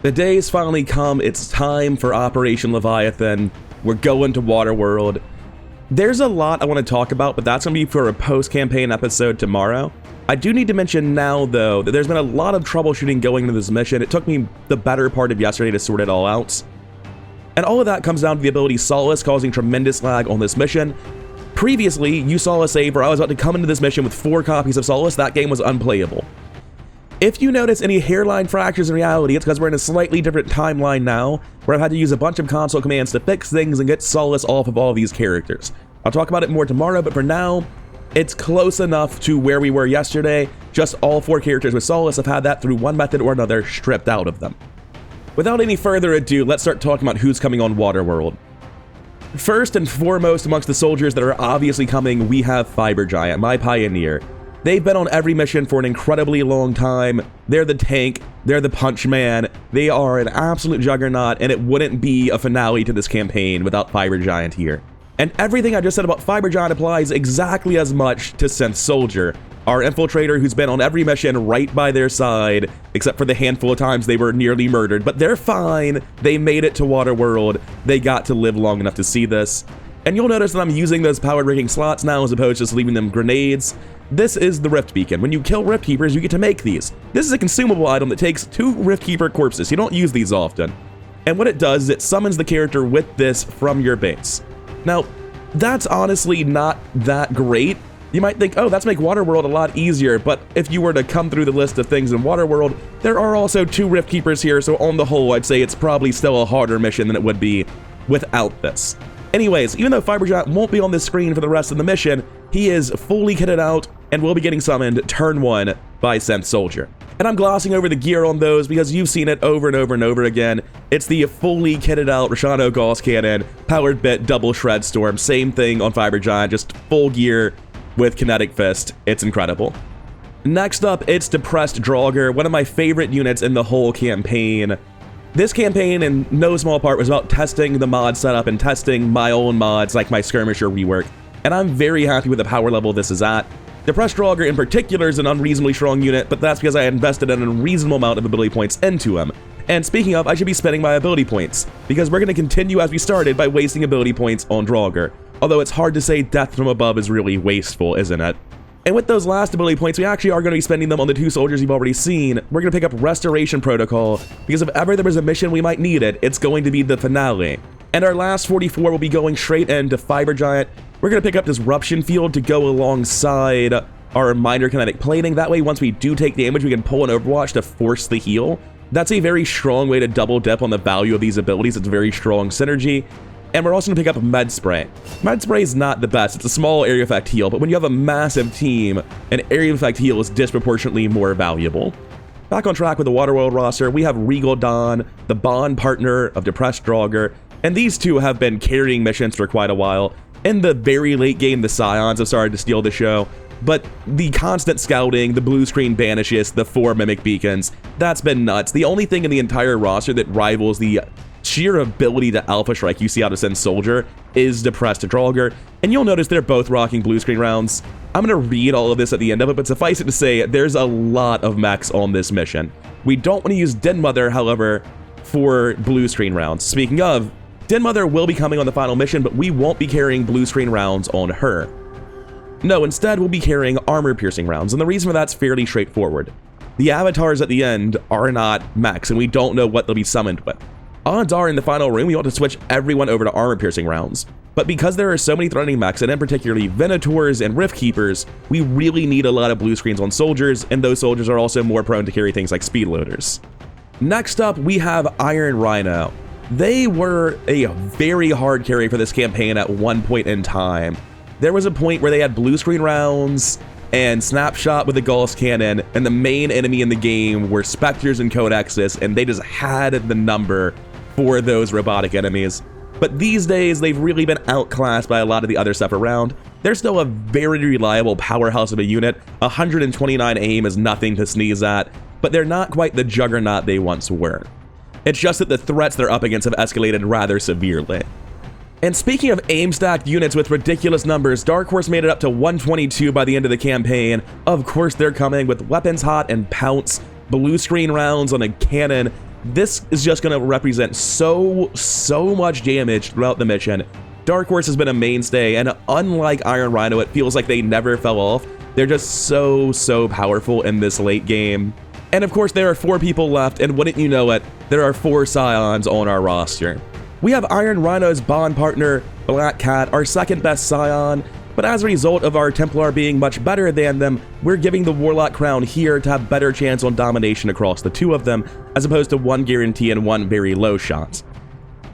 The day's finally come, it's time for Operation Leviathan. We're going to Waterworld. There's a lot I want to talk about, but that's going to be for a post-campaign episode tomorrow. I do need to mention now, though, that there's been a lot of troubleshooting going into this mission. It took me the better part of yesterday to sort it all out. And all of that comes down to the ability Solace causing tremendous lag on this mission. Previously, you saw a save where I was about to come into this mission with 4 copies of Solace. That game was unplayable. If you notice any hairline fractures in reality, it's because we're in a slightly different timeline now, where I've had to use a bunch of console commands to fix things and get Solace off of all these characters. I'll talk about it more tomorrow, but for now, it's close enough to where we were yesterday. Just all 4 characters with Solace have had that through one method or another stripped out of them. Without any further ado, let's start talking about who's coming on Waterworld. First and foremost amongst the soldiers that are obviously coming, we have Fiber Giant, my pioneer. They've been on every mission for an incredibly long time. They're the tank, they're the punch man, they are an absolute juggernaut, and it wouldn't be a finale to this campaign without Fiber Giant here. And everything I just said about Fiber Giant applies exactly as much to Synth Soldier, our infiltrator who's been on every mission right by their side, except for the handful of times they were nearly murdered, but they're fine. They made it to Waterworld. They got to live long enough to see this. And you'll notice that I'm using those powered rigging slots now as opposed to just leaving them grenades. This is the Rift Beacon. When you kill Rift Keepers, you get to make these. This is a consumable item that takes 2 Rift Keeper corpses. You don't use these often. And what it does is it summons the character with this from your base. Now, that's honestly not that great. You might think, oh, that's make Waterworld a lot easier, but if you were to come through the list of things in Waterworld, there are also 2 Rift Keepers here, so on the whole, I'd say it's probably still a harder mission than it would be without this. Anyways, even though Fiber Giant won't be on the screen for the rest of the mission, he is fully kitted out and will be getting summoned turn 1 by Synth Soldier. And I'm glossing over the gear on those because you've seen it over and over and over again. It's the fully kitted out Rashano Gauss Cannon, powered bit, double shred storm, same thing on Fiber Giant, just full gear with kinetic fist. It's incredible. Next up, it's Depressed Draugr, one of my favorite units in the whole campaign. This campaign, in no small part, was about testing the mod setup and testing my own mods like my Skirmisher rework, and I'm very happy with the power level this is at. Depressed Draugr in particular is an unreasonably strong unit, but that's because I invested an unreasonable amount of ability points into him. And speaking of, I should be spending my ability points, because we're going to continue as we started by wasting ability points on Draugr. Although it's hard to say Death from Above is really wasteful, isn't it? And with those last ability points, we actually are going to be spending them on the 2 soldiers you've already seen. We're going to pick up Restoration Protocol, because if ever there was a mission we might need it, it's going to be the finale. And our last 44 will be going straight into Fiber Giant. We're going to pick up Disruption Field to go alongside our minor kinetic plating. That way, once we do take damage, we can pull an Overwatch to force the heal. That's a very strong way to double dip on the value of these abilities. It's very strong synergy. And we're also going to pick up Med Spray. Med Spray is not the best. It's a small area effect heal, but when you have a massive team, an area effect heal is disproportionately more valuable. Back on track with the Waterworld roster, we have Regal Dawn, the bond partner of Depressed Draugr, and these 2 have been carrying missions for quite a while. In the very late game, the Scions have started to steal the show, but the constant scouting, the blue screen banishes, the 4 Mimic Beacons, that's been nuts. The only thing in the entire roster that rivals the sheer ability to Alpha Strike you see out of Synth Soldier is Depressed Draugr, and you'll notice they're both rocking blue screen rounds. I'm going to read all of this at the end of it, but suffice it to say, there's a lot of mechs on this mission. We don't want to use Den Mother, however, for blue screen rounds. Speaking of, Den Mother will be coming on the final mission, but we won't be carrying blue screen rounds on her. No, instead we'll be carrying armor-piercing rounds, and the reason for that's fairly straightforward. The avatars at the end are not mechs, and we don't know what they'll be summoned with. Odds are in the final room we want to switch everyone over to armor-piercing rounds, but because there are so many threatening mechs, and in particularly Venators and Rift Keepers, we really need a lot of blue screens on soldiers, and those soldiers are also more prone to carry things like speed loaders. Next up, we have Iron Rhino. They were a very hard carry for this campaign at one point in time. There was a point where they had blue screen rounds and Snapshot with the Gauss Cannon, and the main enemy in the game were Spectres and Codexes, and they just had the number for those robotic enemies. But these days, they've really been outclassed by a lot of the other stuff around. They're still a very reliable powerhouse of a unit. 129 aim is nothing to sneeze at, but they're not quite the juggernaut they once were. It's just that the threats they're up against have escalated rather severely. And speaking of aim-stacked units with ridiculous numbers, Dark Horse made it up to 122 by the end of the campaign. Of course they're coming with Weapons Hot and Pounce, blue screen rounds on a cannon, This is just going to represent so much damage throughout the mission. Dark Horse has been a mainstay, and unlike Iron Rhino, it feels like they never fell off. They're just so powerful in this late game. And of course, there are 4 people left, and wouldn't you know it, there are 4 Scions on our roster. We have Iron Rhino's bond partner, Black Cat, our second best Scion, but as a result of our Templar being much better than them, we're giving the Warlock crown here to have better chance on domination across the 2 of them, as opposed to 1 guarantee and 1 very low shot.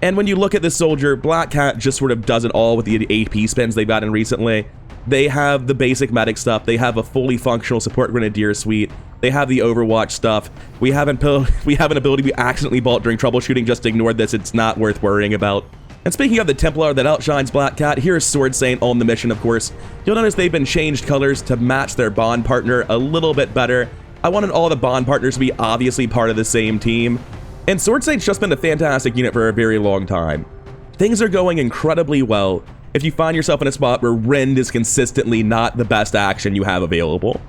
And when you look at this soldier, Black Cat just sort of does it all with the AP spins they've gotten recently. They have the basic medic stuff, they have a fully functional support grenadier suite, they have the Overwatch stuff, we have an ability we accidentally bought during troubleshooting, just ignored this, it's not worth worrying about. And speaking of the Templar that outshines Black Cat, here's Sword Saint on the mission, of course. You'll notice they've been changed colors to match their bond partner a little bit better. I wanted all the bond partners to be obviously part of the same team. And Sword Saint's just been a fantastic unit for a very long time. Things are going incredibly well if you find yourself in a spot where Rend is consistently not the best action you have available.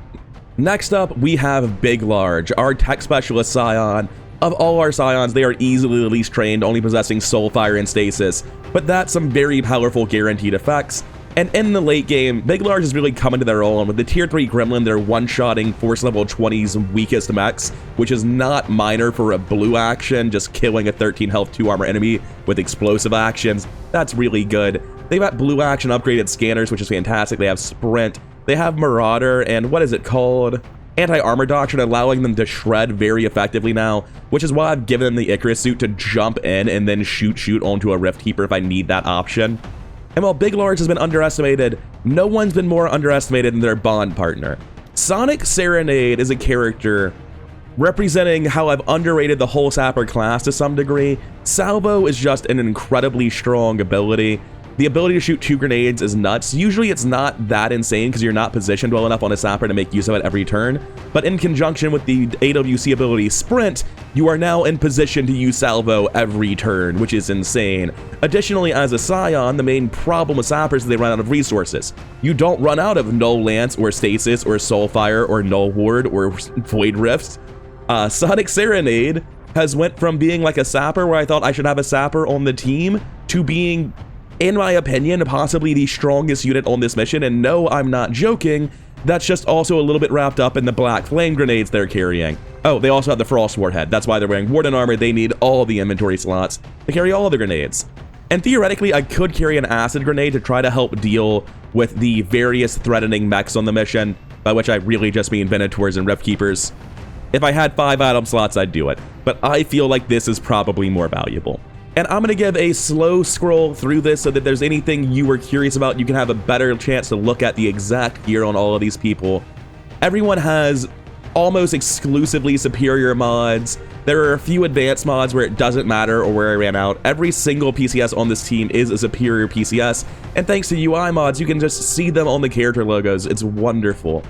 Next up, we have Big Large, our tech specialist Scion. Of all our Scions, they are easily the least trained, only possessing Soulfire and Stasis, but that's some very powerful guaranteed effects. And in the late game, Big Large is really coming to their own. With the tier 3 Gremlin, they're one-shotting Force level 20's weakest mechs, which is not minor for a blue action, just killing a 13 health 2 armor enemy with explosive actions. That's really good. They've got blue action upgraded scanners, which is fantastic. They have Sprint, they have Marauder, and what is it called? Anti-armor doctrine, allowing them to shred very effectively now, which is why I've given them the Icarus suit to jump in and then shoot onto a Rift Keeper if I need that option. And while Big Large has been underestimated, no one's been more underestimated than their bond partner. Sonic Serenade is a character representing how I've underrated the whole Sapper class to some degree. Salvo is just an incredibly strong ability. The ability to shoot 2 grenades is nuts. Usually it's not that insane because you're not positioned well enough on a Sapper to make use of it every turn, but in conjunction with the AWC ability Sprint, you are now in position to use Salvo every turn, which is insane. Additionally, as a Scion, the main problem with Sappers is they run out of resources. You don't run out of Null Lance or Stasis or Soulfire or Null Ward or Void Rift. Sonic Serenade has went from being like a Sapper where I thought I should have a Sapper on the team to being, in my opinion, possibly the strongest unit on this mission, and no, I'm not joking, that's just also a little bit wrapped up in the black flame grenades they're carrying. Oh, they also have the Frost Warhead, that's why they're wearing Warden armor, they need all the inventory slots to carry all the grenades. And theoretically, I could carry an acid grenade to try to help deal with the various threatening mechs on the mission, by which I really just mean Venators and Rift Keepers. If I had 5 item slots, I'd do it, but I feel like this is probably more valuable. And I'm going to give a slow scroll through this so that there's anything you were curious about, you can have a better chance to look at the exact gear on all of these people. Everyone has almost exclusively superior mods. There are a few advanced mods where it doesn't matter or where I ran out. Every single PCS on this team is a superior PCS, and thanks to UI mods, you can just see them on the character logos. It's wonderful.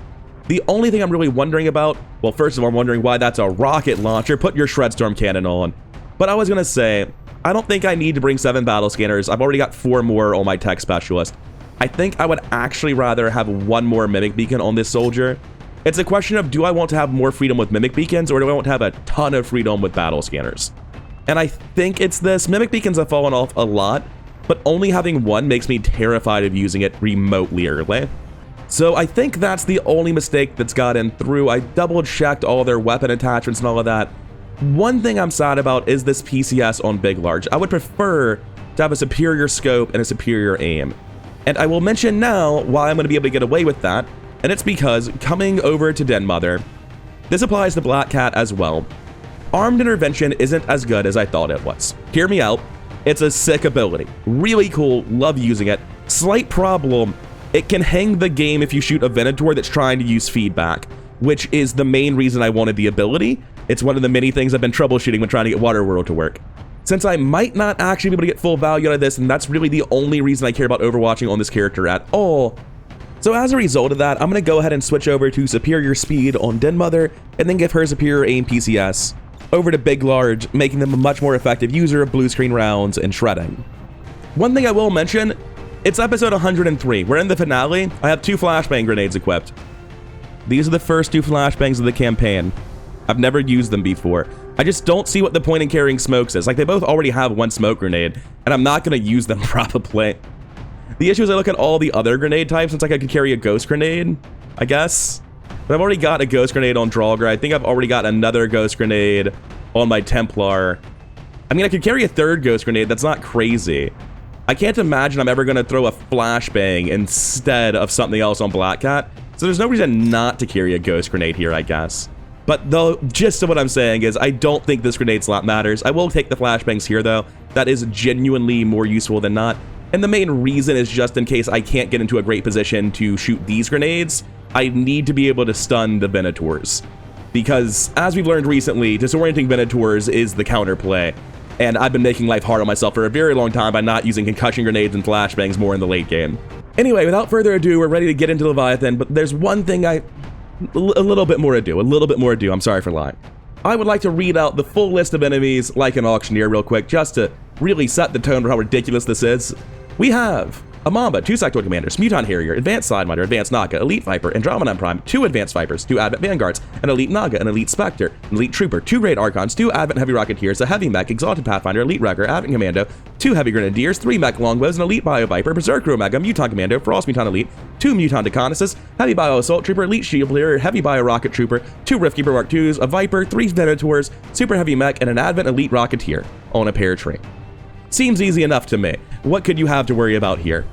The only thing I'm really wondering about, well, first of all, I'm wondering why that's a rocket launcher. Put your Shredstorm cannon on. But I was going to say, I don't think I need to bring 7 battle scanners. I've already got 4 more on my tech specialist. I think I would actually rather have 1 more Mimic Beacon on this soldier. It's a question of, do I want to have more freedom with Mimic Beacons, or do I want to have a ton of freedom with battle scanners? And I think it's this. Mimic Beacons have fallen off a lot, but only having 1 makes me terrified of using it remotely early. So I think that's the only mistake that's gotten through. I double-checked all their weapon attachments and all of that. One thing I'm sad about is this PCS on Big Large. I would prefer to have a superior scope and a superior aim. And I will mention now why I'm going to be able to get away with that, and it's because coming over to Den Mother, this applies to Black Cat as well. Armed Intervention isn't as good as I thought it was. Hear me out, it's a sick ability. Really cool, love using it. Slight problem, it can hang the game if you shoot a Venator that's trying to use feedback, which is the main reason I wanted the ability. It's one of the many things I've been troubleshooting when trying to get Waterworld to work. Since I might not actually be able to get full value out of this, and that's really the only reason I care about overwatching on this character at all. So as a result of that, I'm going to go ahead and switch over to Superior Speed on Den Mother, and then give her Superior Aim PCS over to Big Large, making them a much more effective user of blue screen rounds and shredding. One thing I will mention, it's episode 103. We're in the finale. I have 2 flashbang grenades equipped. These are the first 2 flashbangs of the campaign. I've never used them before. I just don't see what the point in carrying smokes is. Like, they both already have one smoke grenade, and I'm not going to use them probably. The issue is I look at all the other grenade types, and it's like I could carry a ghost grenade, I guess. But I've already got a ghost grenade on Draugr. I think I've already got another ghost grenade on my Templar. I mean, I could carry a third ghost grenade. That's not crazy. I can't imagine I'm ever going to throw a flashbang instead of something else on Black Cat. So there's no reason not to carry a ghost grenade here, I guess. But the gist of what I'm saying is I don't think this grenade slot matters. I will take the flashbangs here, though. That is genuinely more useful than not. And the main reason is just in case I can't get into a great position to shoot these grenades, I need to be able to stun the Venators. Because, as we've learned recently, disorienting Venators is the counterplay. And I've been making life hard on myself for a very long time by not using concussion grenades and flashbangs more in the late game. Anyway, without further ado, we're ready to get into Leviathan, but there's one thing a little bit more ado, I'm sorry for lying. I would like to read out the full list of enemies like an auctioneer real quick, just to really set the tone for how ridiculous this is. We have a Mamba, 2 Sectoid Commanders, Muton Harrier, Advanced Sideminder, Advanced Naga, Elite Viper, Andromedon Prime, 2 Advanced Vipers, 2 Advent Vanguards, an Elite Naga, an Elite Spectre, an Elite Trooper, 2 Great Archons, 2 Advent Heavy Rocketeers, a Heavy Mech, Exalted Pathfinder, Elite Wrecker, Advent Commando, 2 Heavy Grenadiers, 3 Mech Longbows, an Elite Bio Viper, Berserker Omega, Muton Commando, Frost Muton Elite, 2 Muton Deconessus, Heavy Bio Assault Trooper, Elite Shield Clearer, Heavy Bio Rocket Trooper, 2 Riftkeeper Mark IIs, a Viper, 3 Venators, Super Heavy Mech, and an Advent Elite Rocketeer on a Paratrain. Seems easy enough to me. What could you have to worry about here?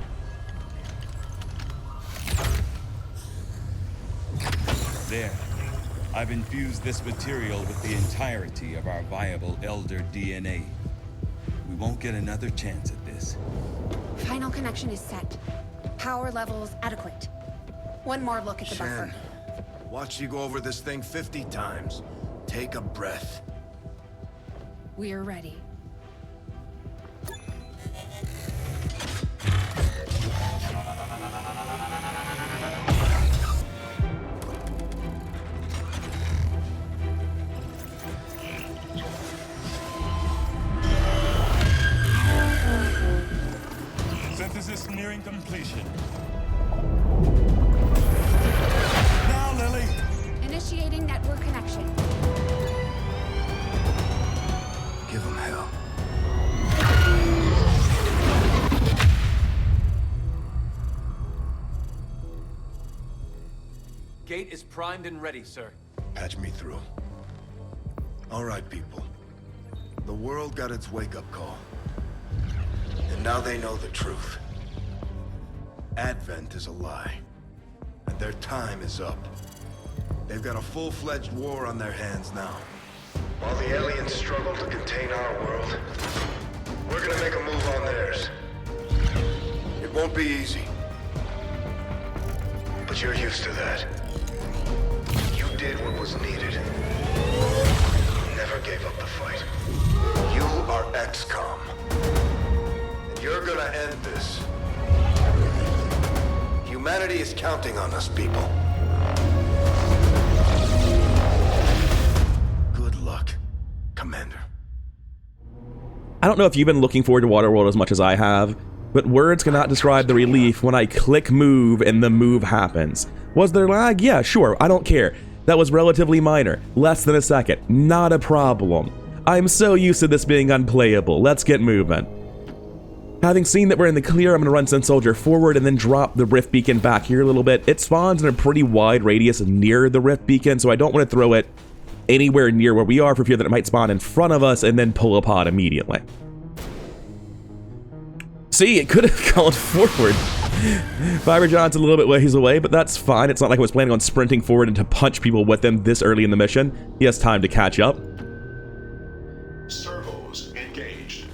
There. I've infused this material with the entirety of our viable Elder DNA. We won't get another chance at this. Final connection is set. Power levels adequate. One more look at the buffer. Watch you go over this thing 50 times. Take a breath. We're ready. Synthesis nearing completion. Now, Lily! Initiating network connection. Give him hell. Gate is primed and ready, sir. Patch me through. All right, people. The world got its wake-up call. And now they know the truth. Advent is a lie. And their time is up. They've got a full-fledged war on their hands now. While the aliens struggle to contain our world, we're gonna make a move on theirs. It won't be easy. But you're used to that. You did what was needed. Never gave up the fight. You are XCOM. And you're gonna end this. Humanity is counting on us, people. Good luck, Commander. I don't know if you've been looking forward to Waterworld as much as I have, but words cannot describe the relief when I click move and the move happens. Was there lag? Yeah, sure, I don't care. That was relatively minor, less than a second, not a problem. I'm so used to this being unplayable, let's get moving. Having seen that we're in the clear, I'm going to run Sun Soldier forward and then drop the Rift Beacon back here a little bit. It spawns in a pretty wide radius near the Rift Beacon, so I don't want to throw it anywhere near where we are for fear that it might spawn in front of us and then pull a pod immediately. See, it could have gone forward. Fiber John's a little bit ways away, but that's fine. It's not like I was planning on sprinting forward and to punch people with him this early in the mission. He has time to catch up. Servos engaged.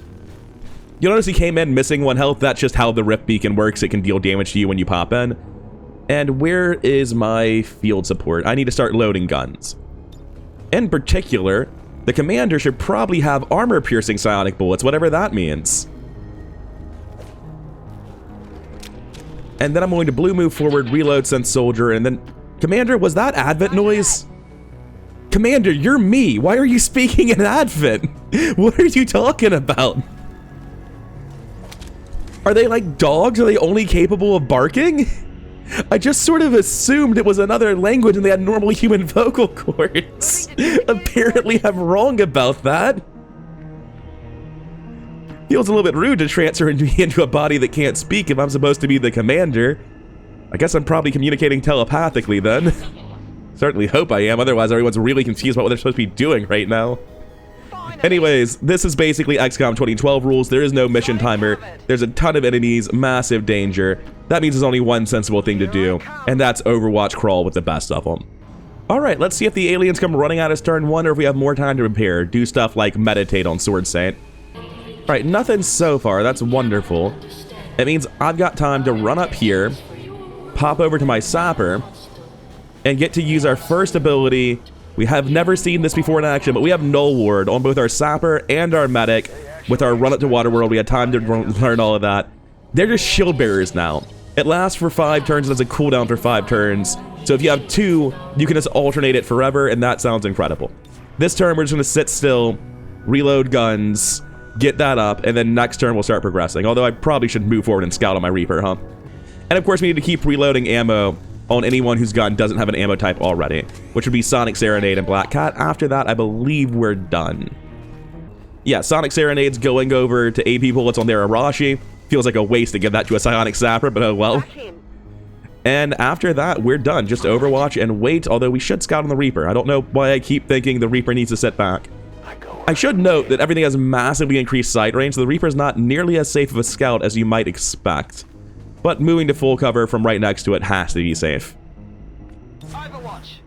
You'll notice he came in missing 1 health. That's just how the Rift Beacon works. It can deal damage to you when you pop in. And where is my field support? I need to start loading guns. In particular, the commander should probably have armor-piercing psionic bullets, whatever that means. And then I'm going to blue move forward, reload Sun Soldier, and then... Commander, was that Advent noise? Commander, you're me. Why are you speaking in Advent? What are you talking about? Are they like dogs? Are they only capable of barking? I just sort of assumed it was another language and they had normal human vocal cords. Apparently I'm wrong about that. Feels a little bit rude to transfer me into a body that can't speak if I'm supposed to be the commander. I guess I'm probably communicating telepathically then. Certainly hope I am, otherwise everyone's really confused about what they're supposed to be doing right now. Anyways, this is basically XCOM 2012 rules. There is no mission timer. There's a ton of enemies, massive danger. That means there's only one sensible thing to do, and that's Overwatch crawl with the best of them. Alright, let's see if the aliens come running at us turn 1 or if we have more time to prepare. Do stuff like meditate on Sword Saint. Alright, nothing so far. That's wonderful. It means I've got time to run up here, pop over to my sapper, and get to use our first ability. We have never seen this before in action, but we have Null Ward on both our sapper and our medic. With our run up to Waterworld, we had time to learn all of that. They're just shield bearers now. It lasts for 5 turns and has a cooldown for 5 turns. So if you have 2, you can just alternate it forever, and that sounds incredible. This turn, we're just going to sit still, reload guns, get that up, and then next turn we'll start progressing. Although I probably should move forward and scout on my Reaper, huh? And of course, we need to keep reloading ammo on anyone whose gun doesn't have an ammo type already, which would be Sonic Serenade and Black Cat. After that, I believe we're done. Yeah, Sonic Serenade's going over to AP bullets on their Arashi. Feels like a waste to give that to a Psionic Sapper, but oh well. And after that, we're done. Just Overwatch and wait, although we should scout on the Reaper. I don't know why I keep thinking the Reaper needs to sit back. I should note that everything has massively increased sight range, so the Reaper's not nearly as safe of a scout as you might expect. But moving to full cover from right next to it has to be safe. Overwatch.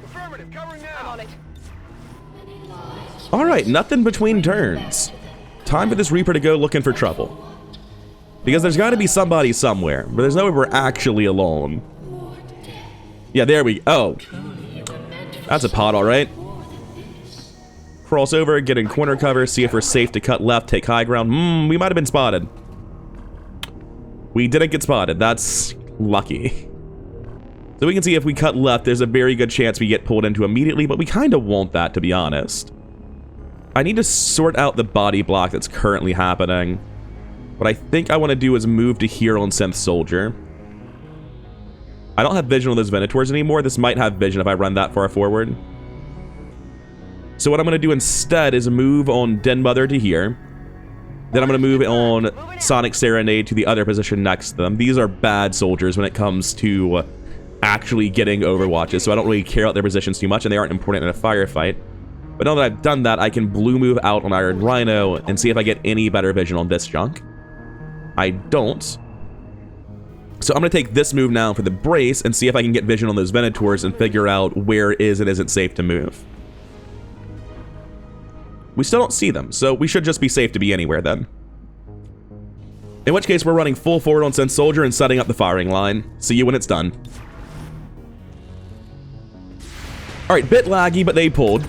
Affirmative, covering now. I'm on it. Alright, nothing between turns. Time for this Reaper to go looking for trouble. Because there's gotta be somebody somewhere, but there's no way we're actually alone. Yeah, there we go. Oh. That's a pot, alright. Cross over, get in corner cover, see if we're safe to cut left, take high ground. We might have been spotted. We didn't get spotted. That's lucky. So we can see if we cut left, there's a very good chance we get pulled into immediately, but we kind of want that, to be honest. I need to sort out the body block that's currently happening. What I think I want to do is move to here on Synth Soldier. I don't have vision on those Venators anymore. This might have vision if I run that far forward. So what I'm going to do instead is move on Den Mother to here. Then I'm going to move on Sonic Serenade to the other position next to them. These are bad soldiers when it comes to actually getting Overwatches, so I don't really care about their positions too much, and they aren't important in a firefight. But now that I've done that, I can blue move out on Iron Rhino and see if I get any better vision on this junk. I don't. So I'm going to take this move now for the brace and see if I can get vision on those Venators and figure out where is and isn't safe to move. We still don't see them, so we should just be safe to be anywhere then. In which case, we're running full forward on Synth Soldier and setting up the firing line. See you when it's done. Alright, bit laggy, but they pulled.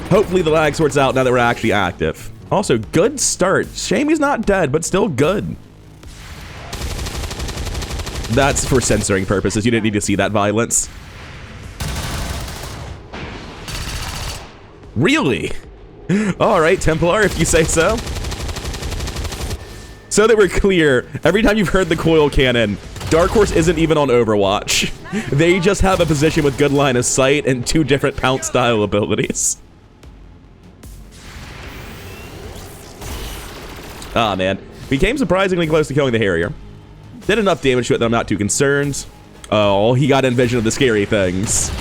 Hopefully the lag sorts out now that we're actually active. Also, good start. Shame he's not dead, but still good. That's for censoring purposes. You didn't need to see that violence. Really? Alright, Templar, if you say so. So that we're clear, every time you've heard the coil cannon, Dark Horse isn't even on Overwatch. They just have a position with good line of sight and 2 different pounce style abilities. Ah, man. We came surprisingly close to killing the Harrier. Did enough damage to it that I'm not too concerned. Oh, he got in vision of the scary things.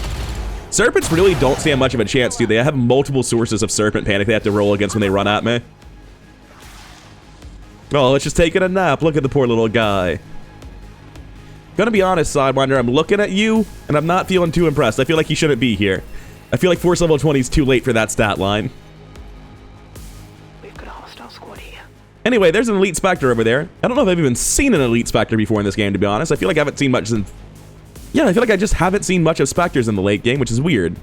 Serpents really don't stand much of a chance, do they? I have multiple sources of Serpent Panic they have to roll against when they run at me. Oh, it's just taking a nap. Look at the poor little guy. Gonna be honest, Sidewinder, I'm looking at you, and I'm not feeling too impressed. I feel like he shouldn't be here. I feel like Force level 20 is too late for that stat line. We've got a hostile squad here. Anyway, there's an Elite Spectre over there. I don't know if I've even seen an Elite Spectre before in this game, to be honest. I feel like I haven't seen much since... Yeah, I feel like I just haven't seen much of Spectres in the late game, which is weird.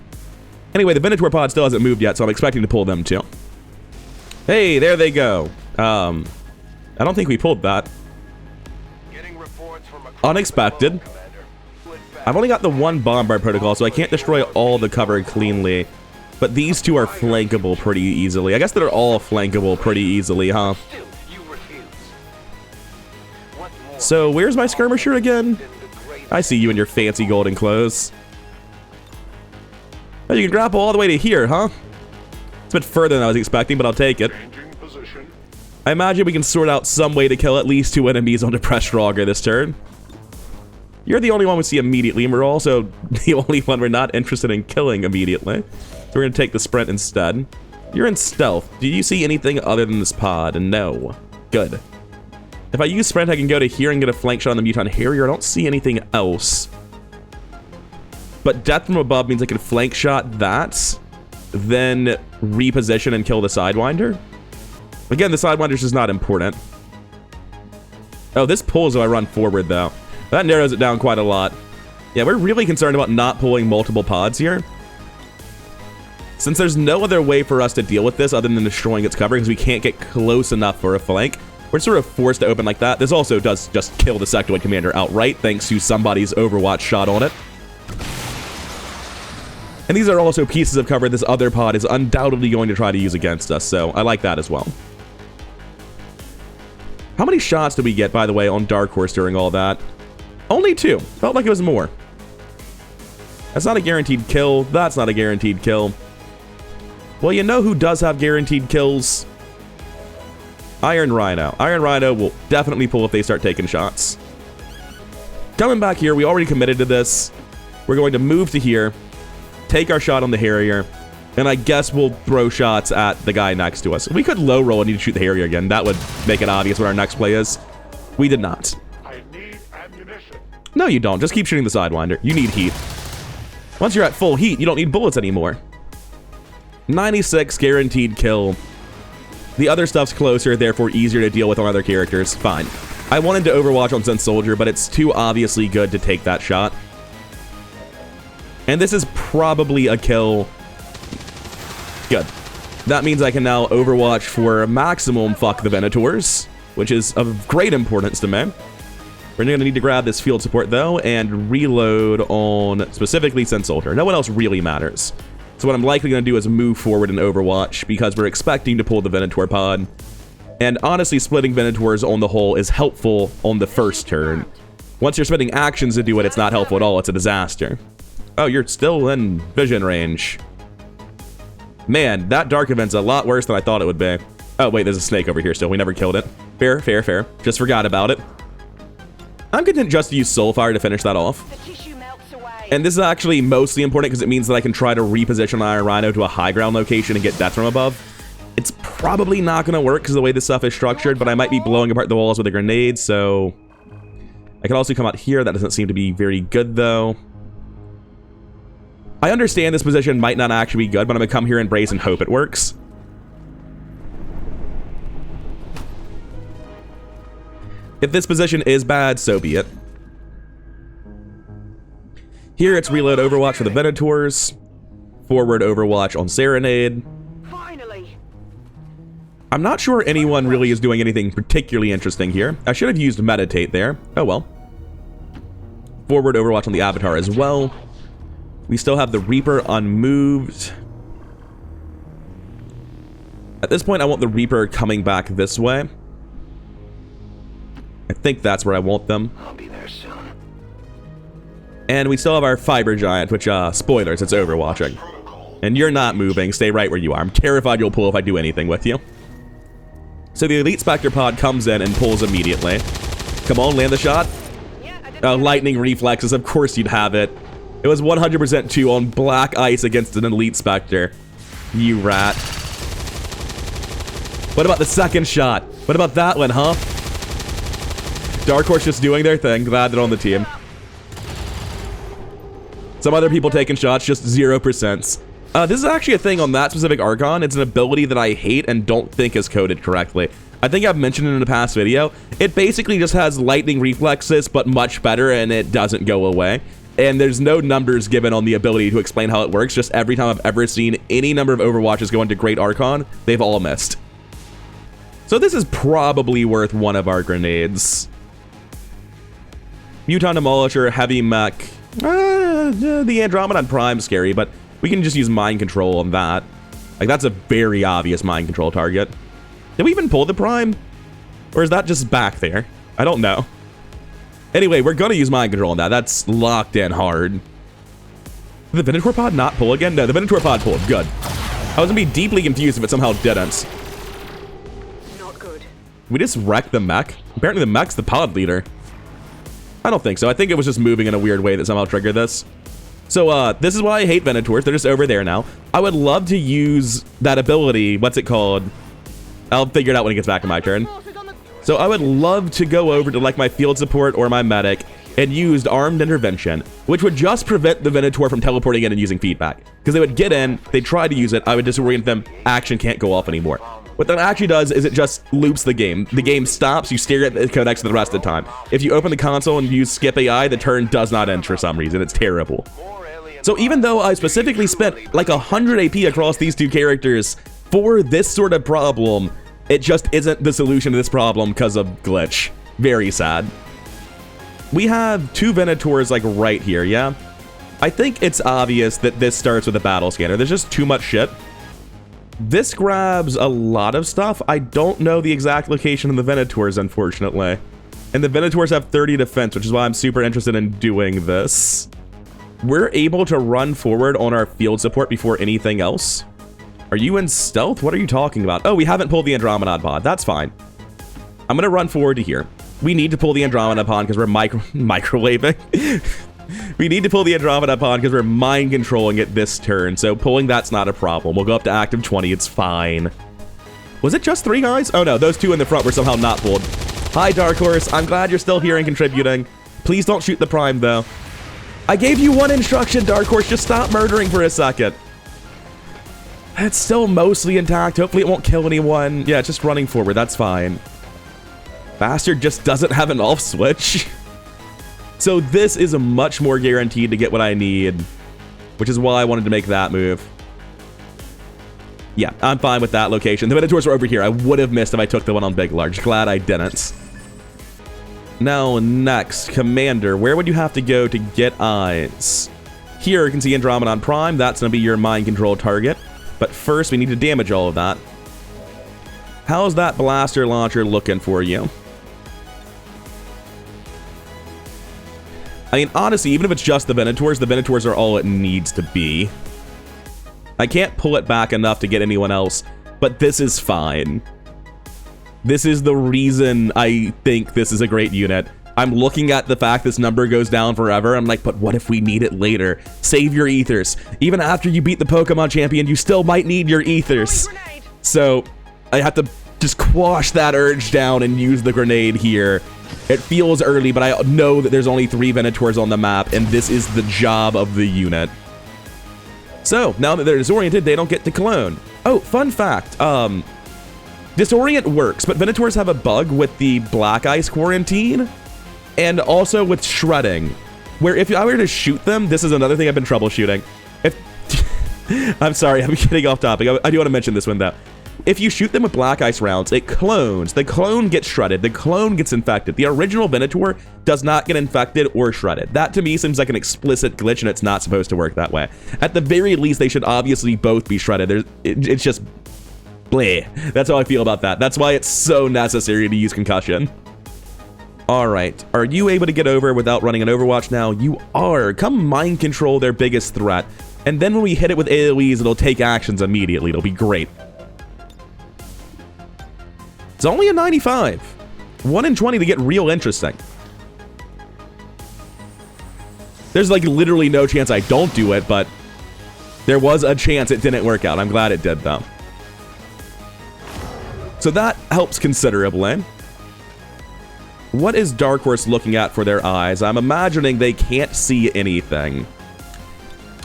Anyway, the Venator pod still hasn't moved yet, so I'm expecting to pull them too. Hey, there they go. I don't think we pulled that. Unexpected. I've only got the one bombard protocol, so I can't destroy all the cover cleanly. But these 2 are flankable pretty easily. I guess they're all flankable pretty easily, huh? So, where's my skirmisher again? I see you in your fancy golden clothes. Oh, you can grapple all the way to here, huh? It's a bit further than I was expecting, but I'll take it. I imagine we can sort out some way to kill at least 2 enemies on Depressed Rogger this turn. You're the only one we see immediately, and we're also the only one we're not interested in killing immediately. So we're going to take the sprint instead. You're in stealth. Do you see anything other than this pod? No. Good. If I use sprint, I can go to here and get a flank shot on the Muton Harrier. I don't see anything else. But death from above means I can flank shot that, then reposition and kill the Sidewinder. Again, the Sidewinder's just not important. Oh, this pulls if I run forward, though. That narrows it down quite a lot. Yeah, we're really concerned about not pulling multiple pods here. Since there's no other way for us to deal with this other than destroying its cover, because we can't get close enough for a flank, we're sort of forced to open like that. This also does just kill the Sectoid Commander outright, thanks to somebody's Overwatch shot on it. And these are also pieces of cover this other pod is undoubtedly going to try to use against us, so I like that as well. How many shots did we get, by the way, on Dark Horse during all that? Only 2. Felt like it was more. That's not a guaranteed kill. That's not a guaranteed kill. Well, you know who does have guaranteed kills? Iron Rhino. Iron Rhino will definitely pull if they start taking shots. Coming back here, we already committed to this. We're going to move to here, take our shot on the Harrier, and I guess we'll throw shots at the guy next to us. We could low roll and need to shoot the Harrier again. That would make it obvious what our next play is. We did not. I need ammunition. No, you don't. Just keep shooting the Sidewinder. You need heat. Once you're at full heat, you don't need bullets anymore. 96 guaranteed kill. The other stuff's closer, therefore easier to deal with on other characters. Fine. I wanted to Overwatch on Sense Soldier, but it's too obviously good to take that shot. And this is probably a kill. Good. That means I can now Overwatch for maximum fuck the Venators, which is of great importance to me. We're going to need to grab this field support, though, and reload on specifically Sense Soldier. No one else really matters. So what I'm likely going to do is move forward in Overwatch, because we're expecting to pull the Venator pod. And honestly, splitting Venators on the whole is helpful on the first turn. Once you're spending actions to do it, it's not helpful at all. It's a disaster. Oh, you're still in vision range. Man, that dark event's a lot worse than I thought it would be. Oh, wait, there's a snake over here still. We never killed it. Fair, fair, fair. Just forgot about it. I'm content just to use Soulfire to finish that off. And this is actually mostly important because it means that I can try to reposition Iron Rhino to a high ground location and get death from above. It's probably not going to work because of the way this stuff is structured, but I might be blowing apart the walls with a grenade, so... I can also come out here. That doesn't seem to be very good, though. I understand this position might not actually be good, but I'm going to come here and brace and hope it works. If this position is bad, so be it. Here it's reload Overwatch for the Venators. Forward Overwatch on Serenade. Finally. I'm not sure anyone really is doing anything particularly interesting here. I should have used Meditate there. Oh well. Forward Overwatch on the Avatar as well. We still have the Reaper unmoved. At this point, I want the Reaper coming back this way. I think that's where I want them. I'll be there soon. And we still have our Fiber Giant, which, spoilers, it's Overwatching. And you're not moving. Stay right where you are. I'm terrified you'll pull if I do anything with you. So the Elite Spectre pod comes in and pulls immediately. Come on, land the shot. Lightning reflexes, of course you'd have it. It was 100% 2 on black ice against an Elite Spectre. You rat. What about the second shot? What about that one, huh? Dark Horse just doing their thing. Glad they're on the team. Some other people taking shots, just 0%. This is actually a thing on that specific Archon. It's an ability that I hate and don't think is coded correctly. I think I've mentioned it in a past video. It basically just has lightning reflexes, but much better, and it doesn't go away. And there's no numbers given on the ability to explain how it works. Just every time I've ever seen any number of Overwatches go into Great Archon, they've all missed. So this is probably worth one of our grenades. Muton Demolisher, Heavy Mech. The Andromedon Prime's scary, but we can just use Mind Control on that. Like, that's a very obvious Mind Control target. Did we even pull the Prime? Or is that just back there? I don't know. Anyway, we're gonna use mind control on that. That's locked in hard. Did the Venator pod not pull again? No, the Venator pod pulled. Good. I was gonna be deeply confused if it somehow didn't. Not good. We just wrecked the mech? Apparently the mech's the pod leader. I don't think so. I think it was just moving in a weird way that somehow triggered this. So, this is why I hate Venators. They're just over there now. I would love to use that ability. What's it called? I'll figure it out when it gets back to my turn. So I would love to go over to like my field support or my medic and use armed intervention, which would just prevent the Venator from teleporting in and using feedback. Because they would get in, they try to use it, I would disorient them, action can't go off anymore. What that actually does is it just loops the game. The game stops, you stare at the codex for the rest of the time. If you open the console and use skip AI, the turn does not end for some reason. It's terrible. So even though I specifically spent like 100 AP across these two characters for this sort of problem, it just isn't the solution to this problem because of glitch. Very sad. We have two Venators like right here, yeah? I think it's obvious that this starts with a battle scanner. There's just too much shit. This grabs a lot of stuff. I don't know the exact location of the Venators, unfortunately. And the Venators have 30 defense, which is why I'm super interested in doing this. We're able to run forward on our field support before anything else. Are you in stealth? What are you talking about? Oh, we haven't pulled the Andromeda pod. That's fine. I'm going to run forward to here. We need to pull the Andromeda pod because we're microwaving. We need to pull the Andromeda pod because we're mind controlling it this turn. So pulling that's not a problem. We'll go up to active 20. It's fine. Was it just 3 guys? Oh no, those 2 in the front were somehow not pulled. Hi, Dark Horse. I'm glad you're still here and contributing. Please don't shoot the Prime, though. I gave you one instruction, Dark Horse. Just stop murdering for a second. It's still mostly intact. Hopefully it won't kill anyone. Yeah, it's just running forward. That's fine. Bastard just doesn't have an off switch. So this is a much more guaranteed to get what I need, which is why I wanted to make that move. Yeah, I'm fine with that location. The Venators are over here. I would have missed if I took the one on Big Large. Glad I didn't. Now, next, Commander. Where would you have to go to get eyes? Here, you can see Andromedon Prime. That's going to be your mind control target. But first, we need to damage all of that. How's that blaster launcher looking for you? I mean, honestly, even if it's just the Venators are all it needs to be. I can't pull it back enough to get anyone else, but this is fine. This is the reason I think this is a great unit. I'm looking at the fact this number goes down forever. I'm like, but what if we need it later? Save your ethers. Even after you beat the Pokemon champion, you still might need your ethers. So I have to just quash that urge down and use the grenade here. It feels early, but I know that there's only 3 Venators on the map, and this is the job of the unit. So, now that they're disoriented, they don't get to clone. Oh, fun fact. Disorient works, but Venators have a bug with the Black Ice Quarantine, and also with shredding, where if I were to shoot them, this is another thing I've been troubleshooting. I'm sorry, I'm getting off topic. I do want to mention this one, though. If you shoot them with Black Ice rounds, it clones. The clone gets shredded. The clone gets infected. The original Venator does not get infected or shredded. That, to me, seems like an explicit glitch, and it's not supposed to work that way. At the very least, they should obviously both be shredded. It's just bleh. That's how I feel about that. That's why it's so necessary to use concussion. All right. Are you able to get over without running an Overwatch now? You are. Come mind control their biggest threat. And then when we hit it with AoEs, it'll take actions immediately. It'll be great. It's only a 95. 1 in 20 to get real interesting. There's like literally no chance I don't do it, but there was a chance it didn't work out. I'm glad it did, though. So that helps considerably. What is Dark Horse looking at for their eyes? I'm imagining they can't see anything.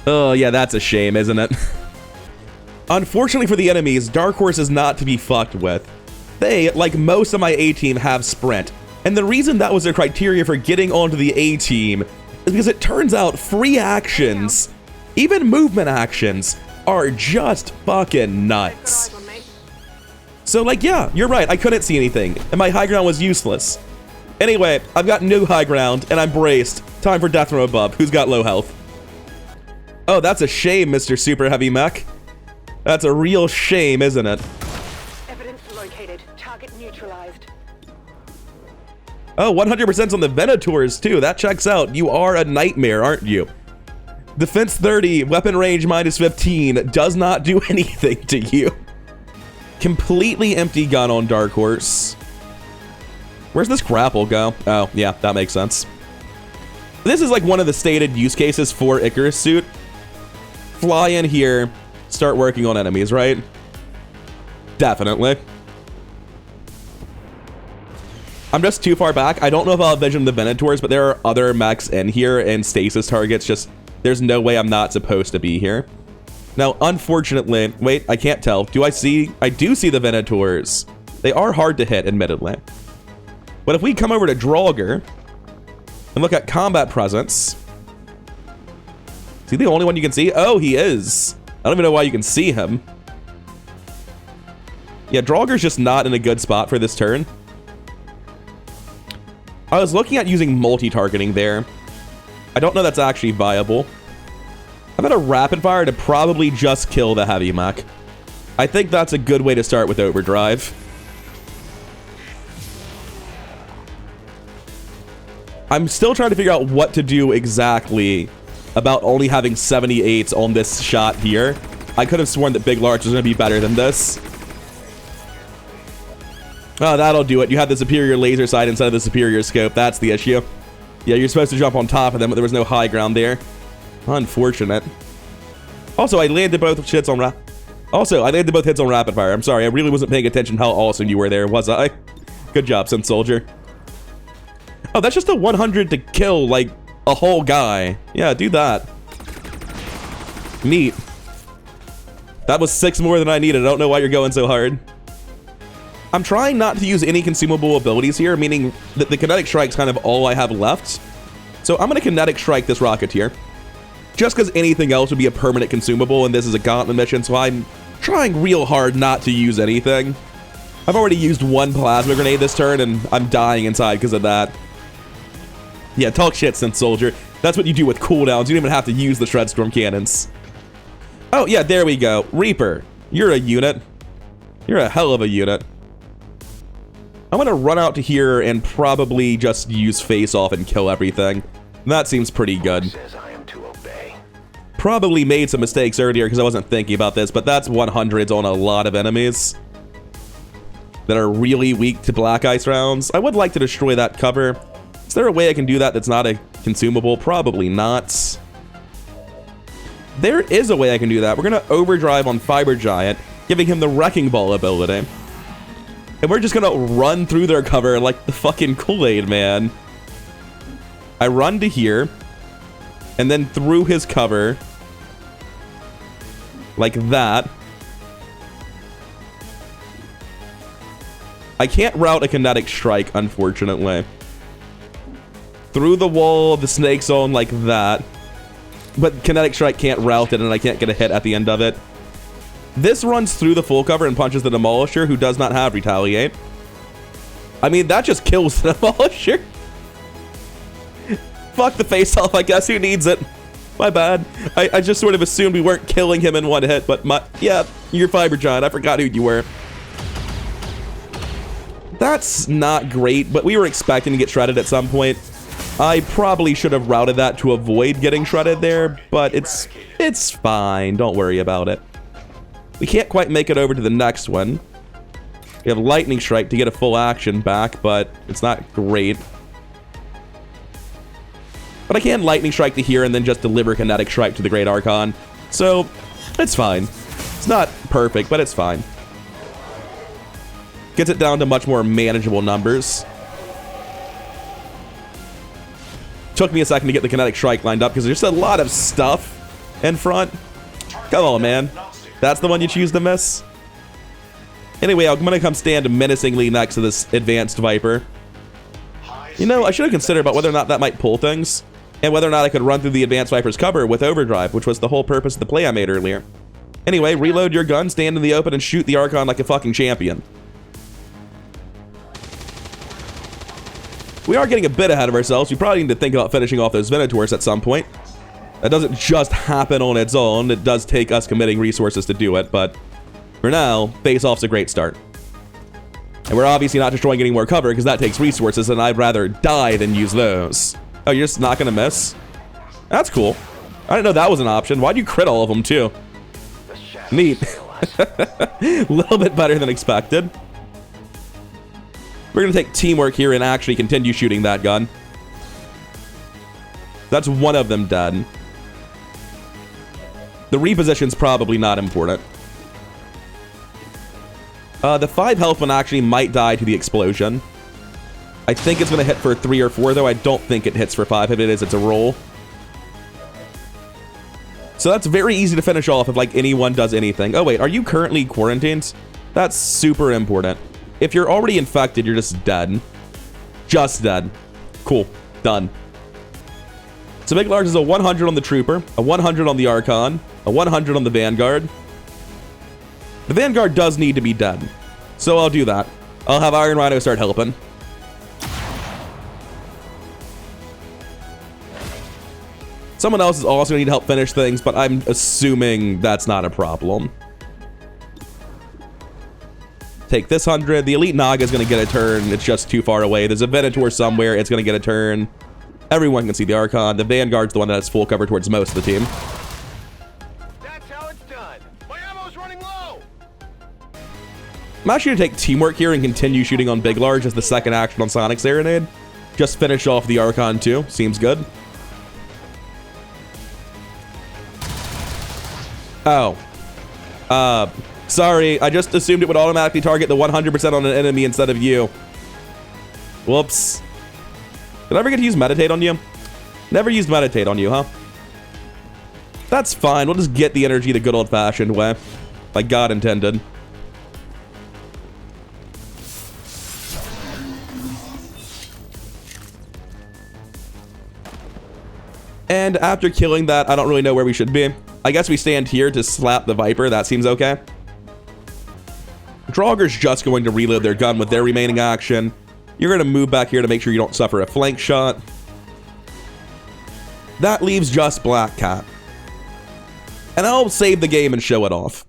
Oh, yeah, that's a shame, isn't it? Unfortunately for the enemies, Dark Horse is not to be fucked with. They, like most of my A-team, have sprint. And the reason that was their criteria for getting onto the A-team is because it turns out free actions, even movement actions, are just fucking nuts. So, like, yeah, you're right, I couldn't see anything, and my high ground was useless. Anyway, I've got new high ground, and I'm braced. Time for death from above. Who's got low health? Oh, that's a shame, Mr. Super Heavy Mech. That's a real shame, isn't it? Evidence located. Target neutralized. Oh, 100% on the Venators too. That checks out. You are a nightmare, aren't you? Defense 30, weapon range minus 15, does not do anything to you. Completely empty gun on Dark Horse. Where's this grapple go? Oh, yeah, that makes sense. This is like one of the stated use cases for Icarus suit. Fly in here, start working on enemies, right? Definitely. I'm just too far back. I don't know if I'll vision the Venators, but there are other mechs in here and stasis targets. Just, there's no way I'm not supposed to be here. Now, unfortunately, wait, I can't tell. Do I see? I do see the Venators. They are hard to hit, admittedly. But if we come over to Draugr and look at combat presence, is he the only one you can see? Oh, he is. I don't even know why you can see him. Yeah, Draugr's just not in a good spot for this turn. I was looking at using multi-targeting there. I don't know that's actually viable. I've got a rapid fire to probably just kill the heavy mech. I think that's a good way to start with overdrive. I'm still trying to figure out what to do exactly about only having 78s on this shot here. I could have sworn that Big Larch was going to be better than this. Oh, that'll do it. You had the superior laser sight instead of the superior scope. That's the issue. Yeah, you're supposed to jump on top of them, but there was no high ground there. Unfortunate. Also, I landed both hits on rapid fire. I'm sorry, I really wasn't paying attention how awesome you were there, was I? Good job, Sun Soldier. Oh, that's just a 100 to kill, like, a whole guy. Yeah, do that. Neat. That was 6 more than I needed. I don't know why you're going so hard. I'm trying not to use any consumable abilities here, meaning that the Kinetic Strike's kind of all I have left. So I'm going to Kinetic Strike this Rocketeer. Just because anything else would be a permanent consumable, and this is a gauntlet mission, so I'm trying real hard not to use anything. I've already used 1 plasma grenade this turn, and I'm dying inside because of that. Yeah, talk shit, Sun Soldier. That's what you do with cooldowns. You don't even have to use the Shredstorm cannons. Oh, yeah, there we go. Reaper, you're a unit. You're a hell of a unit. I'm going to run out to here and probably just use face-off and kill everything. That seems pretty good. Probably made some mistakes earlier because I wasn't thinking about this, but that's 100s on a lot of enemies that are really weak to Black Ice rounds. I would like to destroy that cover. Is there a way I can do that that's not a consumable? Probably not. There is a way I can do that. We're going to overdrive on Fiber Giant, giving him the Wrecking Ball ability. And we're just going to run through their cover like the fucking Kool-Aid man. I run to here, and then through his cover, like that. I can't route a Kinetic Strike, unfortunately. Through the wall, the snake zone like that. But Kinetic Strike can't route it, and I can't get a hit at the end of it. This runs through the full cover and punches the Demolisher, who does not have Retaliate. I mean, that just kills the Demolisher. Fuck the face-off, I guess. Who needs it? My bad. I just sort of assumed we weren't killing him in one hit, but yeah, you're Fiber Giant. I forgot who you were. That's not great, but we were expecting to get shredded at some point. I probably should have routed that to avoid getting shredded there, but it's fine. Don't worry about it. We can't quite make it over to the next one. We have Lightning Strike to get a full action back, but it's not great. But I can Lightning Strike to here and then just deliver Kinetic Strike to the Great Archon. So, it's fine. It's not perfect, but it's fine. Gets it down to much more manageable numbers. Took me a second to get the Kinetic Strike lined up because there's just a lot of stuff in front. Come on, man. That's the one you choose to miss? Anyway, I'm going to come stand menacingly next to this Advanced Viper. You know, I should have considered about whether or not that might pull things, and whether or not I could run through the Advanced Viper's cover with Overdrive, which was the whole purpose of the play I made earlier. Anyway, reload your gun, stand in the open, and shoot the Archon like a fucking champion. We are getting a bit ahead of ourselves. We probably need to think about finishing off those Venators at some point. That doesn't just happen on its own. It does take us committing resources to do it, but for now, face-off's a great start. And we're obviously not destroying any more cover because that takes resources, and I'd rather die than use those. Oh, you're just not gonna miss? That's cool. I didn't know that was an option. Why'd you crit all of them, too? Neat. A little bit better than expected. We're gonna take teamwork here and actually continue shooting that gun. That's one of them dead. The reposition's probably not important. The 5 health one actually might die to the explosion. I think it's going to hit for 3 or 4, though. I don't think it hits for 5. If it is, it's a roll. So that's very easy to finish off if, like, anyone does anything. Oh, wait. Are you currently quarantined? That's super important. If you're already infected, you're just dead. Just dead. Cool. Done. So Big Large is a 100 on the Trooper, a 100 on the Archon, a 100 on the Vanguard. The Vanguard does need to be dead, so I'll do that. I'll have Iron Rhino start helping. Someone else is also going to need help finish things, but I'm assuming that's not a problem. Take this 100. The Elite Naga is going to get a turn. It's just too far away. There's a Venator somewhere. It's going to get a turn. Everyone can see the Archon. The Vanguard's the one that has full cover towards most of the team. I'm actually going to take teamwork here and continue shooting on Big Large as the second action on Sonic Serenade. Just finish off the Archon too. Seems good. Oh. Sorry. I just assumed it would automatically target the 100% on an enemy instead of you. Whoops. Did I ever get to use Meditate on you? Never used Meditate on you, huh? That's fine. We'll just get the energy the good old-fashioned way. Like God intended. And after killing that, I don't really know where we should be. I guess we stand here to slap the Viper. That seems okay. Draugur's just going to reload their gun with their remaining action. You're going to move back here to make sure you don't suffer a flank shot. That leaves just Black Cat. And I'll save the game and show it off.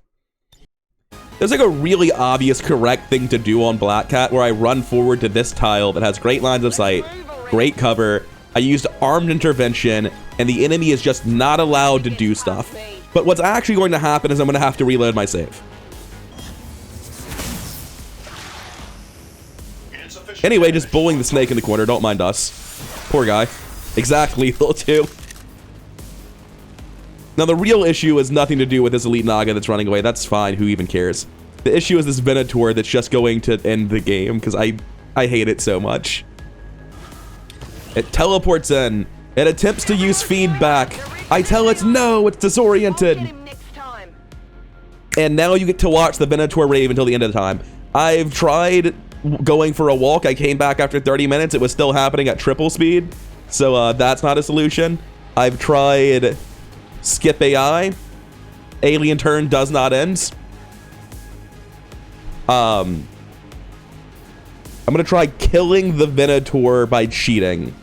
There's like a really obvious correct thing to do on Black Cat where I run forward to this tile that has great lines of sight, great cover. I used armed intervention, and the enemy is just not allowed to do stuff. But what's actually going to happen is I'm going to have to reload my save. Anyway, just bullying the snake in the corner. Don't mind us. Poor guy. Exactly lethal too. Now, the real issue is nothing to do with this Elite Naga that's running away. That's fine. Who even cares? The issue is this Venator that's just going to end the game because I hate it so much. It teleports in. It attempts to use feedback. I tell it no, it's disoriented. And now you get to watch the Venator rave until the end of the time. I've tried going for a walk. I came back after 30 minutes. It was still happening at triple speed. So that's not a solution. I've tried skip AI. Alien turn does not end. I'm going to try killing the Venator by cheating.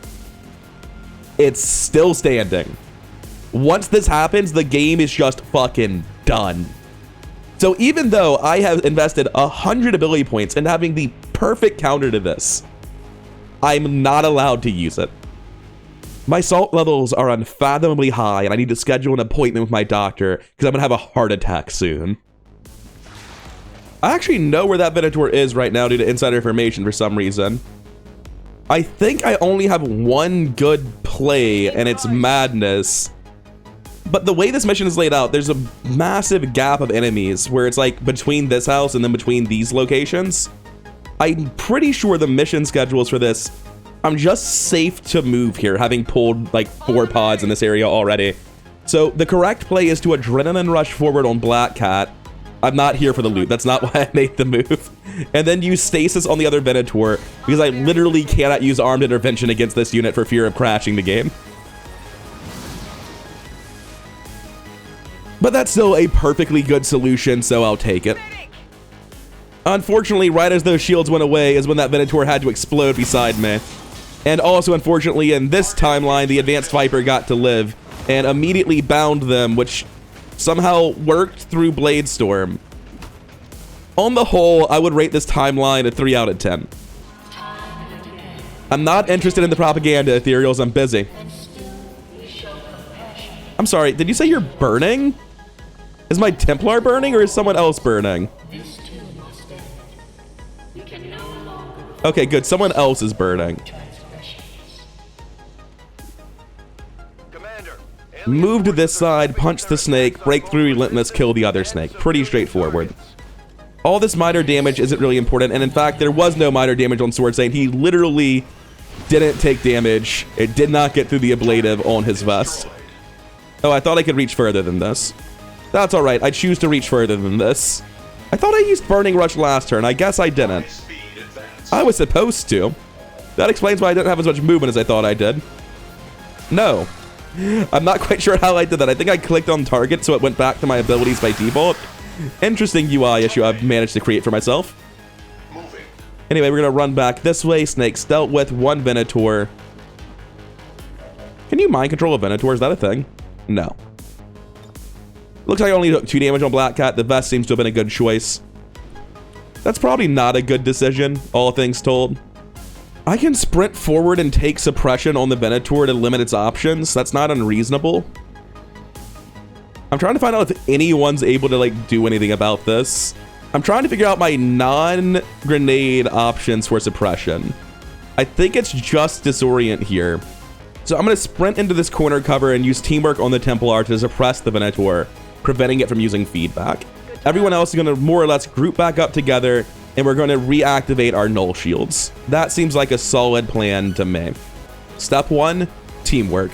It's still standing. Once this happens, the game is just fucking done. So even though I have invested 100 ability points in having the perfect counter to this, I'm not allowed to use it. My salt levels are unfathomably high, and I need to schedule an appointment with my doctor because I'm going to have a heart attack soon. I actually know where that Venator is right now due to insider information for some reason. I think I only have one good play, and it's Madness. But the way this mission is laid out, there's a massive gap of enemies where it's like between this house and then between these locations. I'm pretty sure the mission schedules for this, I'm just safe to move here, having pulled like 4 pods in this area already. So the correct play is to adrenaline rush forward on Black Cat. I'm not here for the loot. That's not why I made the move. And then use stasis on the other Venator because I literally cannot use armed intervention against this unit for fear of crashing the game. But that's still a perfectly good solution, so I'll take it. Unfortunately, right as those shields went away is when that Venator had to explode beside me. And also, unfortunately, in this timeline, the Advanced Viper got to live and immediately bound them, which somehow worked through Blade Storm. On the whole, I would rate this timeline a 3 out of 10. I'm not interested in the propaganda, Ethereals. I'm busy. I'm sorry, did you say you're burning? Is my Templar burning or is someone else burning? Okay, good. Someone else is burning. Move to this side, punch the snake, break through relentless, kill the other snake. Pretty straightforward. All this minor damage isn't really important, and in fact, there was no minor damage on Sword Saint. He literally didn't take damage. It did not get through the ablative on his vest. Oh, I thought I could reach further than this. That's alright, I choose to reach further than this. I thought I used Burning Rush last turn. I guess I didn't. I was supposed to. That explains why I didn't have as much movement as I thought I did. No. I'm not quite sure how I did that. I think I clicked on target so it went back to my abilities by default. Interesting UI issue I've managed to create for myself. Anyway, we're going to run back this way. Snake's dealt with. 1 Venator. Can you mind control a Venator? Is that a thing? No. Looks like I only took 2 damage on Black Cat. The vest seems to have been a good choice. That's probably not a good decision, all things told. I can sprint forward and take suppression on the Venator to limit its options. That's not unreasonable. I'm trying to find out if anyone's able to like do anything about this. I'm trying to figure out my non-grenade options for suppression. I think it's just disorient here. So I'm going to sprint into this corner cover and use teamwork on the Templar to suppress the Venator, preventing it from using feedback. Everyone else is going to more or less group back up together, and we're going to reactivate our null shields. That seems like a solid plan to me. Step 1, teamwork.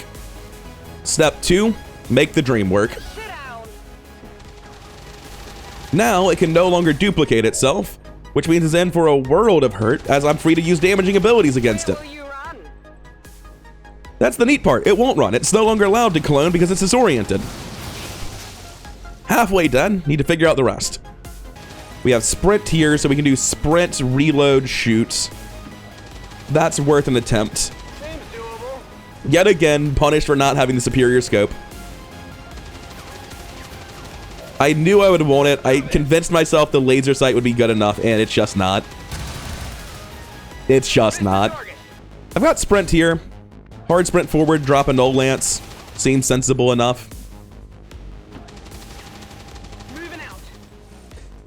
Step 2, make the dream work. Now it can no longer duplicate itself, which means it's in for a world of hurt as I'm free to use damaging abilities against it. That's the neat part. It won't run. It's no longer allowed to clone because it's disoriented. Halfway done. Need to figure out the rest. We have sprint here, so we can do sprint, reload, shoot. That's worth an attempt. Yet again, punished for not having the superior scope. I knew I would want it. I convinced myself the laser sight would be good enough, and it's just not. It's just not. I've got sprint here. Hard sprint forward, drop a null lance. Seems sensible enough.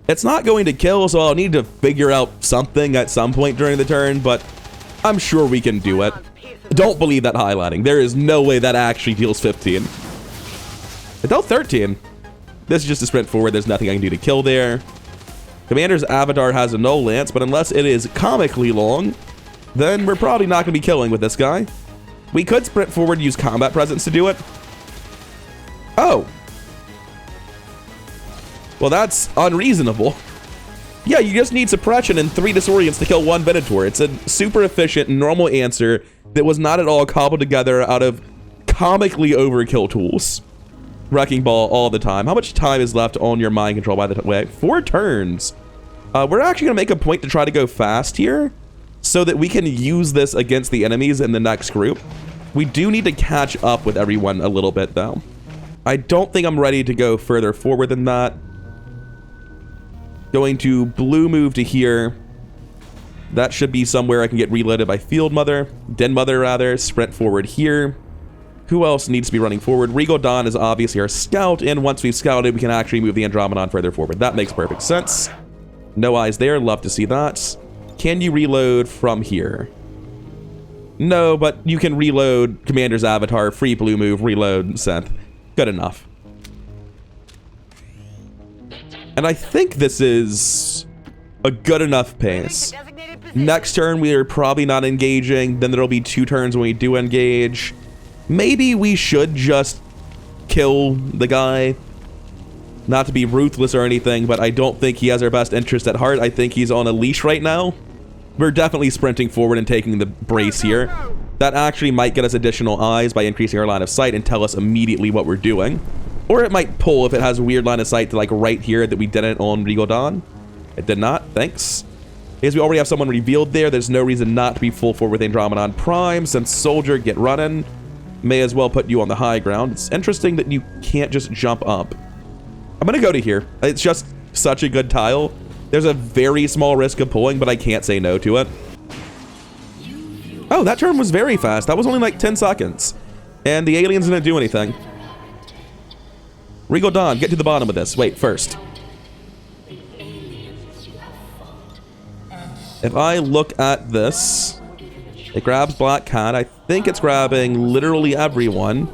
It's not going to kill, so I'll need to figure out something at some point during the turn, but I'm sure we can do it. Don't believe that highlighting. There is no way that actually deals 15. It dealt 13. This is just a sprint forward. There's nothing I can do to kill there. Commander's avatar has a null lance, but unless it is comically long, then we're probably not going to be killing with this guy. We could sprint forward and use combat presence to do it. Oh. Well, that's unreasonable. Yeah, you just need suppression and 3 disorients to kill 1 Venator. It's a super efficient, normal answer that was not at all cobbled together out of comically overkill tools. Wrecking ball all the time. How much time is left on your mind control, by the way? 4 turns. We're actually going to make a point to try to go fast here so that we can use this against the enemies in the next group. We do need to catch up with everyone a little bit, though. I don't think I'm ready to go further forward than that. Going to blue move to here. That should be somewhere I can get reloaded by Field Mother. Den Mother, rather. Sprint forward here. Who else needs to be running forward? Regal Dawn is obviously our scout, and once we've scouted, we can actually move the Andromedon further forward. That makes perfect sense. No eyes there. Love to see that. Can you reload from here? No, but you can reload Commander's avatar, free blue move, reload synth. Good enough. And I think this is a good enough pace. Next turn, we are probably not engaging. Then there'll be 2 turns when we do engage. Maybe we should just kill the guy. Not to be ruthless or anything, but I don't think he has our best interest at heart. I think he's on a leash right now. We're definitely sprinting forward and taking the brace here. That actually might get us additional eyes by increasing our line of sight and tell us immediately what we're doing. Or it might pull if it has a weird line of sight to like right here that we didn't on Regal Dawn. It did not. Thanks. Because we already have someone revealed there, there's no reason not to be full forward with Andromedon Prime. Since Soldier, get running. May as well put you on the high ground. It's interesting that you can't just jump up. I'm going to go to here. It's just such a good tile. There's a very small risk of pulling, but I can't say no to it. Oh, that turn was very fast. That was only like 10 seconds. And the aliens didn't do anything. Regal Dawn, get to the bottom of this. Wait, first. If I look at this, it grabs Black Cat. I think it's grabbing literally everyone.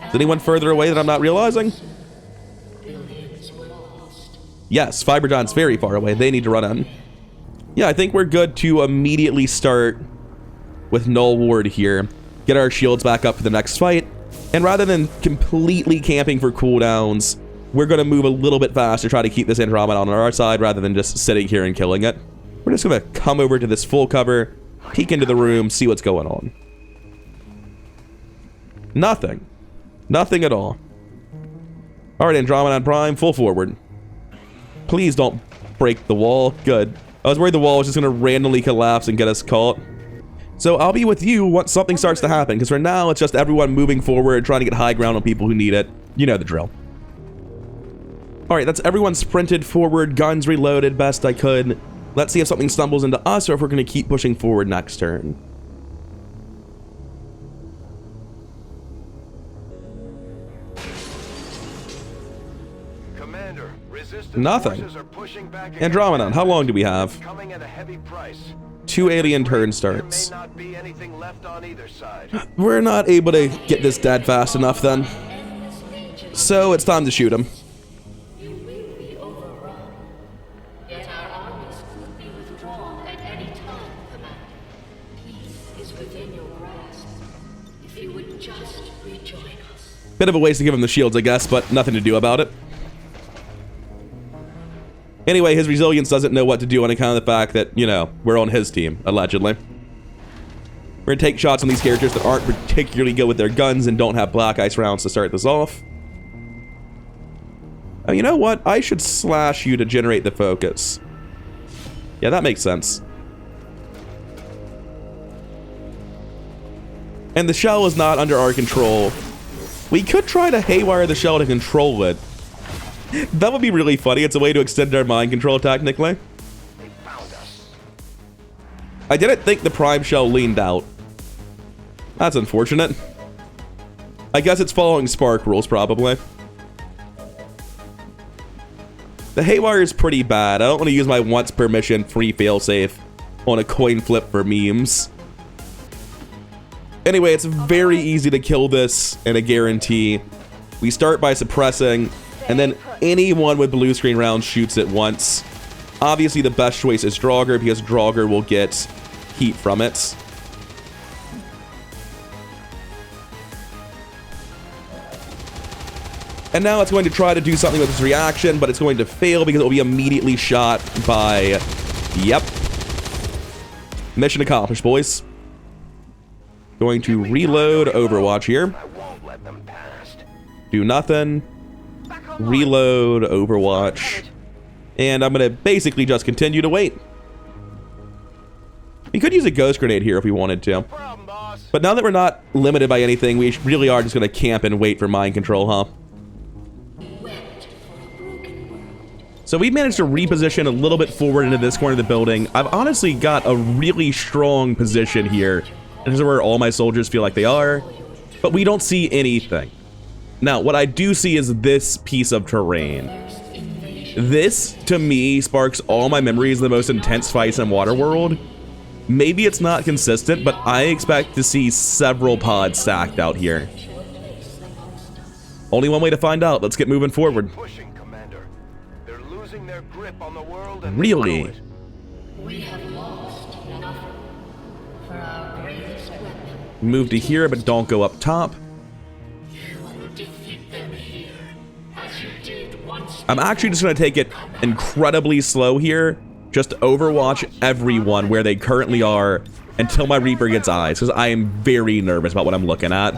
Is anyone further away that I'm not realizing? Yes, Fiberjohn's very far away. They need to run in. Yeah, I think we're good to immediately start with Null Ward here. Get our shields back up for the next fight. And rather than completely camping for cooldowns, we're going to move a little bit faster, try to keep this Andromeda on our side rather than just sitting here and killing it. We're just going to come over to this full cover, peek into the room, see what's going on. Nothing. Nothing at all. Alright, Andromeda Prime, full forward. Please don't break the wall. Good. I was worried the wall was just going to randomly collapse and get us caught. So I'll be with you once something starts to happen, because for now it's just everyone moving forward, trying to get high ground on people who need it. You know the drill. Alright, that's everyone sprinted forward, guns reloaded best I could. Let's see if something stumbles into us or if we're going to keep pushing forward next turn. Commander, resistance Nothing. forces are pushing back against Andromeda, how long do we have? coming at a heavy price. 2 alien turn There starts. may not be anything left on either side. We're not able to get this dead fast enough then. So it's time to shoot him. You will be overrun. Yet our armies could be withdrawn at any time, Commander. Peace is within your grasp. If you would just rejoin us. Bit of a waste to give him the shields, I guess, but nothing to do about it. Anyway, his resilience doesn't know what to do on account of the fact that, you know, we're on his team, allegedly. We're gonna take shots on these characters that aren't particularly good with their guns and don't have black ice rounds to start this off. Oh, you know what? I should slash you to generate the focus. Yeah, that makes sense. And the shell is not under our control. We could try to haywire the shell to control it. That would be really funny. It's a way to extend our mind control, technically. I didn't think the prime shell leaned out. That's unfortunate. I guess it's following Spark rules, probably. The haywire is pretty bad. I don't want to use my once per mission free failsafe on a coin flip for memes. Anyway, it's very easy to kill this and a guarantee. We start by suppressing, and then anyone with blue screen rounds shoots it once. Obviously, the best choice is Draugr, because Draugr will get heat from it. And now it's going to try to do something with its reaction, but it's going to fail because it will be immediately shot by... Yep. Mission accomplished, boys. Going to reload Overwatch here. Do nothing. Reload Overwatch. And I'm going to basically just continue to wait. We could use a ghost grenade here if we wanted to. But now that we're not limited by anything, we really are just going to camp and wait for mind control, huh? So we've managed to reposition a little bit forward into this corner of the building. I've honestly got a really strong position here. And this is where all my soldiers feel like they are. But we don't see anything. Now, what I do see is this piece of terrain. This, to me, sparks all my memories of the most intense fights in Waterworld. Maybe it's not consistent, but I expect to see several pods stacked out here. Only one way to find out. Let's get moving forward. Really? We have lost nothing for our greatest weapon. Move to here, but don't go up top. You will defeat them here, as you did once. I'm actually just going to take it incredibly slow here. Just overwatch everyone where they currently are until my Reaper gets eyes, because I am very nervous about what I'm looking at.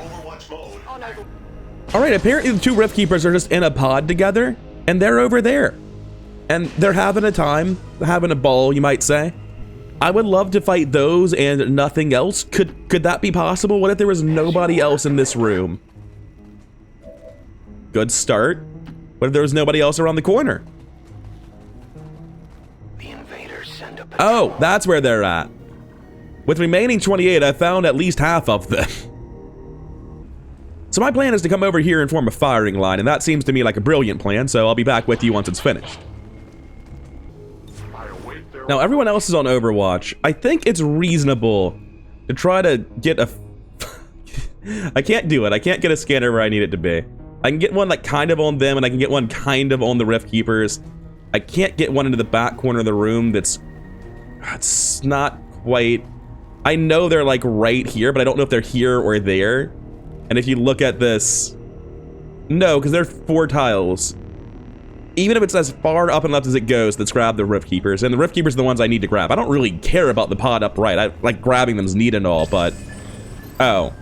Alright, apparently the two Rift Keepers are just in a pod together, and they're over there. And they're having a time, having a ball, you might say. I would love to fight those and nothing else. Could that be possible? What if there was nobody else in this room? Good start. What if there was nobody else around the corner? Oh, that's where they're at. With remaining 28, I found at least half of them. So my plan is to come over here and form a firing line, and that seems to me like a brilliant plan, so I'll be back with you once it's finished. Now, everyone else is on Overwatch. I think it's reasonable to try to get a... I can't do it. I can't get a scanner where I need it to be. I can get one like kind of on them, and I can get one kind of on the Rift Keepers. I can't get one into the back corner of the room that's... It's not quite... I know they're like right here, but I don't know if they're here or there. And if you look at this... No, because they're 4 tiles. Even if it's as far up and left as it goes, let's grab the Rift Keepers. And the Rift Keepers are the ones I need to grab. I don't really care about the pod up right. I like grabbing them's neat and all, but... Oh.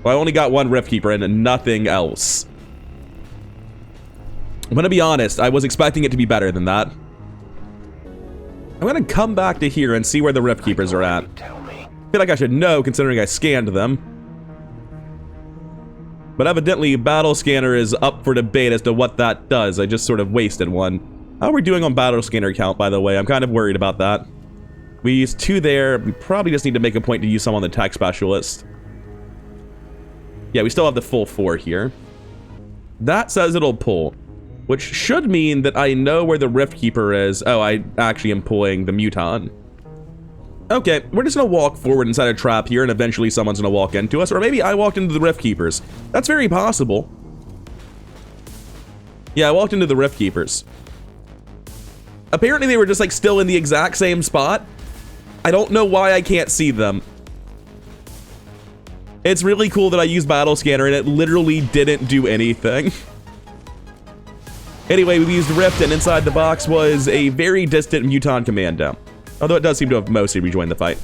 Well, I only got 1 Rift Keeper and nothing else. I'm gonna be honest, I was expecting it to be better than that. I'm gonna come back to here and see where the Rift Keepers are at. I feel like I should know, considering I scanned them. But evidently, Battle Scanner is up for debate as to what that does. I just sort of wasted one. How are we doing on Battle Scanner count, by the way? I'm kind of worried about that. We used 2 there. We probably just need to make a point to use some on the Tech Specialist. Yeah, we still have the full 4 here. That says it'll pull, which should mean that I know where the Rift Keeper is. Oh, I actually am pulling the Muton. Okay, we're just gonna walk forward inside a trap here, and eventually someone's gonna walk into us, or maybe I walked into the Rift Keepers. That's very possible. Yeah, I walked into the Rift Keepers. Apparently they were just like still in the exact same spot. I don't know why I can't see them. It's really cool that I used Battle Scanner and it literally didn't do anything. Anyway, we used Rift, and inside the box was a very distant Muton Commando. Although it does seem to have mostly rejoined the fight.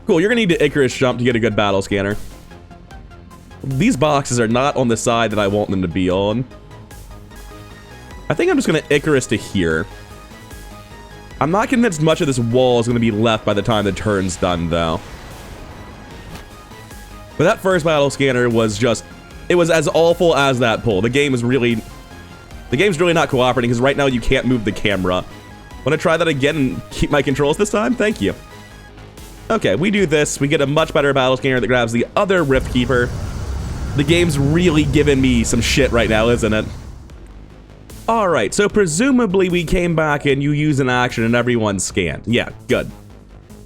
Cool, you're gonna need to Icarus jump to get a good Battle Scanner. These boxes are not on the side that I want them to be on. I think I'm just gonna Icarus to here. I'm not convinced much of this wall is gonna be left by the time the turn's done, though. But that first Battle Scanner was just... It was as awful as that pull. The game's really not cooperating, because right now you can't move the camera. Want to try that again and keep my controls this time? Thank you. Okay, we do this. We get a much better Battle Scanner that grabs the other Rift Keeper. The game's really giving me some shit right now, isn't it? Alright, so presumably we came back and you use an action and everyone's scanned. Yeah, good.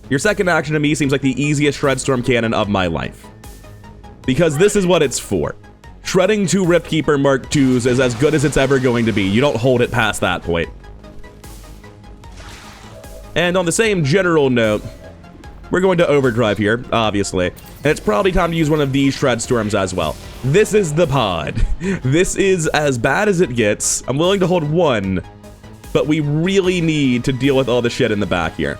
Your second action to me seems like the easiest Shredstorm cannon of my life. Because this is what it's for. Shredding 2 Rift Keeper Mark IIs is as good as it's ever going to be. You don't hold it past that point. And on the same general note, we're going to overdrive here, obviously. And it's probably time to use one of these Shredstorms as well. This is the pod. This is as bad as it gets. I'm willing to hold 1, but we really need to deal with all the shit in the back here.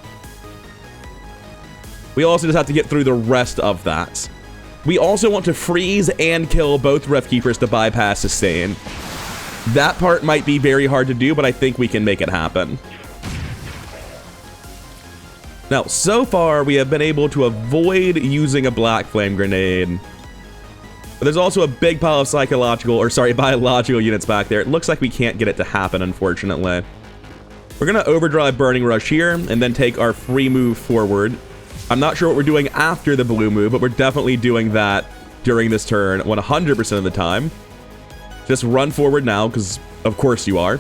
We also just have to get through the rest of that. We also want to freeze and kill both Rift Keepers to bypass sustain. That part might be very hard to do, but I think we can make it happen. Now, so far, we have been able to avoid using a Black Flame Grenade. But there's also a big pile of biological units back there. It looks like we can't get it to happen, unfortunately. We're going to overdrive Burning Rush here, and then take our free move forward. I'm not sure what we're doing after the blue move, but we're definitely doing that during this turn 100% of the time. Just run forward now, because of course you are.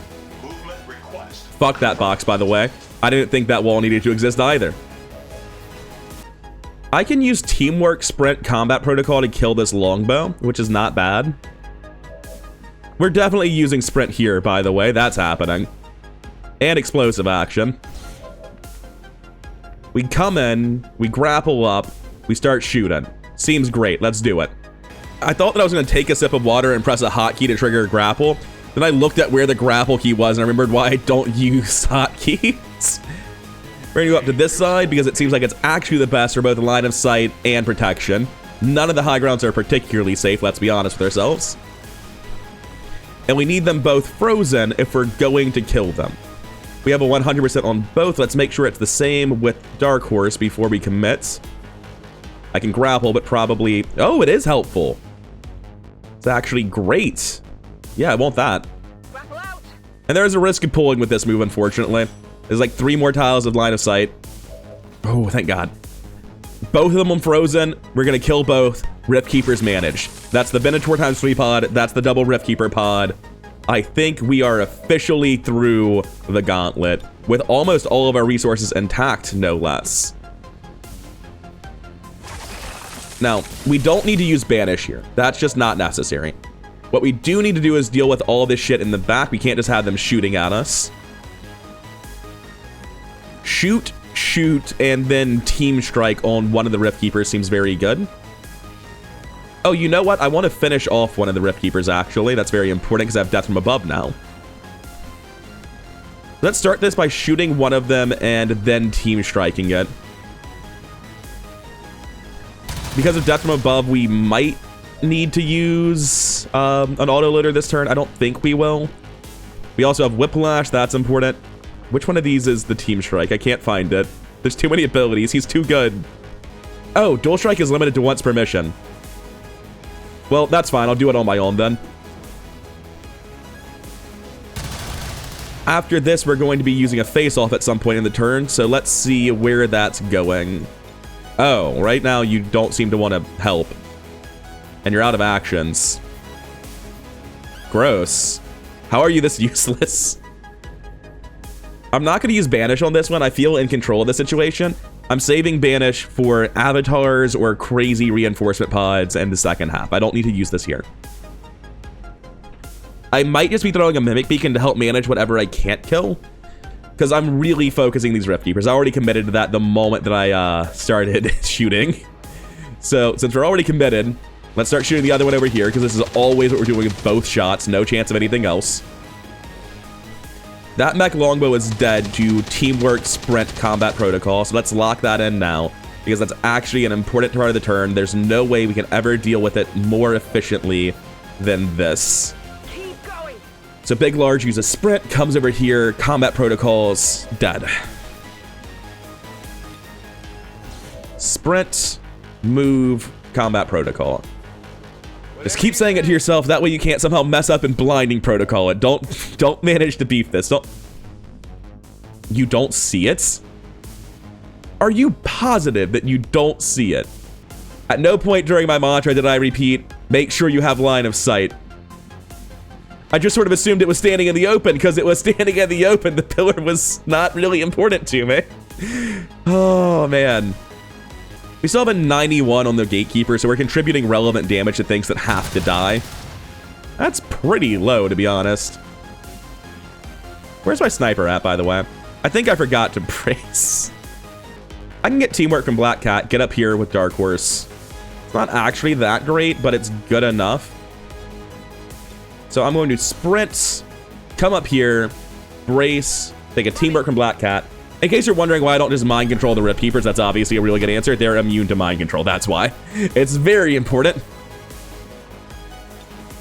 Fuck that box, by the way. I didn't think that wall needed to exist either. I can use Teamwork Sprint Combat Protocol to kill this longbow, which is not bad. We're definitely using Sprint here, by the way. That's happening. And Explosive Action. We come in, we grapple up, we start shooting. Seems great, let's do it. I thought that I was gonna take a sip of water and press a hotkey to trigger a grapple. Then I looked at where the grapple key was and I remembered why I don't use hotkeys. We're gonna go up to this side because it seems like it's actually the best for both line of sight and protection. None of the high grounds are particularly safe, let's be honest with ourselves. And we need them both frozen if we're going to kill them. We have a 100% on both. Let's make sure it's the same with Dark Horse before we commit. I can grapple, but probably... Oh, it is helpful. It's actually great. Yeah, I want that. Grapple out. And there's a risk of pulling with this move, unfortunately. There's like 3 more tiles of line of sight. Oh, thank God. Both of them on frozen. We're going to kill both. Rift Keepers managed. That's the Venator ×3 pod. That's the double Rift Keeper pod. I think we are officially through the gauntlet with almost all of our resources intact, no less. Now, we don't need to use Banish here. That's just not necessary. What we do need to do is deal with all this shit in the back. We can't just have them shooting at us. Shoot, and then team strike on one of the Rift Keepers seems very good. Oh, you know what? I want to finish off one of the Rift Keepers, actually. That's very important because I have Death from Above now. Let's start this by shooting one of them and then team striking it. Because of Death from Above, we might need to use an autoloader this turn. I don't think we will. We also have Whiplash. That's important. Which one of these is the team strike? I can't find it. There's too many abilities. He's too good. Oh, dual strike is limited to once per mission. Well, that's fine. I'll do it on my own then. After this, we're going to be using a face-off at some point in the turn, so let's see where that's going. Oh, right now you don't seem to want to help. And you're out of actions. Gross. How are you this useless? I'm not going to use Banish on this one. I feel in control of the situation. I'm saving Banish for avatars or crazy reinforcement pods in the second half. I don't need to use this here. I might just be throwing a Mimic Beacon to help manage whatever I can't kill, because I'm really focusing these Rift Keepers. I already committed to that the moment that I started shooting. So since we're already committed, let's start shooting the other one over here, because this is always what we're doing with both shots. No chance of anything else. That mech longbow is dead to teamwork sprint combat protocol, so let's lock that in now, because that's actually an important part of the turn. There's no way we can ever deal with it more efficiently than this. Keep going. So Big Large uses sprint, comes over here, combat protocols, dead. Sprint, move, combat protocol. Just keep saying it to yourself, that way you can't somehow mess up and blinding protocol it. Don't manage to beef this. You don't see it? Are you positive that you don't see it? At no point during my mantra did I repeat, make sure you have line of sight. I just sort of assumed it was standing in the open, because it was standing in the open. The pillar was not really important to me. Oh, man. We still have a 91 on the Gatekeeper, so we're contributing relevant damage to things that have to die. That's pretty low, to be honest. Where's my sniper at, by the way? I think I forgot to brace. I can get teamwork from Black Cat, get up here with Dark Horse. It's not actually that great, but it's good enough. So I'm going to sprint, come up here, brace, take a teamwork from Black Cat. In case you're wondering why I don't just mind control the Rift Keepers, that's obviously a really good answer. They're immune to mind control, that's why. It's very important.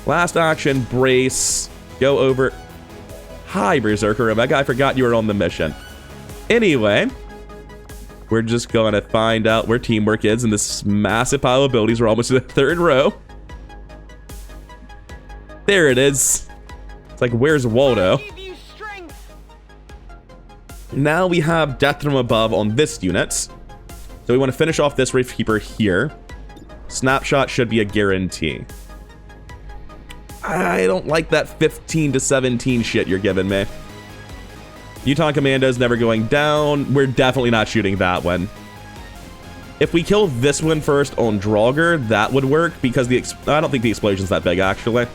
Last action, brace, go over. Hi, Berserker Omega, I forgot you were on the mission. Anyway, we're just going to find out where teamwork is in this massive pile of abilities. We're almost to the third row. There it is. It's like, where's Waldo? Now we have Death from Above on this unit. So we want to finish off this Rift Keeper here. Snapshot should be a guarantee. I don't like that 15 to 17 shit you're giving me. Utah Commando's never going down. We're definitely not shooting that one. If we kill this one first on Draugr, that would work, because I don't think the explosion's that big, actually.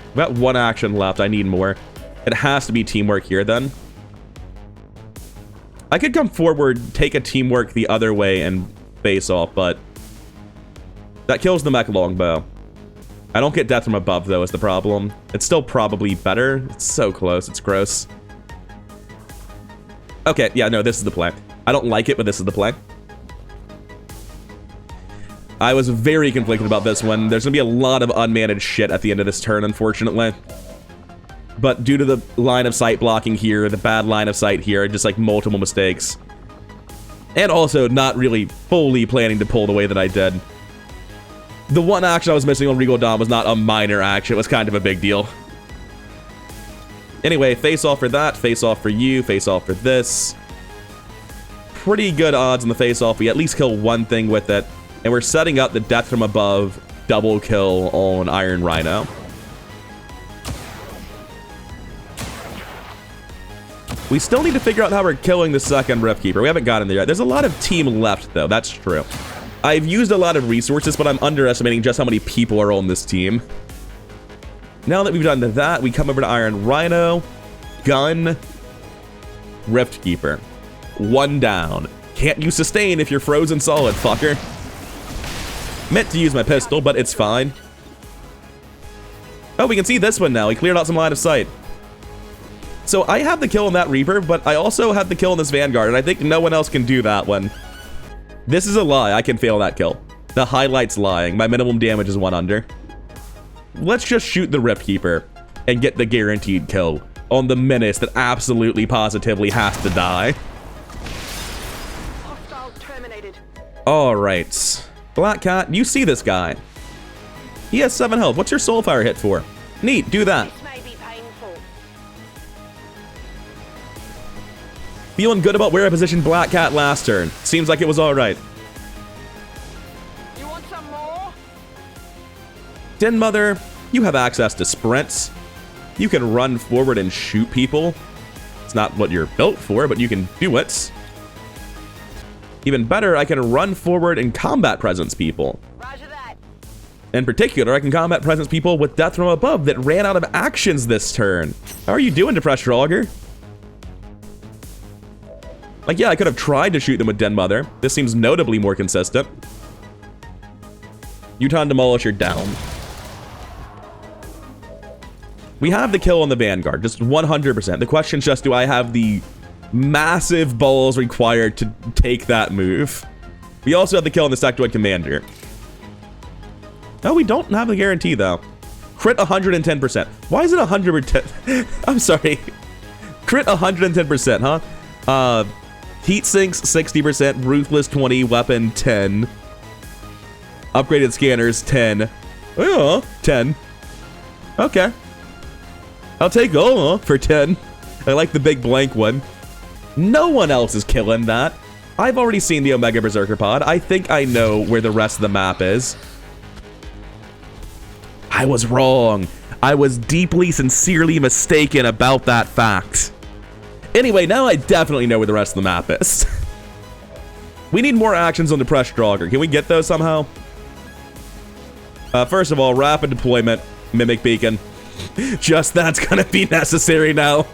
We've got one action left. I need more. It has to be teamwork here, then. I could come forward, take a teamwork the other way, and face off, but that kills the mech longbow. I don't get Death from Above, though, is the problem. It's still probably better. It's so close. It's gross. Okay, yeah, no, this is the play. I don't like it, but this is the play. I was very conflicted about this one. There's gonna be a lot of unmanaged shit at the end of this turn, unfortunately. But due to the line of sight blocking here, the bad line of sight here, just like multiple mistakes. And also not really fully planning to pull the way that I did. The one action I was missing on Regal Dawn was not a minor action, it was kind of a big deal. Anyway, face off for that, face off for you, face off for this. Pretty good odds on the face off. We at least kill one thing with it. And we're setting up the death from above double kill on Iron Rhino. We still need to figure out how we're killing the second Rift Keeper. We haven't gotten there yet. There's a lot of team left, though. That's true. I've used a lot of resources, but I'm underestimating just how many people are on this team. Now that we've done that, we come over to Iron Rhino, Gun, Rift Keeper. One down. Can't use sustain if you're frozen solid, fucker. Meant to use my pistol, but it's fine. Oh, we can see this one now. He cleared out some line of sight. So I have the kill on that Reaper, but I also have the kill on this Vanguard, and I think no one else can do that one. This is a lie. I can fail that kill. The highlight's lying. My minimum damage is 1 under. Let's just shoot the Rift Keeper and get the guaranteed kill on the menace that absolutely positively has to die. Hostile terminated. Alright. Black Cat, you see this guy. He has 7 health. What's your Soulfire hit for? Neat, do that. This may be painful. Feeling good about where I positioned Black Cat last turn. Seems like it was alright. You want some more? Den Mother, you have access to sprints. You can run forward and shoot people. It's not what you're built for, but you can do it. Even better, I can run forward and combat presence people. Roger that. In particular, I can combat presence people with Death from Above that ran out of actions this turn. How are you doing, Depressed Draugr? Like, yeah, I could have tried to shoot them with Den Mother. This seems notably more consistent. Uton Demolisher down. We have the kill on the Vanguard, just 100%. The question's just, do I have the massive balls required to take that move? We also have the kill on the Sectoid Commander. No, we don't have the guarantee, though. Crit 110%. Why is it 110? I'm sorry. Crit 110%, huh? Heat sinks 60%, Ruthless 20, Weapon 10. Upgraded scanners 10. Oh, 10. Okay. I'll take for 10. I like the big blank one. No one else is killing that. I've already seen the Omega Berserker pod. I think I know where the rest of the map is. I was wrong. I was deeply, sincerely mistaken about that fact. Anyway, now I definitely know where the rest of the map is. We need more actions on Depressed Draugr. Can we get those somehow? First of all, rapid deployment, Mimic Beacon. Just that's gonna be necessary now.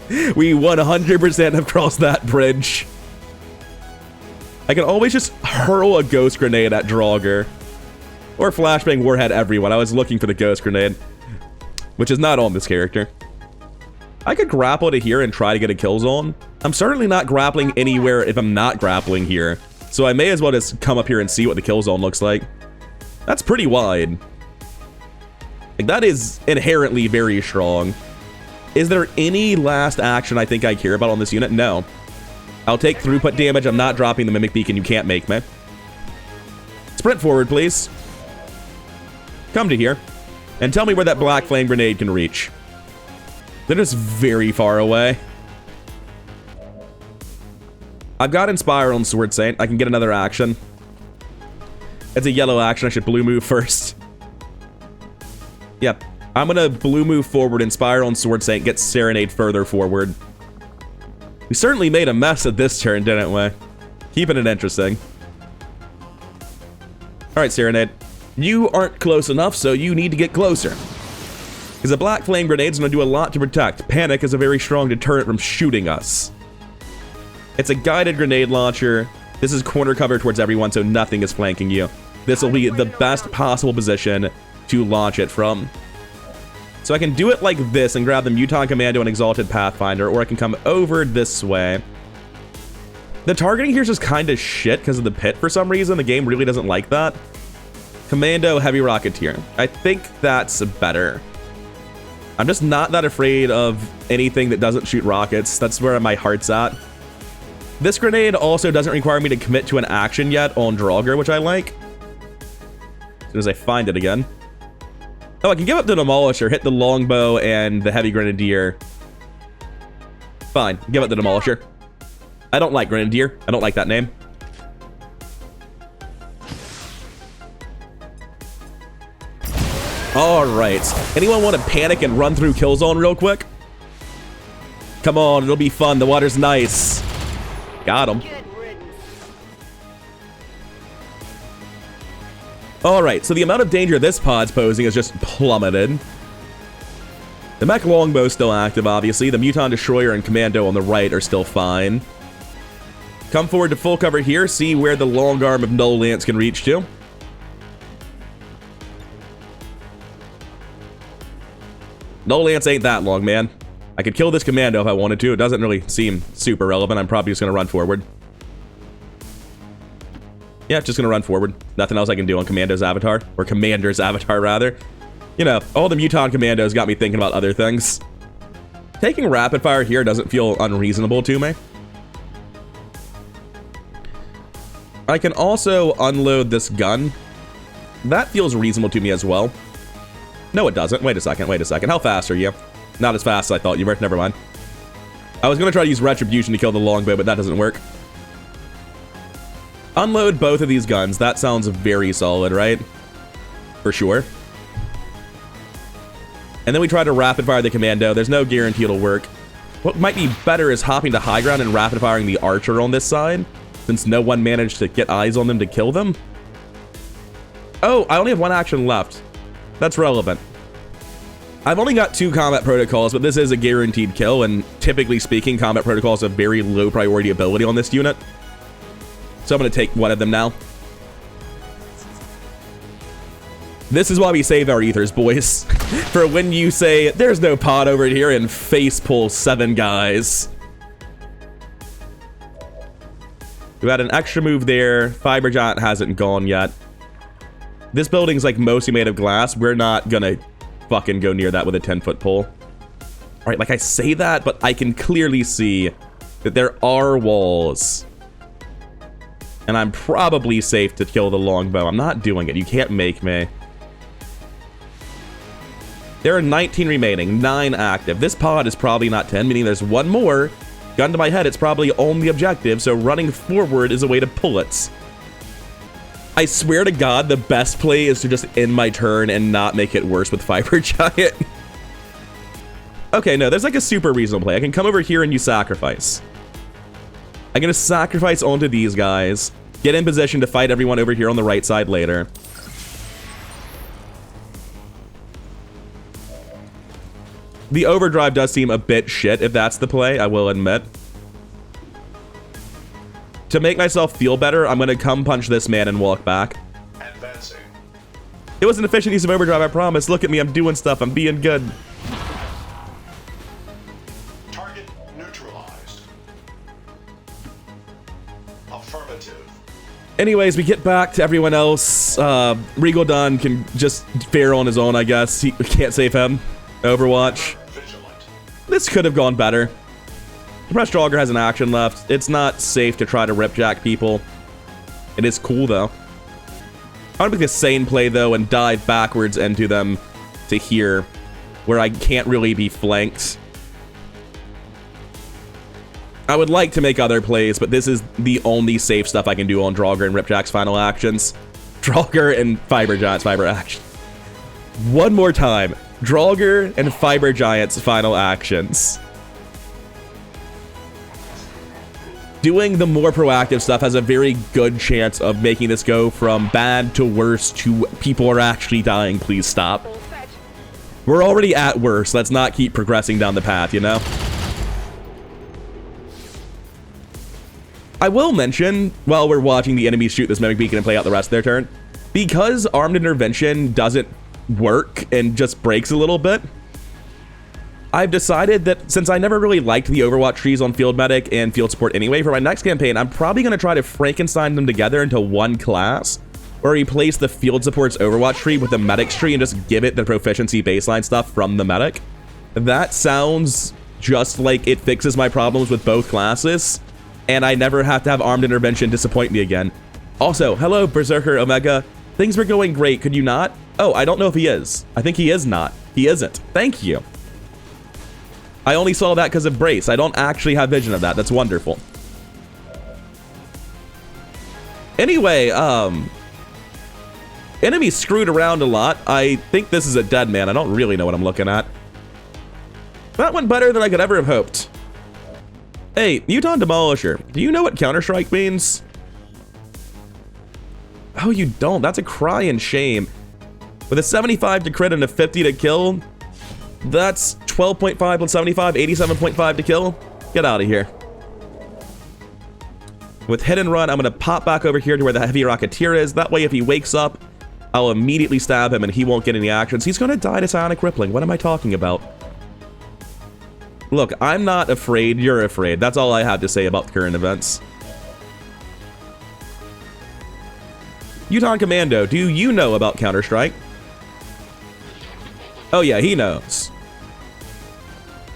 We 100% have crossed that bridge. I can always just hurl a Ghost Grenade at Draugr. Or Flashbang Warhead everyone. I was looking for the Ghost Grenade, which is not on this character. I could grapple to here and try to get a kill zone. I'm certainly not grappling anywhere if I'm not grappling here. So I may as well just come up here and see what the kill zone looks like. That's pretty wide. Like, that is inherently very strong. Is there any last action I think I care about on this unit? No. I'll take throughput damage. I'm not dropping the Mimic Beacon. You can't make me. Sprint forward, please. Come to here. And tell me where that Black Flame Grenade can reach. They're just very far away. I've got Inspire on Sword Saint. I can get another action. It's a yellow action. I should blue move first. Yep. I'm gonna blue move forward, Inspire on Sword Saint, get Serenade further forward. We certainly made a mess of this turn, didn't we? Keeping it interesting. Alright, Serenade. You aren't close enough, so you need to get closer. Because a Black Flame Grenade's gonna do a lot to protect. Panic is a very strong deterrent from shooting us. It's a guided grenade launcher. This is corner cover towards everyone, so nothing is flanking you. This will be the best possible position to launch it from. So I can do it like this and grab the Muton Commando and Exalted Pathfinder, or I can come over this way. The targeting here is just kind of shit because of the pit for some reason. The game really doesn't like that. Commando, Heavy Rocketeer. I think that's better. I'm just not that afraid of anything that doesn't shoot rockets. That's where my heart's at. This grenade also doesn't require me to commit to an action yet on Draugr, which I like. As soon as I find it again. Oh, I can give up the Demolisher, hit the Longbow and the Heavy Grenadier, Fine, give it the Demolisher. I don't like Grenadier. I don't like that name. Alright. Anyone want to panic and run through kill zone real quick? Come on, it'll be fun. The water's nice. Got him. Alright, so the amount of danger this pod's posing is just plummeted. The mech longbow's still active, obviously. The Muton Destroyer and Commando on the right are still fine. Come forward to full cover here, see where the long arm of Null Lance can reach to. Null Lance ain't that long, man. I could kill this Commando if I wanted to. It doesn't really seem super relevant. I'm probably just going to run forward. Yeah, just going to run forward. Nothing else I can do on Commando's avatar. Or Commander's avatar, rather. You know, all the Muton Commandos got me thinking about other things. Taking rapid fire here doesn't feel unreasonable to me. I can also unload this gun. That feels reasonable to me as well. No, it doesn't. Wait a second. How fast are you? Not as fast as I thought you were. Never mind. I was going to try to use Retribution to kill the longbow, but that doesn't work. Unload both of these guns. That sounds very solid, right? For sure. And then we try to rapid fire the Commando. There's no guarantee it'll work. What might be better is hopping to high ground and rapid firing the Archer on this side, since no one managed to get eyes on them to kill them. Oh, I only have one action left. That's relevant. I've only got 2 combat protocols, but this is a guaranteed kill, and typically speaking, combat protocols have very low priority ability on this unit. So I'm going to take one of them now. This is why we save our ethers, boys. For when you say, there's no pod over here, and face pull 7 guys. We had an extra move there. Fiber Giant hasn't gone yet. This building's like mostly made of glass. We're not gonna fucking go near that with a 10-foot pole. Alright, like I say that, but I can clearly see that there are walls. And I'm probably safe to kill the longbow. I'm not doing it. You can't make me. There are 19 remaining, 9 active. This pod is probably not 10, meaning there's one more. Gun to my head, it's probably on the objective, so running forward is a way to pull it. I swear to God, the best play is to just end my turn and not make it worse with Fiber Giant. Okay, no, there's like a super reasonable play. I can come over here and use Sacrifice. I'm gonna sacrifice onto these guys, get in position to fight everyone over here on the right side later. The overdrive does seem a bit shit, if that's the play, I will admit. To make myself feel better, I'm going to come punch this man and walk back. Advancing. It was an efficient use of overdrive, I promise. Look at me, I'm doing stuff, I'm being good. Target neutralized. Affirmative. Anyways, we get back to everyone else. Regal Dunn can just fare on his own, I guess. We can't save him. Overwatch. Vigilant. This could have gone better. Depressed Jogger has an action left. It's not safe to try to ripjack people. It is cool, though. I want to make a sane play, though, and dive backwards into them to here, where I can't really be flanked. I would like to make other plays, but this is the only safe stuff I can do on Draugr and Ripjack's final actions. Draugr and Fiber Giant's fiber action. One more time. Draugr and Fiber Giant's final actions. Doing the more proactive stuff has a very good chance of making this go from bad to worse to people are actually dying. Please stop. We're already at worse. Let's not keep progressing down the path, you know? I will mention, while we're watching the enemies shoot this Mimic Beacon and play out the rest of their turn, because Armed Intervention doesn't work and just breaks a little bit, I've decided that since I never really liked the Overwatch trees on Field Medic and Field Support anyway, for my next campaign, I'm probably going to try to Frankenstein them together into one class, or replace the Field Support's Overwatch tree with the Medic's tree and just give it the Proficiency baseline stuff from the Medic. That sounds just like it fixes my problems with both classes, and I never have to have Armed Intervention disappoint me again. Also, hello, Berserker Omega. Things were going great, could you not? Oh, I don't know if he is. I think he is not. He isn't. Thank you. I only saw that because of Brace. I don't actually have vision of that. That's wonderful. Anyway, enemies screwed around a lot. I think this is a dead man. I don't really know what I'm looking at. That went better than I could ever have hoped. Hey, Utah Demolisher, do you know what Counter-Strike means? Oh, you don't. That's a crying shame. With a 75 to crit and a 50 to kill, that's 12.5 plus 75, 87.5 to kill. Get out of here. With hit and run, I'm going to pop back over here to where the heavy rocketeer is. That way, if he wakes up, I'll immediately stab him and he won't get any actions. He's going to die to psionic rippling. What am I talking about? Look, I'm not afraid. You're afraid. That's all I have to say about current events. Utah Commando, do you know about Counter-Strike? Oh yeah, he knows.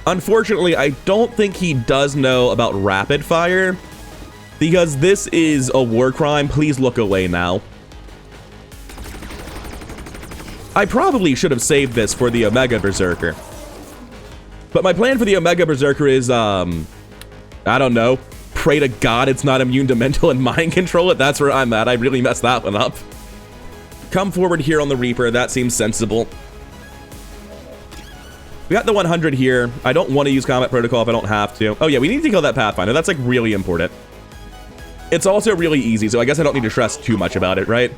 Unfortunately, I don't think he does know about rapid fire, because this is a war crime. Please look away now. I probably should have saved this for the Omega Berserker. But my plan for the Omega Berserker is, I don't know, pray to God it's not immune to mental and mind control. That's where I'm at. I really messed that one up. Come forward here on the Reaper. That seems sensible. We got the 100 here. I don't want to use Combat Protocol if I don't have to. Oh yeah, we need to kill that Pathfinder. That's like really important. It's also really easy, so I guess I don't need to stress too much about it, right?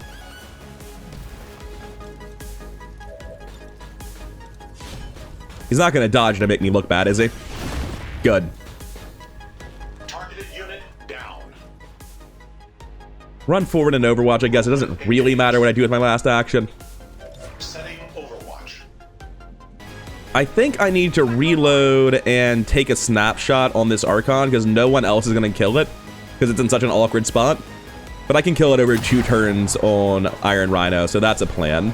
He's not going to dodge to make me look bad, is he? Good. Targeted unit down. Run forward in Overwatch, I guess. It doesn't really matter what I do with my last action. Setting Overwatch. I think I need to reload and take a snapshot on this Archon because no one else is going to kill it because it's in such an awkward spot. But I can kill it over 2 turns on Iron Rhino, so that's a plan.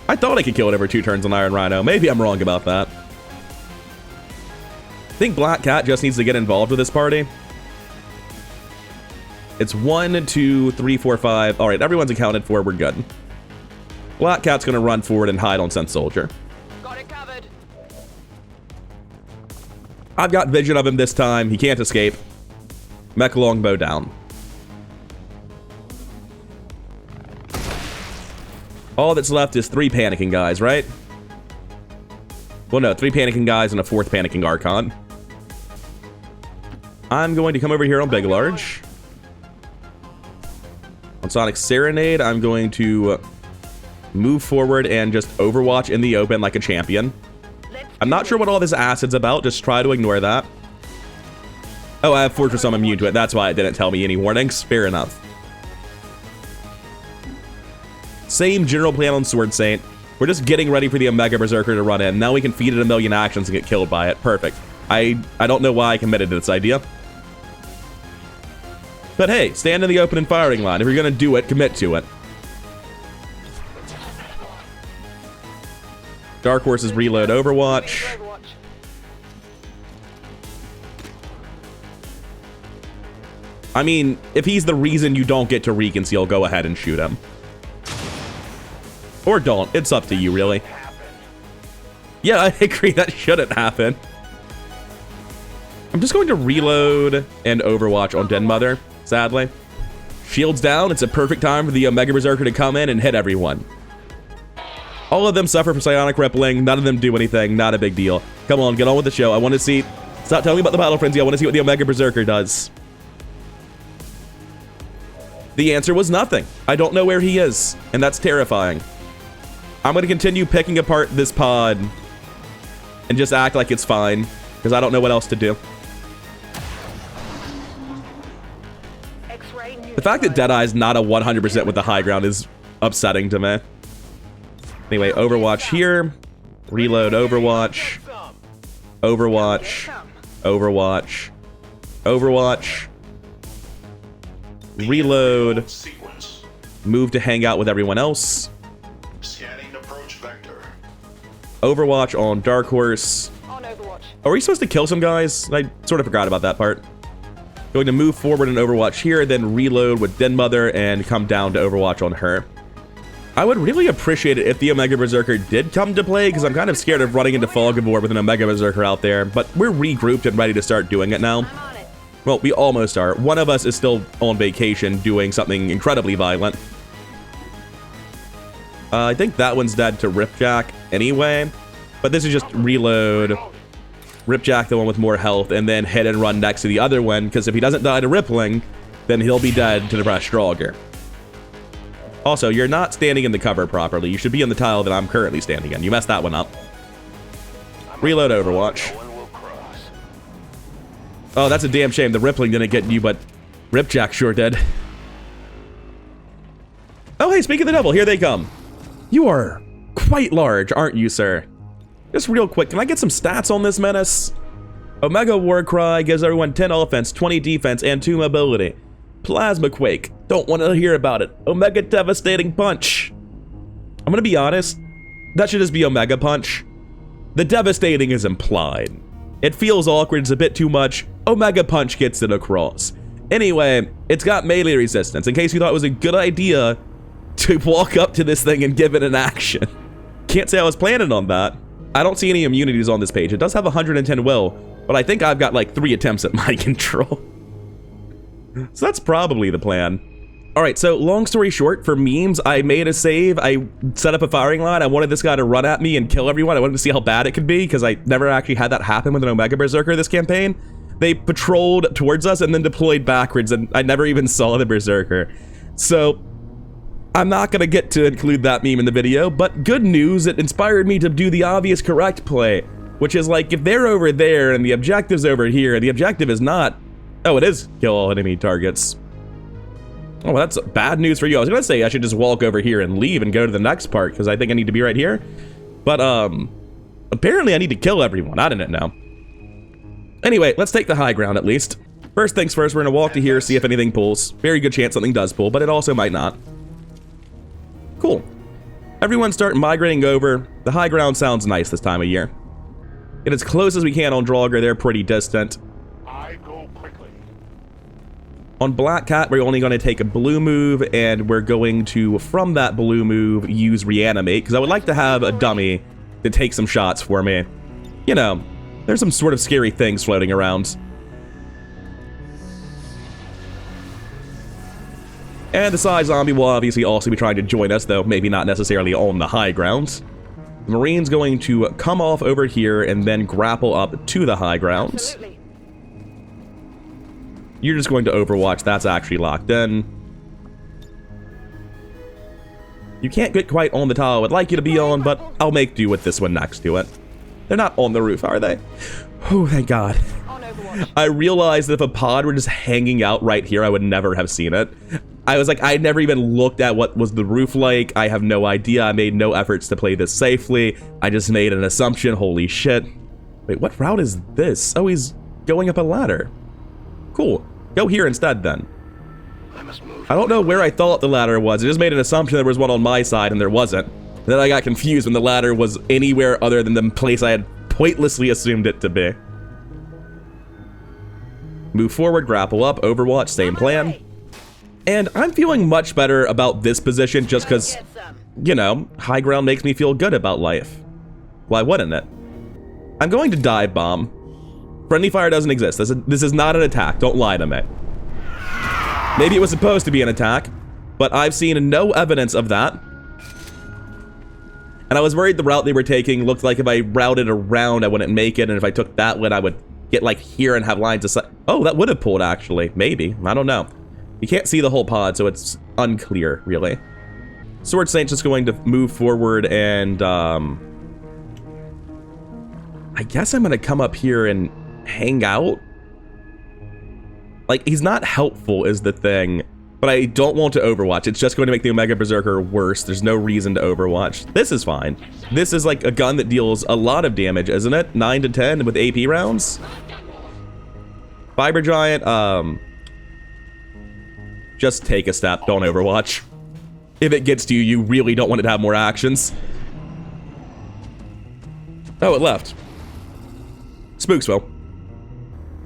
I thought I could kill it over 2 turns on Iron Rhino. Maybe I'm wrong about that. I think Black Cat just needs to get involved with this party. It's 1, 2, 3, 4, 5. All right, everyone's accounted for. We're good. Black Cat's going to run forward and hide on Scent Soldier. Got it covered. I've got vision of him this time. He can't escape. Mech Longbow down. All that's left is 3 panicking guys, right? Well, no, 3 panicking guys and a 4th panicking Archon. I'm going to come over here on Big Large. On Sonic Serenade, I'm going to move forward and just Overwatch in the open like a champion. I'm not sure what all this acid's about. Just try to ignore that. Oh, I have Fortress, I'm immune to it. That's why it didn't tell me any warnings. Fair enough. Same general plan on Sword Saint. We're just getting ready for the Omega Berserker to run in. Now we can feed it a million actions and get killed by it. Perfect. I don't know why I committed to this idea. But hey, stand in the open and firing line. If you're going to do it, commit to it. Dark Horse's reload Overwatch. I mean, if he's the reason you don't get to reconceal, go ahead and shoot him. Or don't. It's up to you, really. Yeah, I agree. That shouldn't happen. I'm just going to reload and Overwatch on Den Mother, sadly. Shields down. It's a perfect time for the Omega Berserker to come in and hit everyone. All of them suffer from psionic rippling. None of them do anything. Not a big deal. Come on, get on with the show. I want to see... Stop telling me about the Battle Frenzy. I want to see what the Omega Berserker does. The answer was nothing. I don't know where he is, and that's terrifying. I'm going to continue picking apart this pod and just act like it's fine, because I don't know what else to do. The fact that Deadeye's not a 100% with the high ground is upsetting to me. Anyway, Overwatch here. Reload Overwatch. Overwatch. Overwatch. Overwatch. Reload. Move to hang out with everyone else. Scanning approach vector. Overwatch on Dark Horse. On Overwatch. Are we supposed to kill some guys? I sort of forgot about that part. Going to move forward in Overwatch here, then reload with Den Mother and come down to Overwatch on her. I would really appreciate it if the Omega Berserker did come to play, because I'm kind of scared of running into Fog of War with an Omega Berserker out there, but we're regrouped and ready to start doing it now. Well, we almost are. One of us is still on vacation doing something incredibly violent. I think that one's dead to Ripjack anyway, but this is just reload, Ripjack the one with more health, and then hit and run next to the other one, because if he doesn't die to Rippling, then he'll be dead to the Press Stronger. Also, you're not standing in the cover properly. You should be in the tile that I'm currently standing in. You messed that one up. Reload Overwatch. Oh, that's a damn shame. The Rippling didn't get you, but Ripjack sure did. Oh, hey, speak of the devil, here they come. You are quite large, aren't you, sir? Just real quick, can I get some stats on this menace? Omega Warcry gives everyone 10 offense, 20 defense, and 2 mobility. Plasma Quake. Don't want to hear about it. Omega Devastating Punch. I'm gonna be honest. That should just be Omega Punch. The Devastating is implied. It feels awkward, it's a bit too much. Omega Punch gets it across. Anyway, it's got melee resistance, in case you thought it was a good idea to walk up to this thing and give it an action. Can't say I was planning on that. I don't see any immunities on this page. It does have 110 will, but I think I've got like 3 attempts at mind control. So that's probably the plan. Alright, so long story short, for memes, I made a save, I set up a firing line, I wanted this guy to run at me and kill everyone, I wanted to see how bad it could be, because I never actually had that happen with an Omega Berserker this campaign. They patrolled towards us and then deployed backwards, and I never even saw the Berserker. So, I'm not gonna get to include that meme in the video, but good news, it inspired me to do the obvious correct play, which is like, if they're over there and the objective's over here, and the objective is not... Oh, it is kill all enemy targets. Oh, well, that's bad news for you. I was gonna say I should just walk over here and leave and go to the next part, because I think I need to be right here. But, apparently I need to kill everyone. I didn't know. Anyway, let's take the high ground at least. First things first, we're gonna walk to here, see if anything pulls. Very good chance something does pull, but it also might not. Cool. Everyone start migrating over. The high ground sounds nice this time of year. Get as close as we can on Draugr, they're pretty distant. On Black Cat, we're only going to take a blue move, and we're going to, from that blue move, use Reanimate, because I would like to have a dummy to take some shots for me. You know, there's some sort of scary things floating around. And the Psy Zombie will obviously also be trying to join us, though maybe not necessarily on the high ground. The Marine's going to come off over here and then grapple up to the high ground. Absolutely. You're just going to Overwatch, that's actually locked in. You can't get quite on the tile I would like you to be on, but I'll make do with this one next to it. They're not on the roof, are they? Oh, thank God. On Overwatch. I realized that if a pod were just hanging out right here, I would never have seen it. I was like, I never even looked at what was the roof like. I have no idea. I made no efforts to play this safely. I just made an assumption. Holy shit. Wait, what route is this? Oh, he's going up a ladder. Cool. Go here instead, then. I don't know where I thought the ladder was. I just made an assumption there was one on my side, and there wasn't. Then I got confused when the ladder was anywhere other than the place I had pointlessly assumed it to be. Move forward, grapple up, Overwatch, same plan. And I'm feeling much better about this position just because, you know, high ground makes me feel good about life. Why wouldn't it? I'm going to dive bomb. Friendly fire doesn't exist. This is not an attack. Don't lie to me. Maybe it was supposed to be an attack, but I've seen no evidence of that. And I was worried the route they were taking looked like if I routed around, I wouldn't make it, and if I took that one, I would get like here and have lines of sight. Oh, that would have pulled actually. Maybe. I don't know. You can't see the whole pod, so it's unclear, really. Sword Saint's just going to move forward and, I guess I'm gonna come up here and hang out. Like, he's not helpful is the thing, but I don't want to Overwatch. It's just going to make the Omega Berserker worse. There's no reason to Overwatch. This is fine. This is like a gun that deals a lot of damage, isn't it? 9 to 10 with AP rounds. Fiber Giant, just take a step. Don't Overwatch. If it gets to you, you really don't want it to have more actions. Oh, it left. Spooksville.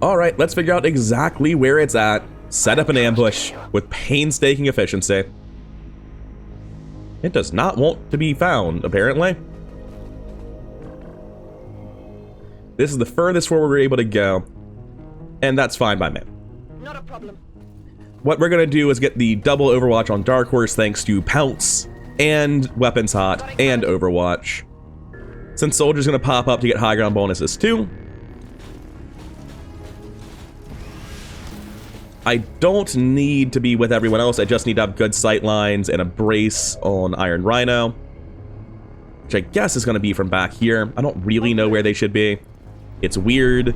Alright, let's figure out exactly where it's at. Set up an ambush with painstaking efficiency. It does not want to be found, apparently. This is the furthest forward we're able to go, and that's fine by me. Not a problem. What we're going to do is get the double Overwatch on Dark Horse thanks to Pounce and Weapons Hot and Overwatch. Since Soldier's going to pop up to get high ground bonuses too. I don't need to be with everyone else, I just need to have good sight lines and a brace on Iron Rhino. Which I guess is going to be from back here. I don't really know where they should be. It's weird.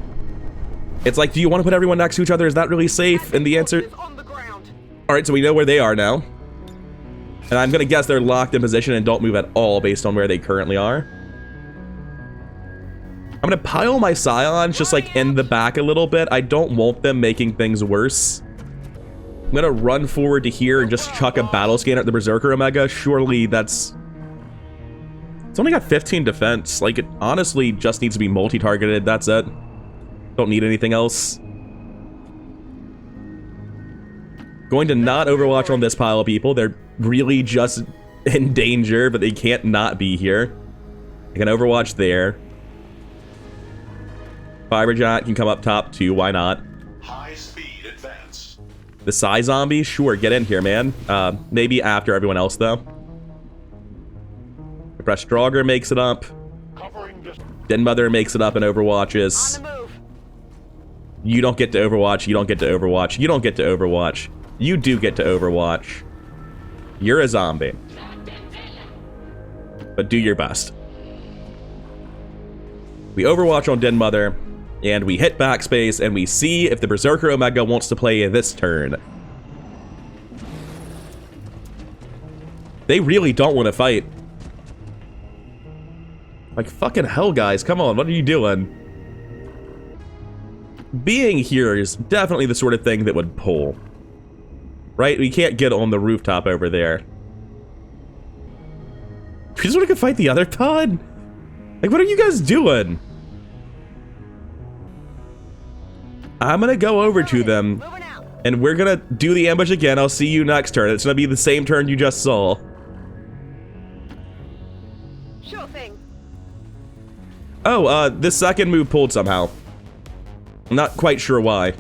It's like, do you want to put everyone next to each other? Is that really safe? And the answer... Alright, so we know where they are now. And I'm going to guess they're locked in position and don't move at all based on where they currently are. I'm going to pile my Scions just like in the back a little bit. I don't want them making things worse. I'm going to run forward to here and just chuck a battle scanner at the Berserker Omega. Surely that's... It's only got 15 defense. Like, it honestly just needs to be multi-targeted. That's it. Don't need anything else. Going to not Overwatch on this pile of people. They're really just in danger, but they can't not be here. I can Overwatch there. Fibergiant can come up top too, why not? High speed advance. The Psy Zombie? Sure, get in here, man. Maybe after everyone else, though. Press Draugr makes it up. Den Mother makes it up in Overwatches. You don't get to Overwatch, you don't get to Overwatch, you don't get to Overwatch. You do get to Overwatch. You're a zombie. But do your best. We Overwatch on Den Mother, and we hit backspace, and we see if the Berserker Omega wants to play this turn. They really don't want to fight. Like, fucking hell, guys. Come on, what are you doing? Being here is definitely the sort of thing that would pull. Right? We can't get on the rooftop over there. We just want to go fight the other pod? Like, what are you guys doing? I'm gonna go over to them, and we're gonna do the ambush again. I'll see you next turn. It's gonna be the same turn you just saw. Sure thing. Oh, this second move pulled somehow. I'm not quite sure why.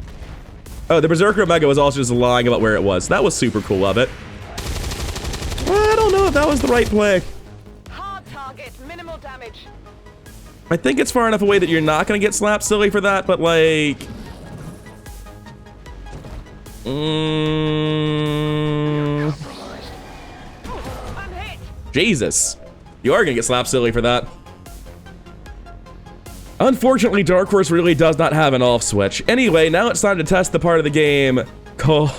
Oh, the Berserker Omega was also just lying about where it was. That was super cool of it. I don't know if that was the right play. Hard target, minimal damage. I think it's far enough away that you're not gonna get slapped silly for that, but like... Jesus. You are gonna get slapped silly for that. Unfortunately, Dark Horse really does not have an off switch. Anyway, now it's time to test the part of the game called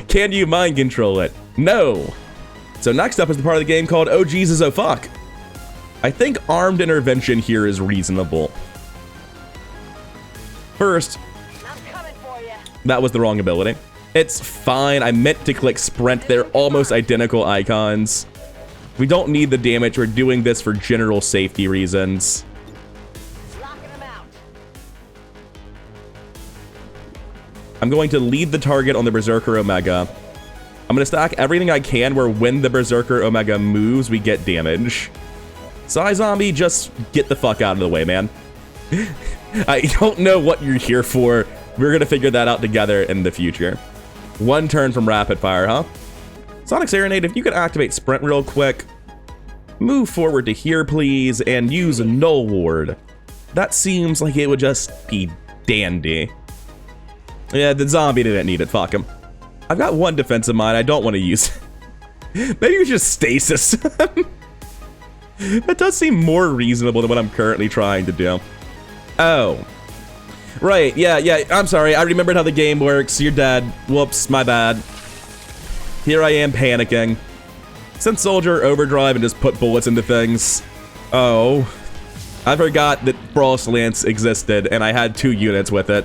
Can You Mind Control It? No. So next up is the part of the game called Oh Jesus, Oh Fuck. I think armed intervention here is reasonable. First, that was the wrong ability. It's fine, I meant to click sprint. They're almost identical icons. We don't need the damage, we're doing this for general safety reasons. I'm going to lead the target on the Berserker Omega. I'm going to stack everything I can where when the Berserker Omega moves, we get damage. Psy Zombie, just get the fuck out of the way, man. I don't know what you're here for. We're going to figure that out together in the future. One turn from Rapid Fire, huh? Sonic Serenade, if you could activate Sprint real quick. Move forward to here, please, and use Null Ward. That seems like it would just be dandy. Yeah, the zombie didn't need it, fuck him. I've got one defense in mind I don't want to use. Maybe we just stasis. That does seem more reasonable than what I'm currently trying to do. Oh. Right, yeah, I'm sorry, I remembered how the game works. You're dead. Whoops, my bad. Here I am panicking. Send Soldier overdrive and just put bullets into things. Oh. I forgot that Frost Lance existed and I had 2 units with it.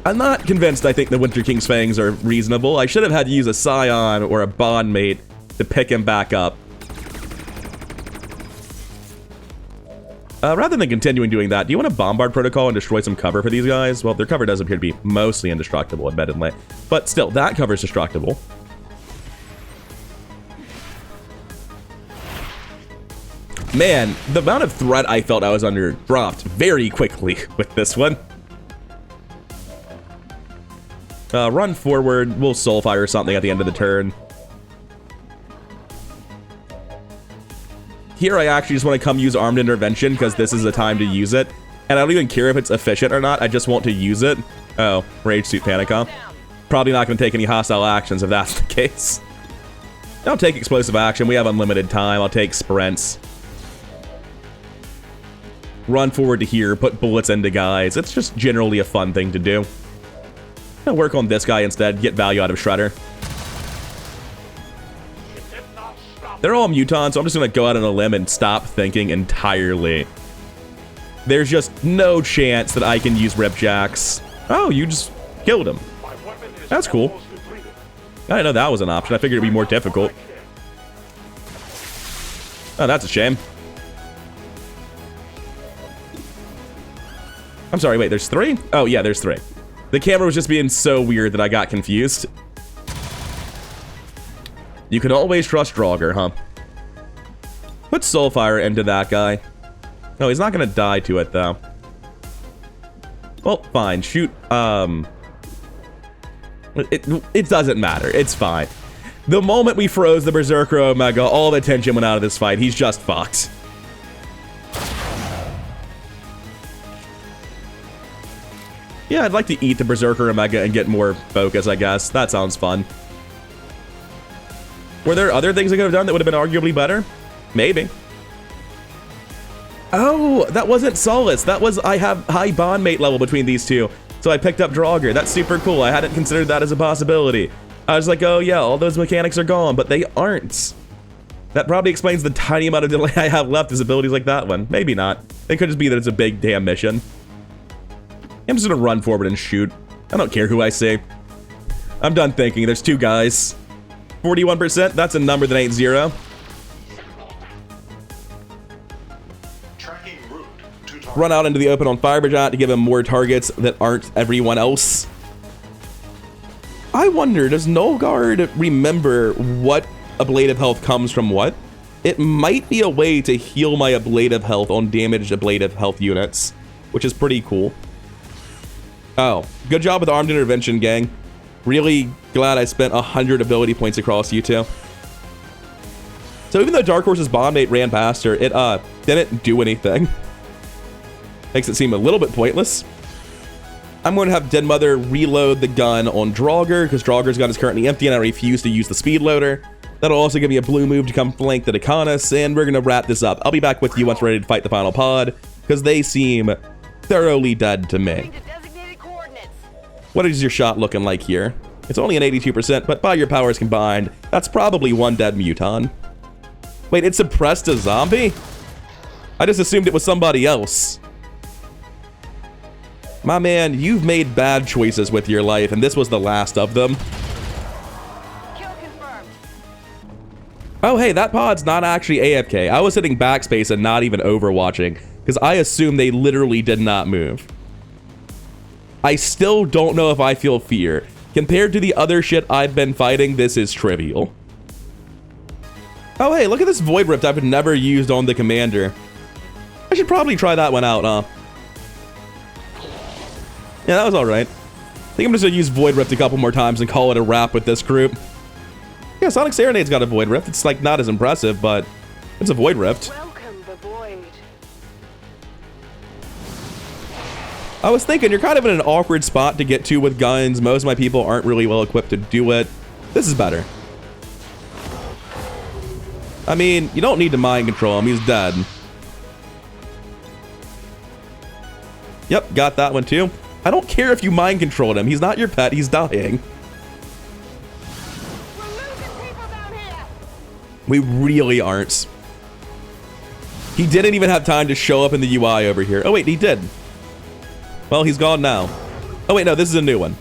I'm not convinced I think the Winter King's Fangs are reasonable. I should have had to use a Scion or a Bondmate to pick him back up. Rather than continuing doing that, do you want to bombard protocol and destroy some cover for these guys? Well, their cover does appear to be mostly indestructible, admittedly. But still, that cover is destructible. Man, the amount of threat I felt I was under dropped very quickly with this one. Run forward, we'll soulfire something at the end of the turn. Here I actually just want to come use armed intervention because this is the time to use it. And I don't even care if it's efficient or not, I just want to use it. Oh, Rage Suit Panic, huh? Probably not going to take any hostile actions if that's the case. I'll take explosive action, we have unlimited time, I'll take sprints. Run forward to here, put bullets into guys, it's just generally a fun thing to do. I'll work on this guy instead, get value out of Shredder. They're all mutants, so I'm just gonna go out on a limb and stop thinking entirely. There's just no chance that I can use Ripjacks. Oh, you just killed him. That's cool. I didn't know that was an option. I figured it'd be more difficult. Oh, that's a shame. I'm sorry, wait, there's 3? Oh, yeah, there's 3. The camera was just being so weird that I got confused. You can always trust Draugr, huh? Put Soulfire into that guy. No, he's not gonna die to it, though. Well, fine. Shoot, It doesn't matter. It's fine. The moment we froze the Berserker Omega, all the tension went out of this fight. He's just fucked. Yeah, I'd like to eat the Berserker Omega and get more focus, I guess. That sounds fun. Were there other things I could have done that would have been arguably better? Maybe. Oh, that wasn't Solace. That was, I have high bond mate level between these two. So I picked up Draugr. That's super cool. I hadn't considered that as a possibility. I was like, oh yeah, all those mechanics are gone, but they aren't. That probably explains the tiny amount of delay I have left as abilities like that one. Maybe not. It could just be that it's a big damn mission. I'm just gonna run forward and shoot. I don't care who I see. I'm done thinking. There's 2 guys. 41%, that's a number that ain't 0. Run out into the open on Firebrigade to give him more targets that aren't everyone else. I wonder, does Nulgard remember what ablative health comes from what? It might be a way to heal my ablative health on damaged ablative health units, which is pretty cool. Oh, good job with armed intervention, gang. Really glad I spent 100 ability points across you two. So even though Dark Horse's bond mate ran past her, it didn't do anything. Makes it seem a little bit pointless. I'm going to have Dead Mother reload the gun on Draugr, because Draugr's gun is currently empty and I refuse to use the speed loader. That'll also give me a blue move to come flank the Decanus, and we're going to wrap this up. I'll be back with you once we're ready to fight the final pod, because they seem thoroughly dead to me. What is your shot looking like here? It's only an 82%, but by your powers combined, that's probably 1 dead muton. Wait, it suppressed a zombie? I just assumed it was somebody else. My man, you've made bad choices with your life, and this was the last of them. Kill confirmed. Oh, hey, that pod's not actually AFK. I was hitting backspace and not even overwatching, because I assumed they literally did not move. I still don't know if I feel fear. Compared to the other shit I've been fighting, this is trivial. Oh, hey, look at this Void Rift I've never used on the commander. I should probably try that one out, huh? Yeah, that was alright. I think I'm just gonna use Void Rift a couple more times and call it a wrap with this group. Yeah, Sonic Serenade's got a Void Rift. It's like not as impressive, but it's a Void Rift. Welcome the void. I was thinking, you're kind of in an awkward spot to get to with guns. Most of my people aren't really well equipped to do it. This is better. I mean, you don't need to mind control him. He's dead. Yep, got that one too. I don't care if you mind controlled him. He's not your pet. He's dying. We're losing people down here. We really aren't. He didn't even have time to show up in the UI over here. Oh wait, he did. Well, he's gone now. Oh wait, no, this is a new one.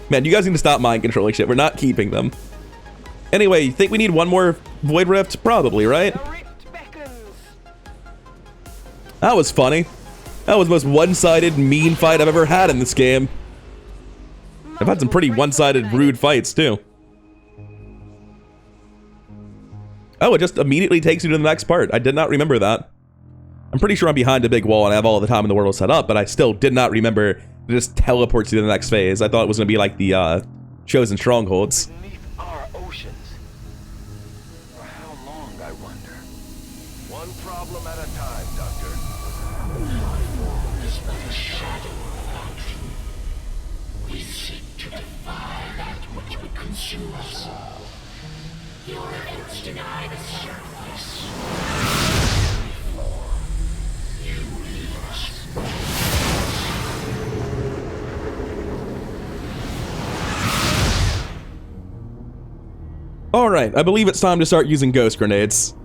Man, you guys need to stop mind controlling shit. We're not keeping them. Anyway, you think we need one more Void Rift? Probably, right? The rift beckons. That was funny. That was the most one-sided, mean fight I've ever had in this game. I've had some pretty one-sided, rude fights, too. Oh, it just immediately takes you to the next part. I did not remember that. I'm pretty sure I'm behind a big wall and I have all the time in the world set up, but I still did not remember to just teleport you to the next phase. I thought it was going to be like the Chosen Strongholds. Beneath our oceans. For how long, I wonder? One problem at a time, Doctor. Is but a shadow of our truth. We seek to defy that which would consume us. Your efforts deny the surface. You leave us. Alright, I believe it's time to start using ghost grenades.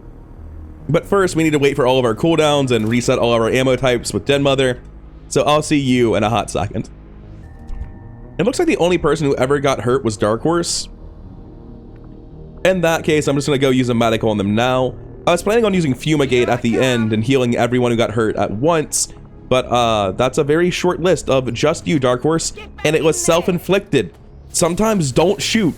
But first, we need to wait for all of our cooldowns and reset all of our ammo types with Den Mother. So I'll see you in a hot second. It looks like the only person who ever got hurt was Dark Horse. In that case, I'm just going to go use a medical on them now. I was planning on using Fumigate at the end and healing everyone who got hurt at once, but that's a very short list of just you, Dark Horse, and it was self-inflicted. Sometimes don't shoot.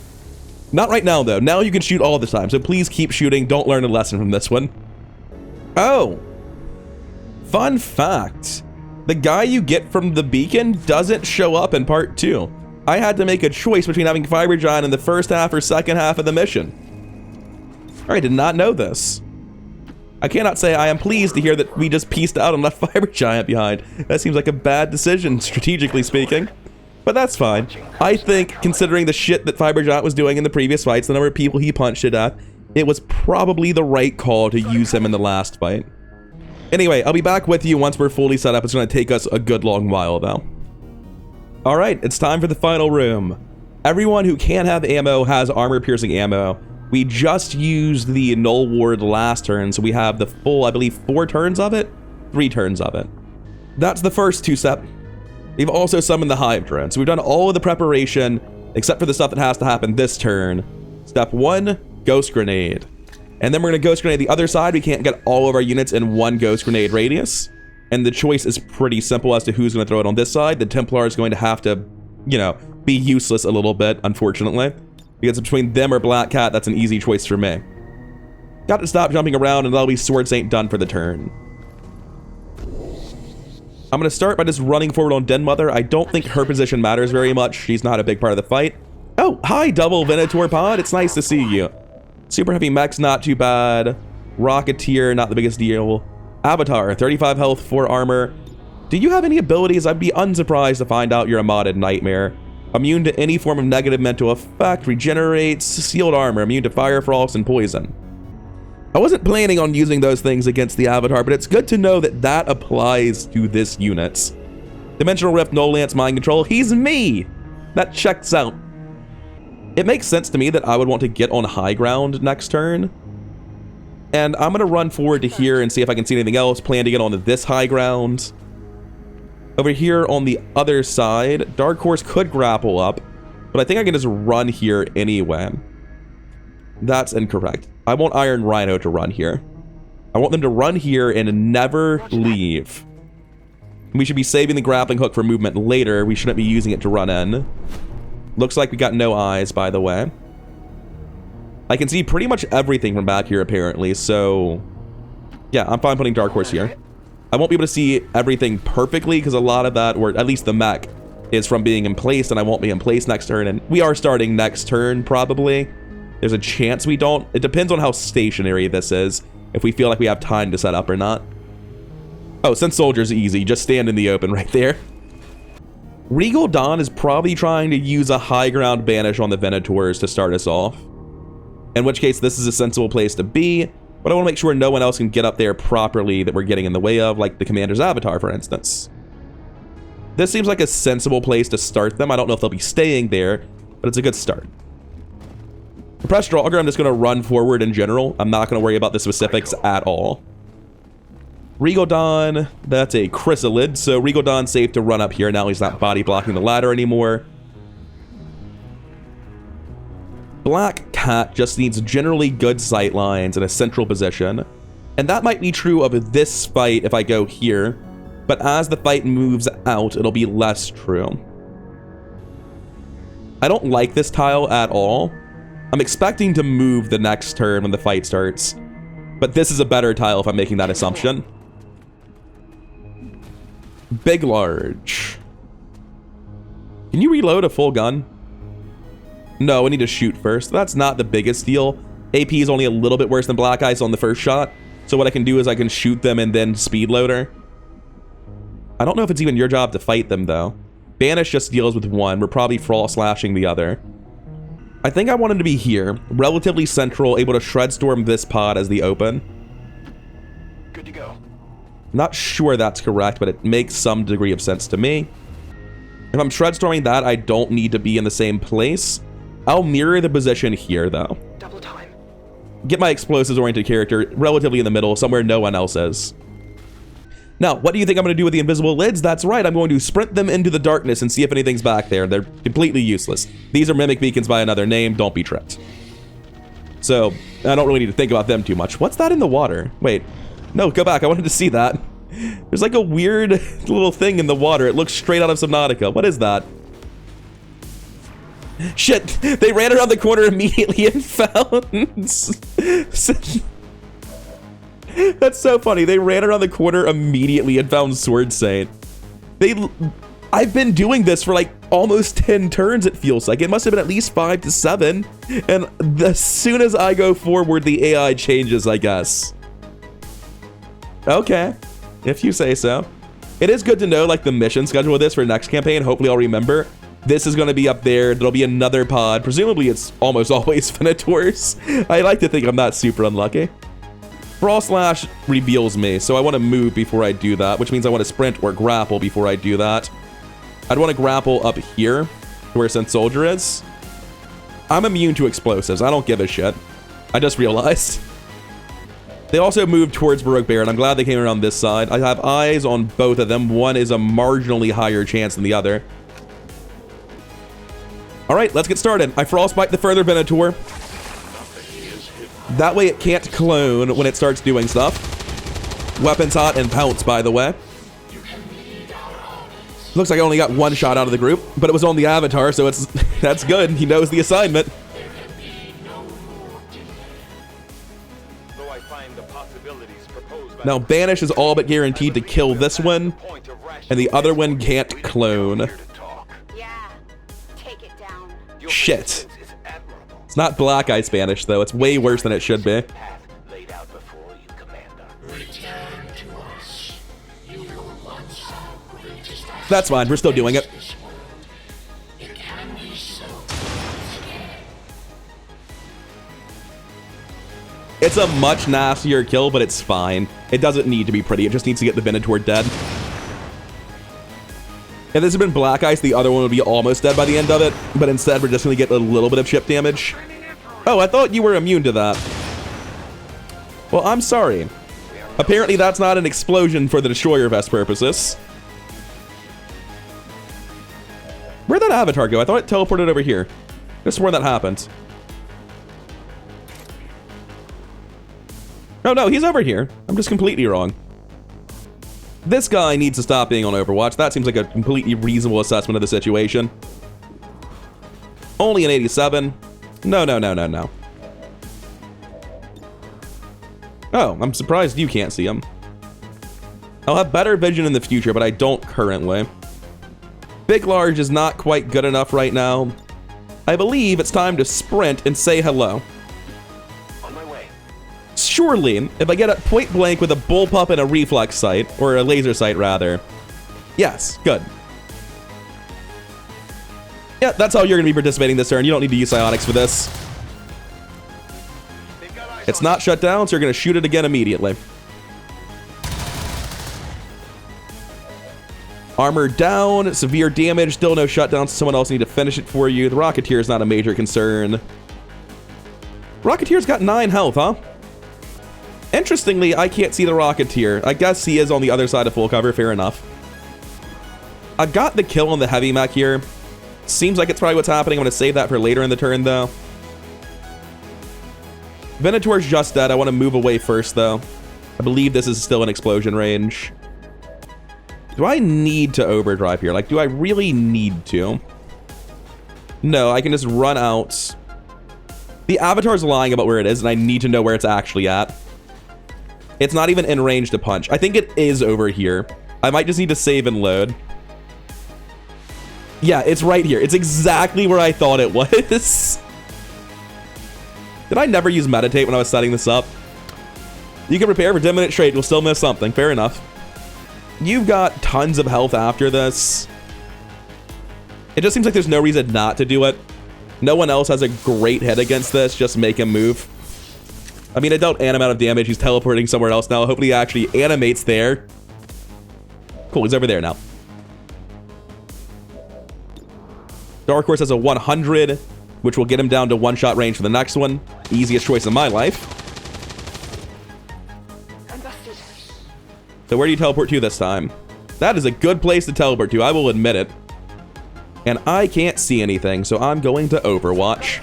Not right now, though. Now you can shoot all the time, so please keep shooting. Don't learn a lesson from this one. Oh. Fun fact. The guy you get from the beacon doesn't show up in part 2. I had to make a choice between having Fiber Giant in the first half or second half of the mission. I did not know this. I cannot say I am pleased to hear that we just pieced out and left Fiber Giant behind. That seems like a bad decision, strategically speaking. But that's fine. I think, considering the shit that Fiber Giant was doing in the previous fights, the number of people he punched to death, it was probably the right call to use him in the last fight. Anyway, I'll be back with you once we're fully set up. It's going to take us a good long while, though. Alright, it's time for the final room. Everyone who can have ammo has armor-piercing ammo. We just used the Null Ward last turn, so we have the full, I believe, 4 turns of it? 3 turns of it. That's the first 2-step. We've also summoned the Hive Drone, so we've done all of the preparation, except for the stuff that has to happen this turn. Step 1, Ghost Grenade. And then we're going to Ghost Grenade the other side. We can't get all of our units in one Ghost Grenade radius. And the choice is pretty simple as to who's going to throw it on this side. The Templar is going to have to, you know, be useless a little bit, unfortunately. Because between them or Black Cat, that's an easy choice for me. Got to stop jumping around and that'll be Sword Saint done for the turn. I'm going to start by just running forward on Den Mother. I don't think her position matters very much. She's not a big part of the fight. Oh, hi, Double Venator Pod. It's nice to see you. Super Heavy Mech's not too bad. Rocketeer, not the biggest deal. Avatar, 35 health, 4 armor. Do you have any abilities? I'd be unsurprised to find out you're a modded Nightmare. Immune to any form of negative mental effect, regenerates, sealed armor, immune to fire, frost, and poison. I wasn't planning on using those things against the Avatar, but it's good to know that that applies to this unit. Dimensional Rift, No Lance, Mind Control, he's me! That checks out. It makes sense to me that I would want to get on high ground next turn. And I'm going to run forward to here and see if I can see anything else. Plan to get onto this high ground. Over here on the other side, Dark Horse could grapple up, but I think I can just run here anyway. That's incorrect. I want Iron Rhino to run here. I want them to run here and never leave. We should be saving the grappling hook for movement later. We shouldn't be using it to run in. Looks like we got no eyes, by the way. I can see pretty much everything from back here, apparently, so... yeah, I'm fine putting Dark Horse here. I won't be able to see everything perfectly, because a lot of that, or at least the mech, is from being in place, and I won't be in place next turn, and we are starting next turn, probably. There's a chance we don't. It depends on how stationary this is, if we feel like we have time to set up or not. Oh, since Soldier's easy, just stand in the open right there. Regal Dawn is probably trying to use a high ground banish on the Venators to start us off. In which case, this is a sensible place to be, but I want to make sure no one else can get up there properly that we're getting in the way of, like the Commander's Avatar, for instance. This seems like a sensible place to start them. I don't know if they'll be staying there, but it's a good start. For Press Draugr, I'm just going to run forward in general. I'm not going to worry about the specifics at all. Regal Dawn, that's a Chrysalid, so Regal Dawn's safe to run up here. Now he's not body blocking the ladder anymore. Black Cat just needs generally good sight lines in a central position. And that might be true of this fight if I go here, but as the fight moves out, it'll be less true. I don't like this tile at all. I'm expecting to move the next turn when the fight starts. But this is a better tile if I'm making that assumption. Big large. Can you reload a full gun? No, I need to shoot first. That's not the biggest deal. AP is only a little bit worse than Black Ice on the first shot. So what I can do is I can shoot them and then speed loader. I don't know if it's even your job to fight them, though. Banish just deals with one. We're probably Frost slashing the other. I think I want him to be here, relatively central, able to shred storm this pod as the open. Good to go. Not sure that's correct, but it makes some degree of sense to me. If I'm shred storming that, I don't need to be in the same place. I'll mirror the position here, though. Double time. Get my explosives-oriented character relatively in the middle, somewhere no one else is. Now, what do you think I'm going to do with the invisible lids? That's right, I'm going to sprint them into the darkness and see if anything's back there. They're completely useless. These are mimic beacons by another name. Don't be tricked. So, I don't really need to think about them too much. What's that in the water? Wait. No, go back. I wanted to see that. There's like a weird little thing in the water. It looks straight out of Subnautica. What is that? Shit! They ran around the corner immediately and found... That's so funny. They ran around the corner immediately and found Sword Saint. I've been doing this for like almost 10 turns, it feels like. It must have been at least 5 to 7. And as soon as I go forward, the AI changes, I guess. Okay. If you say so. It is good to know, like, the mission schedule of this for next campaign. Hopefully I'll remember. This is going to be up there. There'll be another pod. Presumably it's almost always Finators. I like to think I'm not super unlucky. Frost Slash reveals me, so I want to move before I do that, which means I want to sprint or grapple before I do that. I'd want to grapple up here, where Scent Soldier is. I'm immune to explosives. I don't give a shit. I just realized. They also moved towards Baroque Bear, and I'm glad they came around this side. I have eyes on both of them. One is a marginally higher chance than the other. All right, let's get started. I Frostbite the further Venator. That way it can't clone when it starts doing stuff. Weapons hot and pounce, by the way. Looks like I only got one shot out of the group, but it was on the avatar, so that's good. He knows the assignment. Now, Banish is all but guaranteed to kill this one, and the other one can't clone. Shit. It's not Black Ice Banish, though. It's way worse than it should be. That's fine. We're still doing it. It's a much nastier kill, but it's fine. It doesn't need to be pretty. It just needs to get the Venator dead. If this had been Black Ice, the other one would be almost dead by the end of it. But instead, we're just going to get a little bit of chip damage. Oh, I thought you were immune to that. Well, I'm sorry. Apparently, that's not an explosion for the Destroyer Vest purposes. Where'd that avatar go? I thought it teleported over here. Just where that happened. Oh, no, he's over here. I'm just completely wrong. This guy needs to stop being on Overwatch. That seems like a completely reasonable assessment of the situation. Only an 87. No, no, no, no, no. Oh, I'm surprised you can't see him. I'll have better vision in the future, but I don't currently. Big Large is not quite good enough right now. I believe it's time to sprint and say hello. Surely, if I get a point blank with a bullpup and a reflex sight, or a laser sight rather. Yes, good. Yeah, that's how you're going to be participating this turn. You don't need to use psionics for this. It's not shut down, so you're going to shoot it again immediately. Armor down, severe damage, still no shutdown, so someone else need to finish it for you. The Rocketeer is not a major concern. Rocketeer's got 9 health, huh? Interestingly, I can't see the Rocketeer. I guess he is on the other side of full cover, fair enough. I got the kill on the heavy mech here. Seems like it's probably what's happening. I'm going to save that for later in the turn, though. Venator's just dead. I want to move away first, though. I believe this is still in explosion range. Do I need to overdrive here? Like, do I really need to? No, I can just run out. The avatar's lying about where it is, and I need to know where it's actually at. It's not even in range to punch. I think it is over here. I might just need to save and load. Yeah, it's right here. It's exactly where I thought it was. Did I never use meditate when I was setting this up? You can prepare for 10-minute straight. You'll still miss something. Fair enough. You've got tons of health after this. It just seems like there's no reason not to do it. No one else has a great hit against this. Just make him move. I mean, it dealt an amount of damage. He's teleporting somewhere else now. Hopefully he actually animates there. Cool, he's over there now. Dark Horse has a 100, which will get him down to one-shot range for the next one. Easiest choice in my life. I'm busted. So where do you teleport to this time? That is a good place to teleport to, I will admit it. And I can't see anything, so I'm going to Overwatch.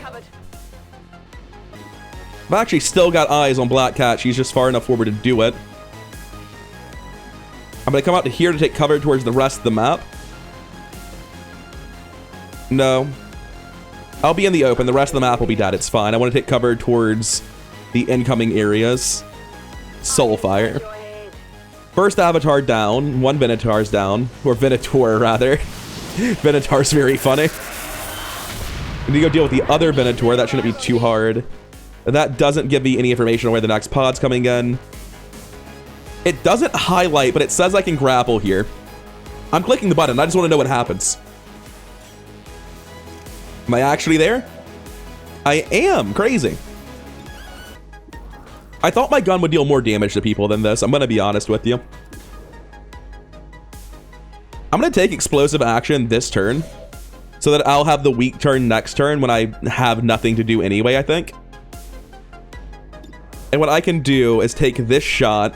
I've actually still got eyes on Black Cat. She's just far enough forward to do it. I'm going to come out to here to take cover towards the rest of the map. No. I'll be in the open. The rest of the map will be dead. It's fine. I want to take cover towards the incoming areas. Soulfire. First avatar down. One Venator's down. Or Venator, rather. Venator's very funny. We need to go deal with the other Venator. That shouldn't be too hard. That doesn't give me any information on where the next pod's coming in. It doesn't highlight, but it says I can grapple here. I'm clicking the button. I just want to know what happens. Am I actually there? I am. Crazy. I thought my gun would deal more damage to people than this. I'm going to be honest with you. I'm going to take explosive action this turn so that I'll have the weak turn next turn when I have nothing to do anyway, I think. And what I can do is take this shot.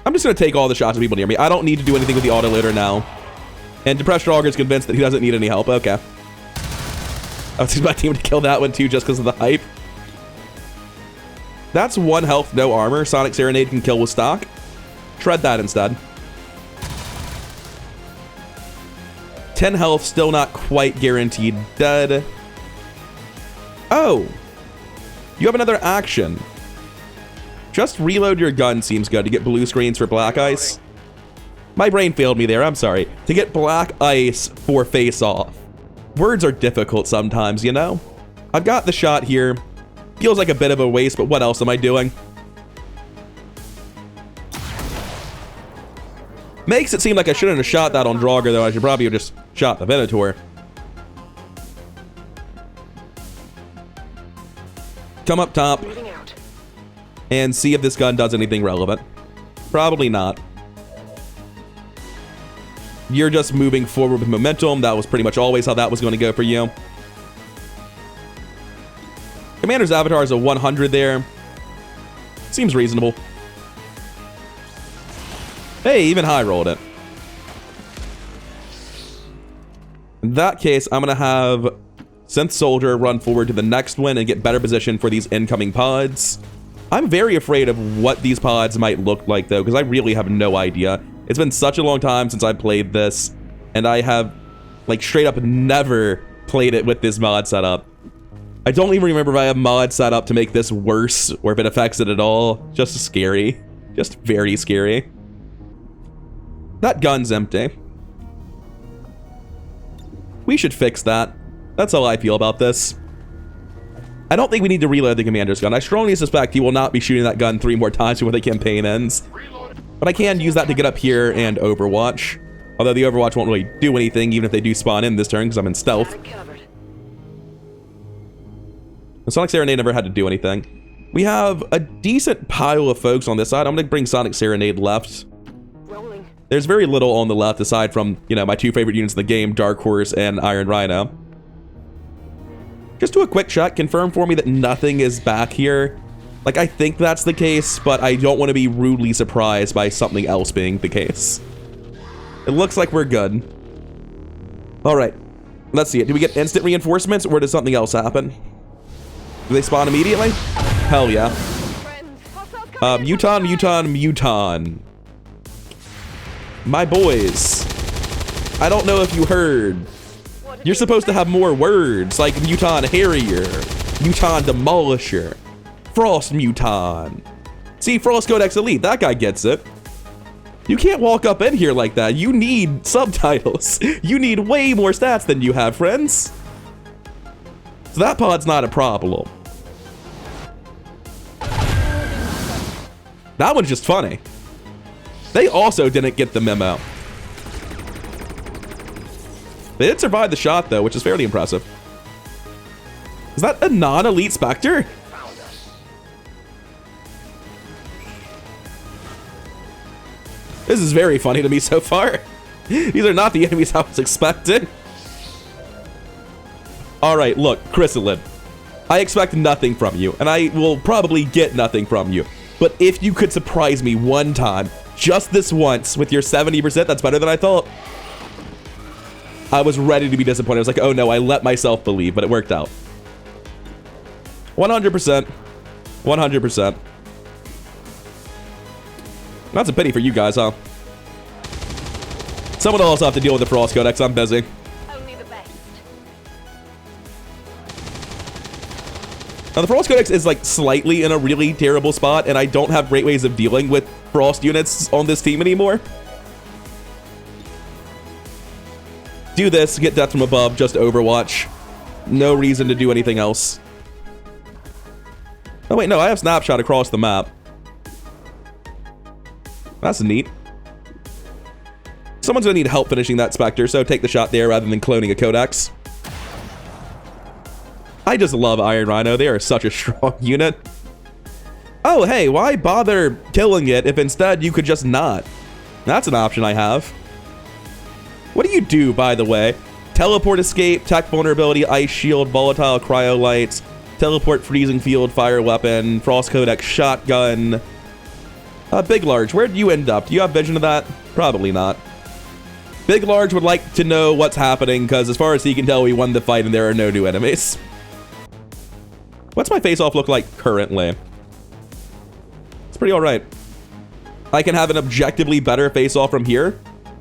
I'm just going to take all the shots of people near me. I don't need to do anything with the autoloader now. And Depressed Auger's convinced that he doesn't need any help. Okay. I was using my team to kill that one too just because of the hype. That's 1 health, no armor. Sonic Serenade can kill with stock. Shred that instead. 10 health, still not quite guaranteed dead. Oh. You have another action. Just reload your gun seems good to get blue screens for Black Ice. My brain failed me there, I'm sorry. To get Black Ice for Face Off. Words are difficult sometimes, you know? I've got the shot here. Feels like a bit of a waste, but what else am I doing? Makes it seem like I shouldn't have shot that on Draugr, though. I should probably have just shot the Venator. Come up top and see if this gun does anything relevant. Probably not. You're just moving forward with momentum. That was pretty much always how that was going to go for you. Commander's avatar is a 100 there. Seems reasonable. Hey, even high rolled it. In that case, I'm going to have Synth Soldier run forward to the next one and get better position for these incoming pods. I'm very afraid of what these pods might look like, though, because I really have no idea. It's been such a long time since I played this, and I have, like, straight up never played it with this mod setup. I don't even remember if I have mod set up to make this worse, or if it affects it at all. Just scary. Just very scary. That gun's empty. We should fix that. That's how I feel about this. I don't think we need to reload the commander's gun. I strongly suspect he will not be shooting that gun 3 more times before the campaign ends. But I can use that to get up here and Overwatch. Although the Overwatch won't really do anything, even if they do spawn in this turn, because I'm in stealth. And Sonic Serenade never had to do anything. We have a decent pile of folks on this side. I'm going to bring Sonic Serenade left. There's very little on the left aside from, you know, my 2 favorite units in the game, Dark Horse and Iron Rhino. Just do a quick check, confirm for me that nothing is back here. Like, I think that's the case, but I don't want to be rudely surprised by something else being the case. It looks like we're good. Alright, let's see it. Do we get instant reinforcements, or does something else happen? Do they spawn immediately? Hell yeah. Muton. My boys. I don't know if you heard. You're supposed to have more words, like Muton Harrier, Muton Demolisher. Frost Muton. See, Frost Codex Elite, that guy gets it. You can't walk up in here like that. You need subtitles. You need way more stats than you have, friends. So that pod's not a problem. That one's just funny. They also didn't get the memo. They did survive the shot, though, which is fairly impressive. Is that a non-elite Spectre? This is very funny to me so far. These are not the enemies I was expecting. Alright, look, Chrysalid. I expect nothing from you, and I will probably get nothing from you. But if you could surprise me one time, just this once, with your 70%, that's better than I thought. I was ready to be disappointed. I was like, oh no, I let myself believe, but it worked out. 100%. 100%. That's a pity for you guys, huh? Someone else will have to deal with the Frost Codex. I'm busy. Only the best. Now, the Frost Codex is like slightly in a really terrible spot, and I don't have great ways of dealing with Frost units on this team anymore. Do this, get death from above, just Overwatch. No reason to do anything else. Oh wait, no, I have Snapshot across the map. That's neat. Someone's gonna need help finishing that Spectre, so take the shot there rather than cloning a Codex. I just love Iron Rhino. They are such a strong unit. Oh, hey, why bother killing it if instead you could just not? That's an option I have. What do you do, by the way? Teleport escape, tech vulnerability, ice shield, volatile cryolites, teleport freezing field, fire weapon, frost codex shotgun. Big Large, where'd you end up? Do you have vision of that? Probably not. Big Large would like to know what's happening, because as far as he can tell, we won the fight and there are no new enemies. What's my face-off look like currently? It's pretty alright. I can have an objectively better face-off from here,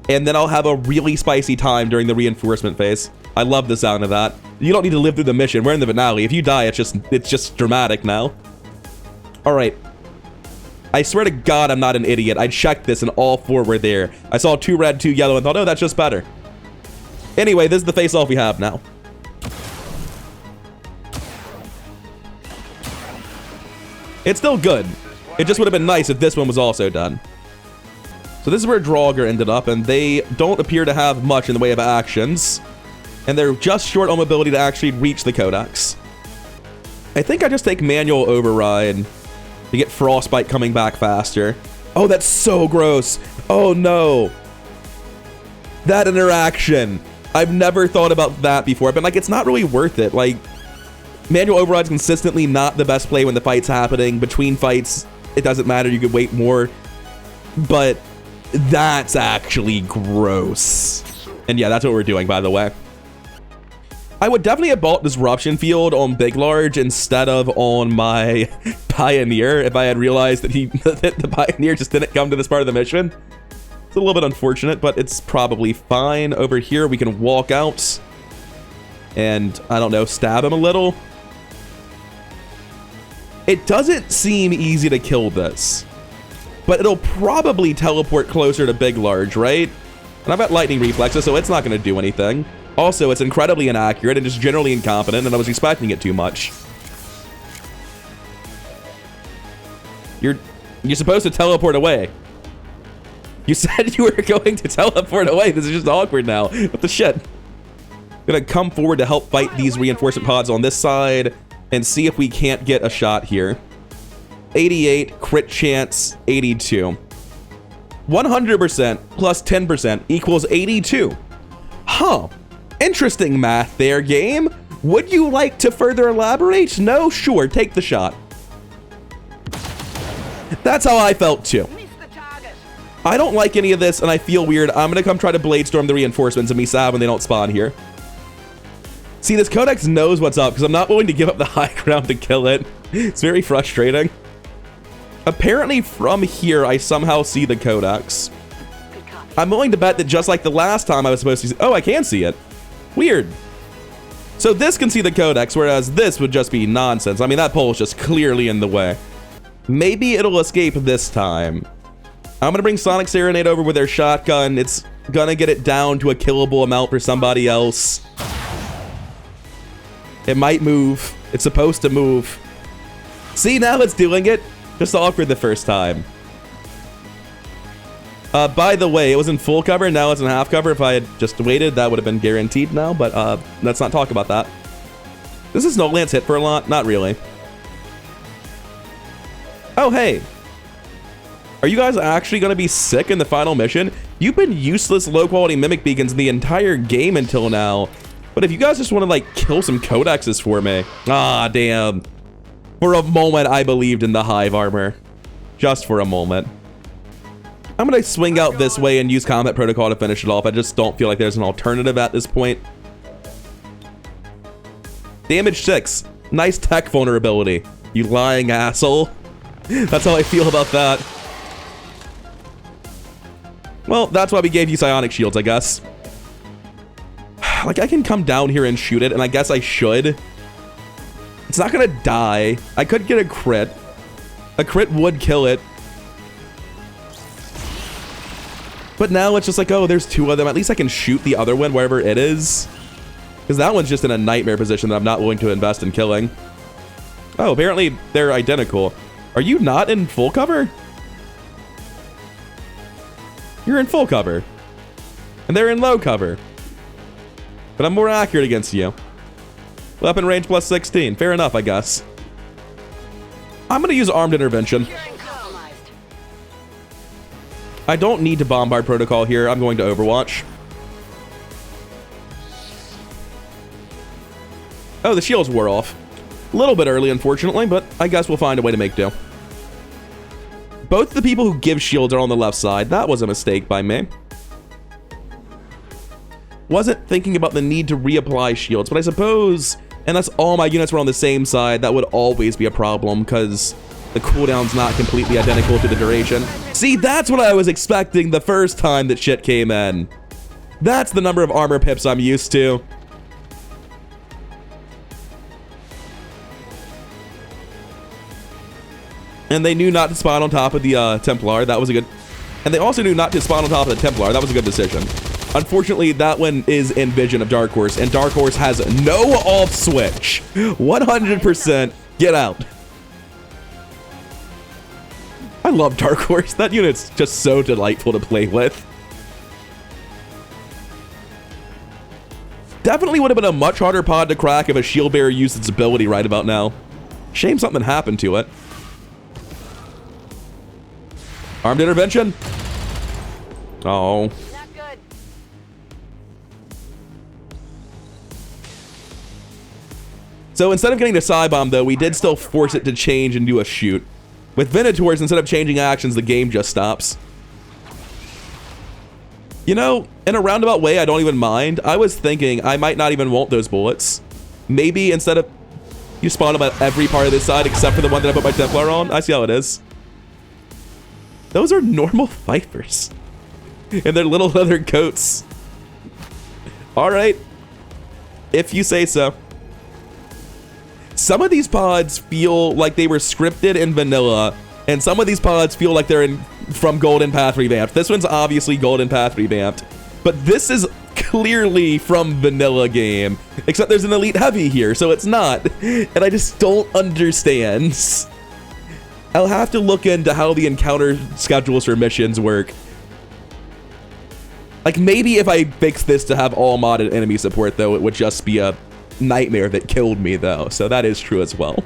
and then I'll have a really spicy time during the reinforcement phase. I love the sound of that. You don't need to live through the mission. We're in the finale. If you die, it's just dramatic now. Alright. I swear to God I'm not an idiot. I checked this and all four were there. I saw 2 red, 2 yellow and thought, oh, that's just better. Anyway, this is the face-off we have now. It's still good. It just would have been nice if this one was also done. So this is where Draugr ended up, and they don't appear to have much in the way of actions. And they're just short on mobility to actually reach the Codex. I think I just take manual override to get Frostbite coming back faster. Oh, that's so gross. Oh no. That interaction. I've never thought about that before. I've been like, it's not really worth it. Like, manual override's consistently not the best play when the fight's happening. Between fights, it doesn't matter. You could wait more. But that's actually gross. And yeah, that's what we're doing, by the way. I would definitely have bought Disruption Field on Big Large instead of on my Pioneer if I had realized that the Pioneer just didn't come to this part of the mission. It's a little bit unfortunate, but it's probably fine. Over here, we can walk out and, I don't know, stab him a little. It doesn't seem easy to kill this, but it'll probably teleport closer to Big Large, right? And I've got lightning reflexes, so it's not going to do anything. Also, it's incredibly inaccurate and just generally incompetent, and I was expecting it too much. You're supposed to teleport away. You said you were going to teleport away. This is just awkward now. What the shit? I'm gonna come forward to help fight these reinforcement pods on this side and see if we can't get a shot here. 88, crit chance, 82. 100% plus 10% equals 82. Huh. Interesting math there, game. Would you like to further elaborate? No? Sure, take the shot. That's how I felt too. I don't like any of this and I feel weird. I'm gonna come try to Bladestorm the reinforcements and be sad when they don't spawn here. See, this Codex knows what's up because I'm not willing to give up the high ground to kill it. It's very frustrating. Apparently from here, I somehow see the Codex. I'm willing to bet that just like the last time I was supposed to see... Oh, I can see it. Weird. So So this can see the codex, whereas this would just be nonsense. I mean, that pole is just clearly in the way. Maybe it'll escape this time. I'm gonna bring Sonic Serenade over with their shotgun. It's gonna get it down to a killable amount for somebody else. It might move. It's supposed to move. See, now it's doing it. Just awkward the first time. By the way, it was in full cover, now it's in half cover. If I had just waited, that would have been guaranteed now, but let's not talk about that. Does this No Lance hit for a lot? Not really. Oh, hey. Are you guys actually going to be sick in the final mission? You've been useless low-quality mimic beacons the entire game until now. But if you guys just want to, like, kill some codexes for me. Ah, damn. For a moment, I believed in the hive armor. Just for a moment. I'm going to swing out this way and use combat protocol to finish it off. I just don't feel like there's an alternative at this point. Damage 6. Nice tech vulnerability. You lying asshole. That's how I feel about that. Well, that's why we gave you psionic shields, I guess. Like, I can come down here and shoot it, and I guess I should. It's not gonna die. I could get a crit. A crit would kill it. But now it's just like, oh, there's two of them. At least I can shoot the other one wherever it is. Because that one's just in a nightmare position that I'm not willing to invest in killing. Oh, apparently they're identical. Are you not in full cover? You're in full cover. And they're in low cover. But I'm more accurate against you. Weapon range plus 16. Fair enough, I guess. I'm going to use armed intervention. I don't need to bombard protocol here. I'm going to Overwatch. Oh, the shields wore off. A little bit early, unfortunately, but I guess we'll find a way to make do. Both the people who give shields are on the left side. That was a mistake by me. Wasn't thinking about the need to reapply shields, but I suppose unless all my units were on the same side, that would always be a problem because the cooldown's not completely identical to the duration. See, that's what I was expecting the first time that shit came in. That's the number of armor pips I'm used to. And they knew not to spawn on top of the Templar. That was a good... And they also knew not to spawn on top of the Templar. That was a good decision. Unfortunately, that one is in Vision of Dark Horse, and Dark Horse has no off switch. 100% get out. I love Dark Horse. That unit's just so delightful to play with. Definitely would have been a much harder pod to crack if a shield bearer used its ability right about now. Shame something happened to it. Armed intervention. Oh. Not good. So instead of getting to Psy Bomb, though, we did still force it to change and do a shoot. With Venators, instead of changing actions, the game just stops. You know, in a roundabout way, I don't even mind. I was thinking I might not even want those bullets. Maybe instead of... You spawn them at every part of this side except for the one that I put my Templar on. I see how it is. Those are normal Vipers. In their little leather coats. Alright. If you say so. Some of these pods feel like they were scripted in vanilla, and some of these pods feel like they're from Golden Path revamped. This one's obviously Golden Path revamped, but this is clearly from vanilla game, except there's an Elite Heavy here, so it's not, and I just don't understand. I'll have to look into how the encounter schedules for missions work. Like, maybe if I fix this to have all modded enemy support, though, it would just be a nightmare that killed me, though, so that is true as well.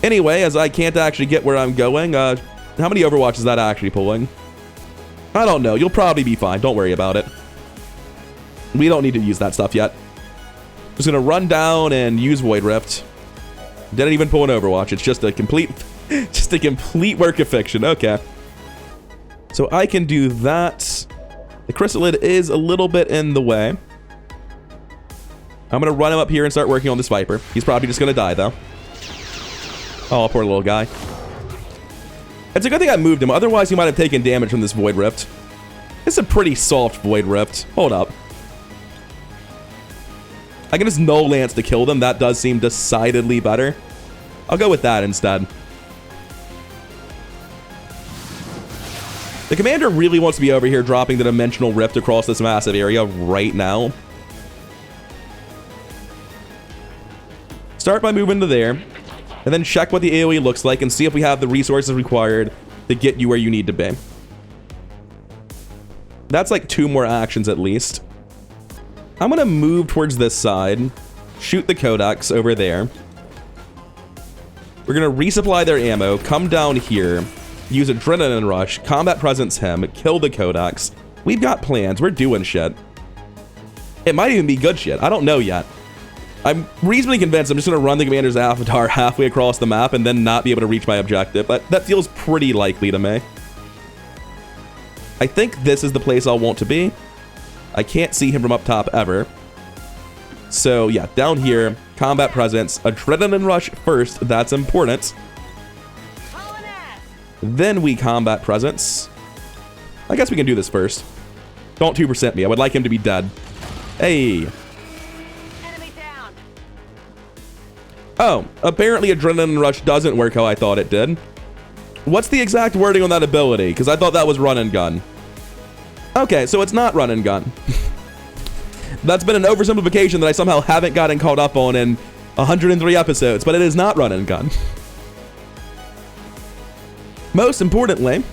Anyway, as I can't actually get where I'm going, how many Overwatch is that actually pulling? I don't know. You'll probably be fine. Don't worry about it. We don't need to use that stuff yet. Just gonna run down and use Void Rift. Didn't even pull an Overwatch. It's just a complete work of fiction. Okay. So I can do that. The Chrysalid is a little bit in the way. I'm gonna run him up here and start working on this Viper. He's probably just gonna die, though. Oh, poor little guy. It's a good thing I moved him. Otherwise, he might have taken damage from this Void Rift. It's a pretty soft Void Rift. Hold up. I can just null lance to kill them. That does seem decidedly better. I'll go with that instead. The commander really wants to be over here dropping the dimensional rift across this massive area right now. Start by moving to there, and then check what the AoE looks like and see if we have the resources required to get you where you need to be. That's like 2 more actions at least. I'm gonna move towards this side, shoot the Codex over there. We're gonna resupply their ammo, come down here, use Adrenaline Rush, Combat Presence him, kill the Codex. We've got plans, we're doing shit. It might even be good shit, I don't know yet. I'm reasonably convinced I'm just gonna run the commander's avatar halfway across the map and then not be able to reach my objective, but that feels pretty likely to me. I think this is the place I'll want to be. I can't see him from up top ever. So yeah, down here, Combat Presence, Adrenaline Rush first, that's important. Then we Combat Presence. I guess we can do this first. Don't 2% me, I would like him to be dead. Hey. Oh, apparently Adrenaline Rush doesn't work how I thought it did. What's the exact wording on that ability? Because I thought that was run and gun. Okay, so it's not run and gun. That's been an oversimplification that I somehow haven't gotten caught up on in 103 episodes, but it is not run and gun. Most importantly,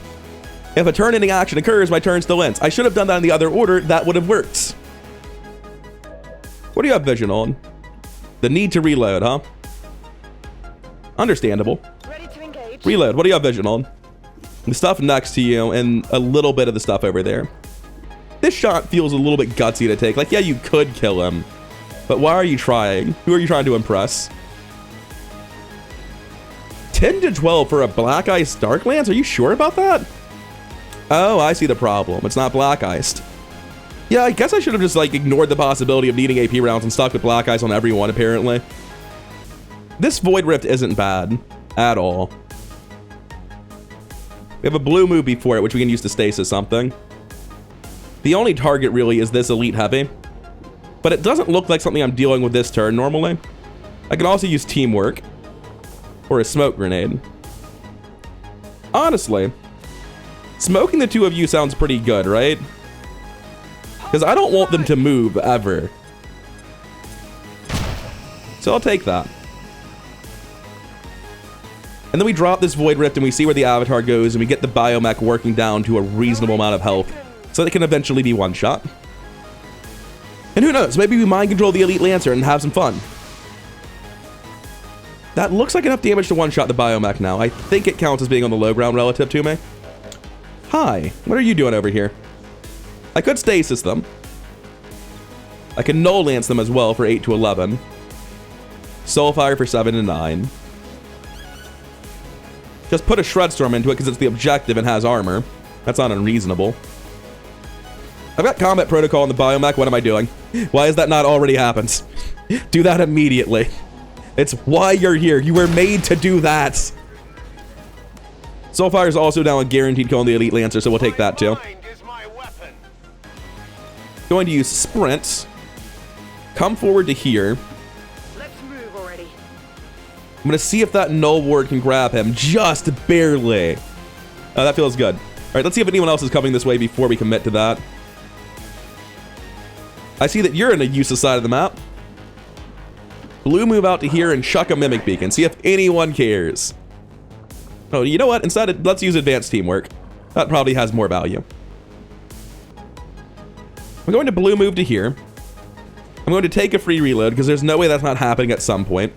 if a turn-ending action occurs, my turn still ends. I should have done that in the other order, that would have worked. What do you have vision on? The need to reload, huh? Understandable. Ready to engage. Reload. What do you have vision on? The stuff next to you and a little bit of the stuff over there. This shot feels a little bit gutsy to take. Like, yeah, you could kill him. But why are you trying? Who are you trying to impress? 10 to 12 for a Black Ice Dark Lance? Are you sure about that? Oh, I see the problem. It's not Black Iced. Yeah, I guess I should have just, like, ignored the possibility of needing AP rounds and stuck with Black Ice on everyone, apparently. This Void Rift isn't bad at all. We have a blue move before it, which we can use to stasis something. The only target, really, is this Elite Heavy. But it doesn't look like something I'm dealing with this turn, normally. I can also use Teamwork. Or a Smoke Grenade. Honestly, smoking the 2 of you sounds pretty good, right? Because I don't want them to move, ever. So I'll take that. And then we drop this Void Rift and we see where the Avatar goes and we get the Biomech working down to a reasonable amount of health. So that it can eventually be one shot. And who knows, maybe we mind control the Elite Lancer and have some fun. That looks like enough damage to one-shot the Biomech now. I think it counts as being on the low ground relative to me. Hi, what are you doing over here? I could stasis them. I can null lance them as well for 8 to 11. Soulfire for 7 to 9. Just put a Shred Storm into it because it's the objective and has armor. That's not unreasonable. I've got Combat Protocol on the Biomech. What am I doing? Why has that not already happened? Do that immediately. It's why you're here. You were made to do that. Soulfire is also now a guaranteed kill on the Elite Lancer, so we'll take that too. Going to use Sprint. Come forward to here. Let's move already. I'm going to see if that Null Ward can grab him. Just barely. That feels good. All right, let's see if anyone else is coming this way before we commit to that. I see that you're in a useless side of the map. Blue move out to here and chuck a Mimic Beacon. See if anyone cares. Oh, you know what? Instead, let's use Advanced Teamwork. That probably has more value. I'm going to blue move to here. I'm going to take a free reload because there's no way that's not happening at some point.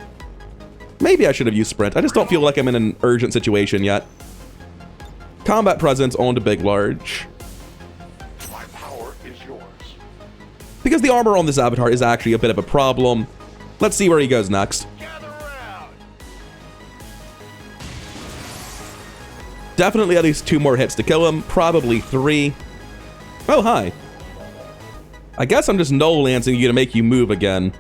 Maybe I should have used Sprint. I just don't feel like I'm in an urgent situation yet. Combat Presence on to Big Large. My power is yours. Because the armor on this Avatar is actually a bit of a problem. Let's see where he goes next. Definitely at least 2 more hits to kill him. Probably 3. Oh, hi. I guess I'm just null lancing you to make you move again.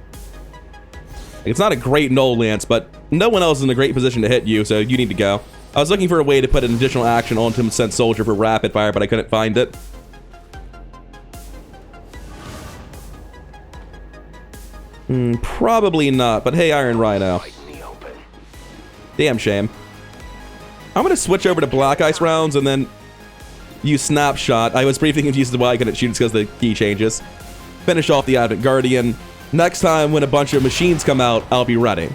It's not a great null lance, but no one else is in a great position to hit you, so you need to go. I was looking for a way to put an additional action onto him, sent Soldier for rapid fire, but I couldn't find it. Probably not, but hey, Iron Rhino. Damn shame. I'm gonna switch over to Black Ice rounds and then use Snapshot. I was briefly confused as to why I couldn't shoot because the key changes. Finish off the Advent Guardian. Next time when a bunch of machines come out, I'll be ready.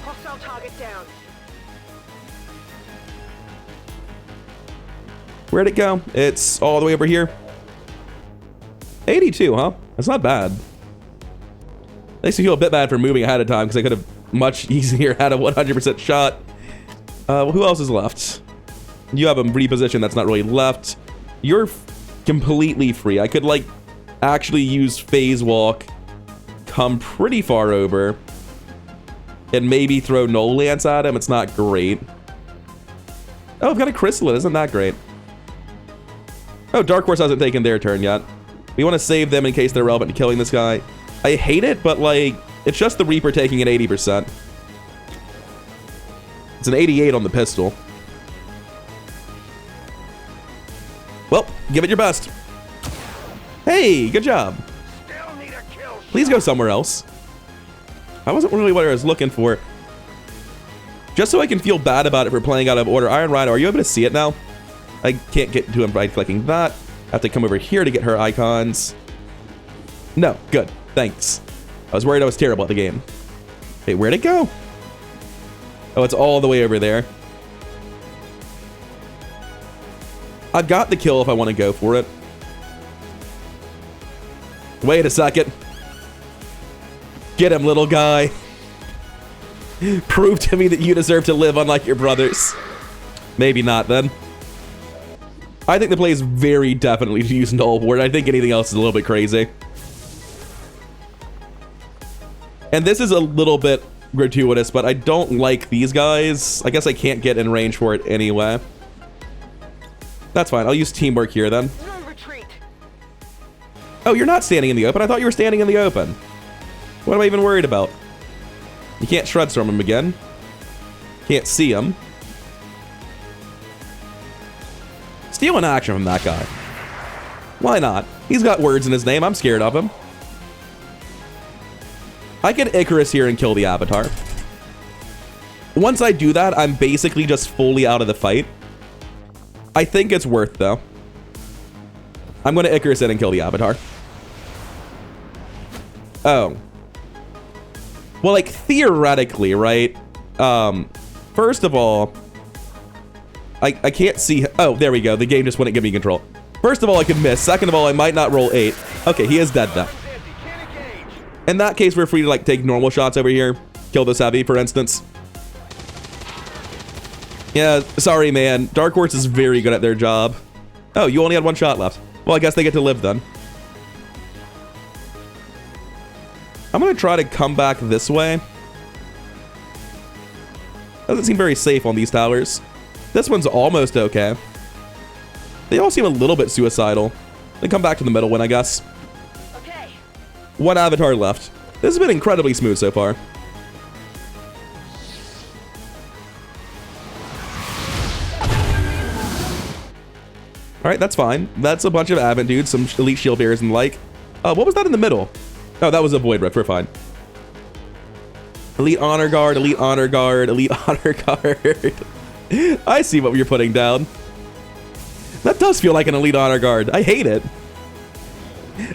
Hostile target down. Where'd it go? It's all the way over here. 82, huh? That's not bad. Makes me feel a bit bad for moving ahead of time because I could have much easier had a 100% shot. Who else is left? You have a reposition that's not really left. You're completely free. I could, like, actually use Phase Walk, come pretty far over, and maybe throw Null Lance at him. It's not great. Oh, I've got a Chrysalid. Isn't that great? Oh, Dark Horse hasn't taken their turn yet. We want to save them in case they're relevant to killing this guy. I hate it, but, like, it's just the Reaper taking an 80%. It's an 88 on the pistol. Well, give it your best. Hey, good job. Please go somewhere else. I wasn't really what I was looking for. Just so I can feel bad about it for playing out of order. Iron Rhino, are you able to see it now? I can't get to him by clicking that. I have to come over here to get her icons. No, good. Thanks. I was worried I was terrible at the game. Hey, where'd it go? Oh, it's all the way over there. I've got the kill if I want to go for it. Wait a second. Get him, little guy. Prove to me that you deserve to live unlike your brothers. Maybe not, then. I think the play is very definitely to use Null Ward. I think anything else is a little bit crazy. And this is a little bit gratuitous, but I don't like these guys. I guess I can't get in range for it anyway. That's fine. I'll use teamwork here then. No retreat. Oh, you're not standing in the open. I thought you were standing in the open. What am I even worried about? You can't shred storm him again. Can't see him. Steal an action from that guy. Why not? He's got words in his name. I'm scared of him. I can Icarus here and kill the Avatar. Once I do that, I'm basically just fully out of the fight. I think it's worth, though. I'm going to Icarus in and kill the Avatar. Oh. Well, like, theoretically, right? First of all, I can't see... Oh, there we go. The game just wouldn't give me control. First of all, I could miss. Second of all, I might not roll 8. Okay, he is dead, though. In that case, we're free to, like, take normal shots over here. Kill this heavy, for instance. Yeah, sorry, man. Dark Horse is very good at their job. Oh, you only had one shot left. Well, I guess they get to live, then. I'm going to try to come back this way. Doesn't seem very safe on these towers. This one's almost okay. They all seem a little bit suicidal. Then come back to the middle one, I guess. Okay. One Avatar left. This has been incredibly smooth so far. Alright, that's fine. That's a bunch of Advent dudes, some elite shield bearers and the like. What was that in the middle? Oh, that was a Void Rift. We're fine. Elite Honor Guard, Elite Honor Guard, Elite Honor Guard. I see what you're putting down. That does feel like an Elite Honor Guard. I hate it.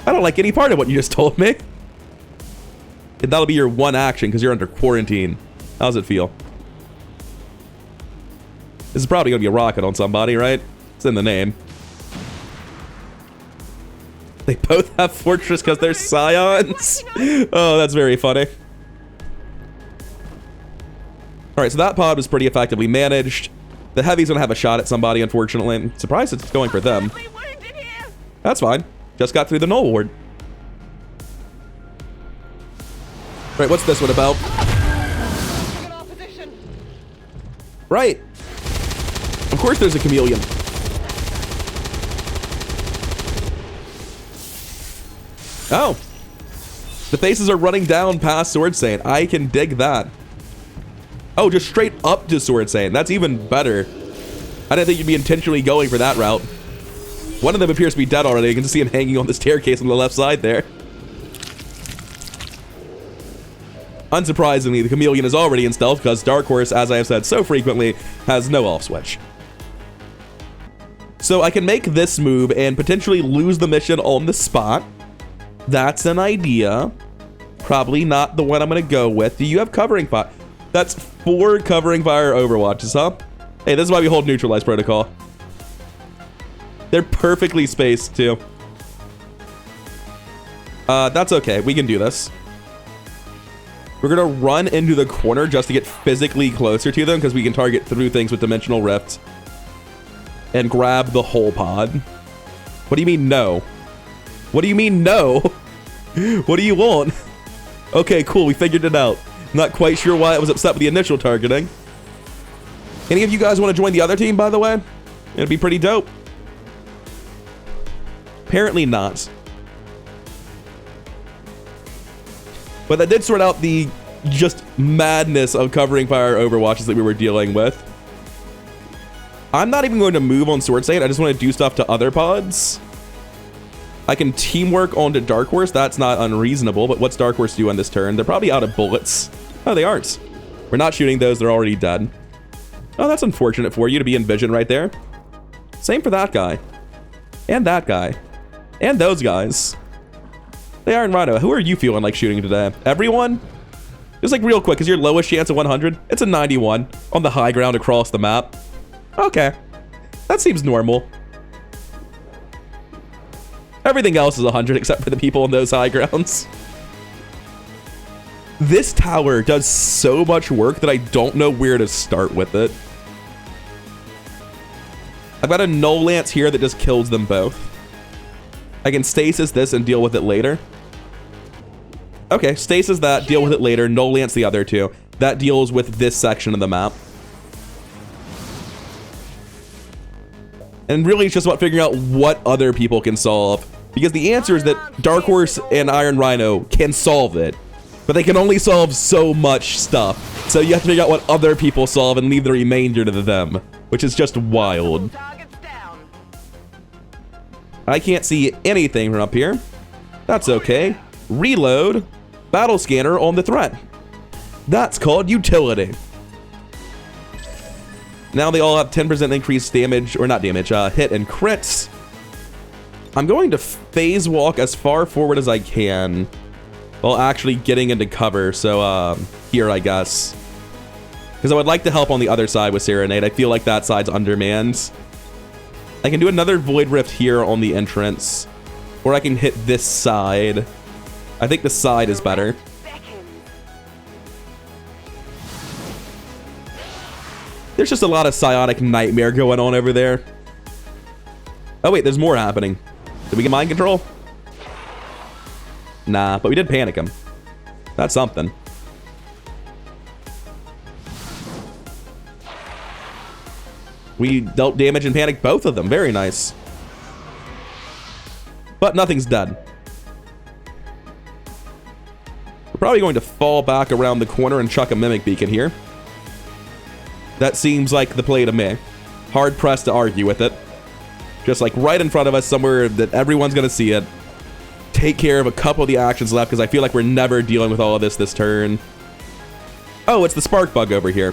I don't like any part of what you just told me. And that'll be your one action because you're under quarantine. How does it feel? This is probably going to be a rocket on somebody, right? It's in the name. They both have Fortress because they're Scions. Oh, that's very funny. Alright, so that pod was pretty effectively managed. The Heavy's gonna have a shot at somebody, unfortunately. I'm surprised it's going for them. That's fine. Just got through the Null Ward. Right, what's this one about? Right. Of course there's a chameleon. Oh. The faces are running down past Sword Saint. I can dig that. Oh, just straight up to Sword Saint. That's even better. I didn't think you'd be intentionally going for that route. One of them appears to be dead already. You can just see him hanging on the staircase on the left side there. Unsurprisingly, the Chameleon is already in stealth because Dark Horse, as I have said so frequently, has no off switch. So I can make this move and potentially lose the mission on the spot. That's an idea. Probably not the one I'm going to go with. Do you have covering fire? That's 4 covering fire overwatches, huh? Hey, this is why we hold neutralize protocol. They're perfectly spaced, too. That's okay. We can do this. We're going to run into the corner just to get physically closer to them because we can target through things with Dimensional Rift. And grab the whole pod. What do you mean, no? What do you mean, no? What do you want? Okay, cool. We figured it out. Not quite sure why I was upset with the initial targeting. Any of you guys want to join the other team, by the way? It'd be pretty dope. Apparently not. But that did sort out the just madness of covering fire overwatches that we were dealing with. I'm not even going to move on Sword Saint. I just want to do stuff to other pods. I can teamwork onto Dark Horse. That's not unreasonable. But what's Dark Horse do on this turn? They're probably out of bullets. Oh, they aren't. We're not shooting those. They're already dead. Oh, that's unfortunate for you to be in vision right there. Same for that guy. And that guy. And those guys. They are in Rhino. Who are you feeling like shooting today? Everyone? Just like real quick, because your lowest chance of 100, it's a 91 on the high ground across the map. Okay. That seems normal. Everything else is 100 except for the people on those high grounds. This tower does so much work that I don't know where to start with it. I've got a Null Lance here that just kills them both. I can stasis this and deal with it later. Okay, stasis that, deal with it later. Null Lance the other two. That deals with this section of the map. And really, it's just about figuring out what other people can solve. Because the answer is that Dark Horse and Iron Rhino can solve it. But they can only solve so much stuff. So you have to figure out what other people solve and leave the remainder to them. Which is just wild. I can't see anything from up here. That's okay. Reload. Battle scanner on the threat. That's called utility. Now they all have 10% increased damage, or not damage, hit and crits. I'm going to phase walk as far forward as I can while actually getting into cover. So, here, I guess. Because I would like to help on the other side with Serenade. I feel like that side's undermanned. I can do another Void Rift here on the entrance. Or I can hit this side. I think the side is better. There's just a lot of psionic nightmare going on over there. Oh wait, there's more happening. Did we get mind control? Nah, but we did panic him. That's something. We dealt damage and panicked both of them. Very nice. But nothing's dead. We're probably going to fall back around the corner and chuck a Mimic Beacon here. That seems like the play to me. Hard pressed to argue with it. Just like right in front of us, somewhere that everyone's going to see it. Take care of a couple of the actions left, because I feel like we're never dealing with all of this turn. Oh, it's the spark bug over here.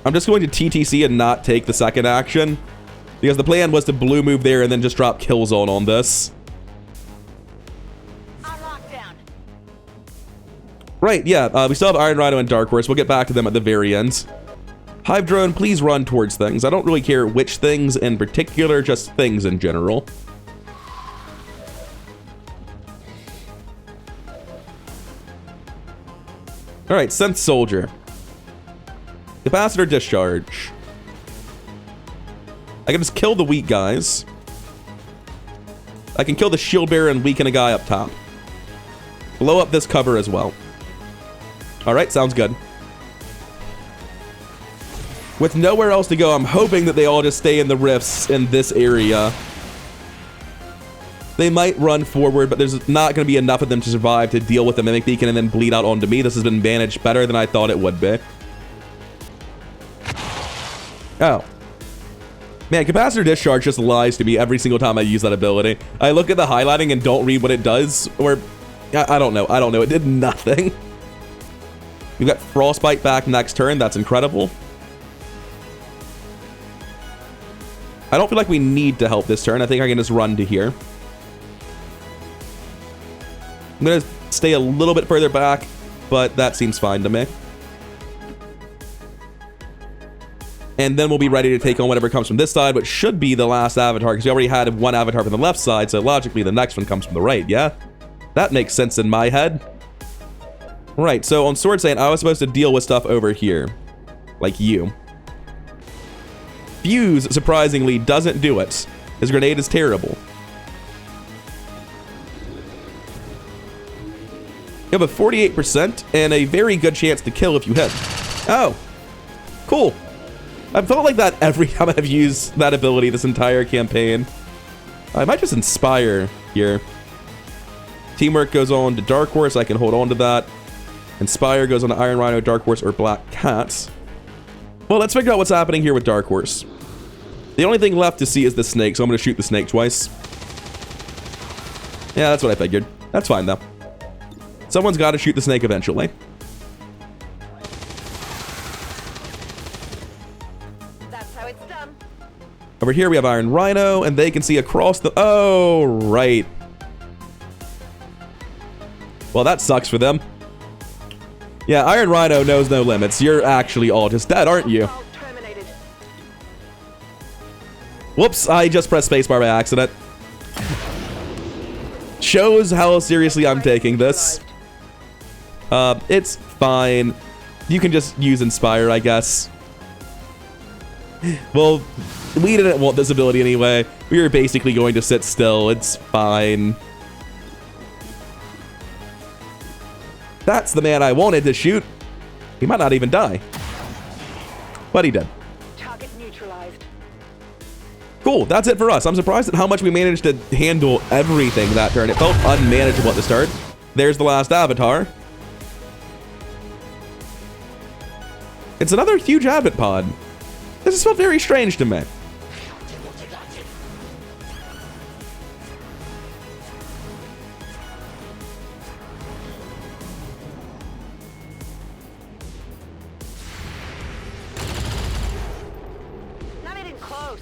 I'm just going to TTC and not take the second action, because the plan was to blue move there and then just drop Killzone on this. Right, yeah, we still have Iron Rhino and Dark Horse. We'll get back to them at the very end. Hive Drone, please run towards things. I don't really care which things in particular, just things in general. Alright, Synth Soldier. Capacitor Discharge. I can just kill the weak guys. I can kill the Shield Bearer and weaken a guy up top. Blow up this cover as well. Alright, sounds good. With nowhere else to go, I'm hoping that they all just stay in the rifts in this area. They might run forward, but there's not going to be enough of them to survive to deal with the Mimic Beacon and then bleed out onto me. This has been managed better than I thought it would be. Oh. Man, Capacitor Discharge just lies to me every single time I use that ability. I look at the highlighting and don't read what it does, or I don't know. I don't know. It did nothing. We've got Frostbite back next turn. That's incredible. I don't feel like we need to help this turn. I think I can just run to here. I'm going to stay a little bit further back, but that seems fine to me. And then we'll be ready to take on whatever comes from this side, which should be the last avatar, because we already had one avatar from the left side, so logically the next one comes from the right, yeah? That makes sense in my head. Right, so on Sword Saint, I was supposed to deal with stuff over here. Like you. Fuse, surprisingly, doesn't do it. His grenade is terrible. You have a 48% and a very good chance to kill if you hit. Oh, cool. I've felt like that every time I've used that ability this entire campaign. I might just Inspire here. Teamwork goes on to Dark Horse. I can hold on to that. Inspire goes on to Iron Rhino, Dark Horse, or Black Cat. Well, let's figure out what's happening here with Dark Horse. The only thing left to see is the snake, so I'm going to shoot the snake twice. Yeah, that's what I figured. That's fine, though. Someone's got to shoot the snake eventually. That's how it's done. Over here, we have Iron Rhino, and they can see across the... Oh, right. Well, that sucks for them. Yeah, Iron Rhino knows no limits. You're actually all just dead, aren't you? Whoops, I just pressed spacebar by accident. Shows how seriously I'm taking this. It's fine. You can just use Inspire, I guess. Well, we didn't want this ability anyway. We were basically going to sit still. It's fine. That's the man I wanted to shoot. He might not even die. But he did. Target neutralized. Cool, that's it for us. I'm surprised at how much we managed to handle everything that turn. It felt unmanageable at the start. There's the last avatar. It's another huge Abbot pod. This has felt very strange to me. Not even close.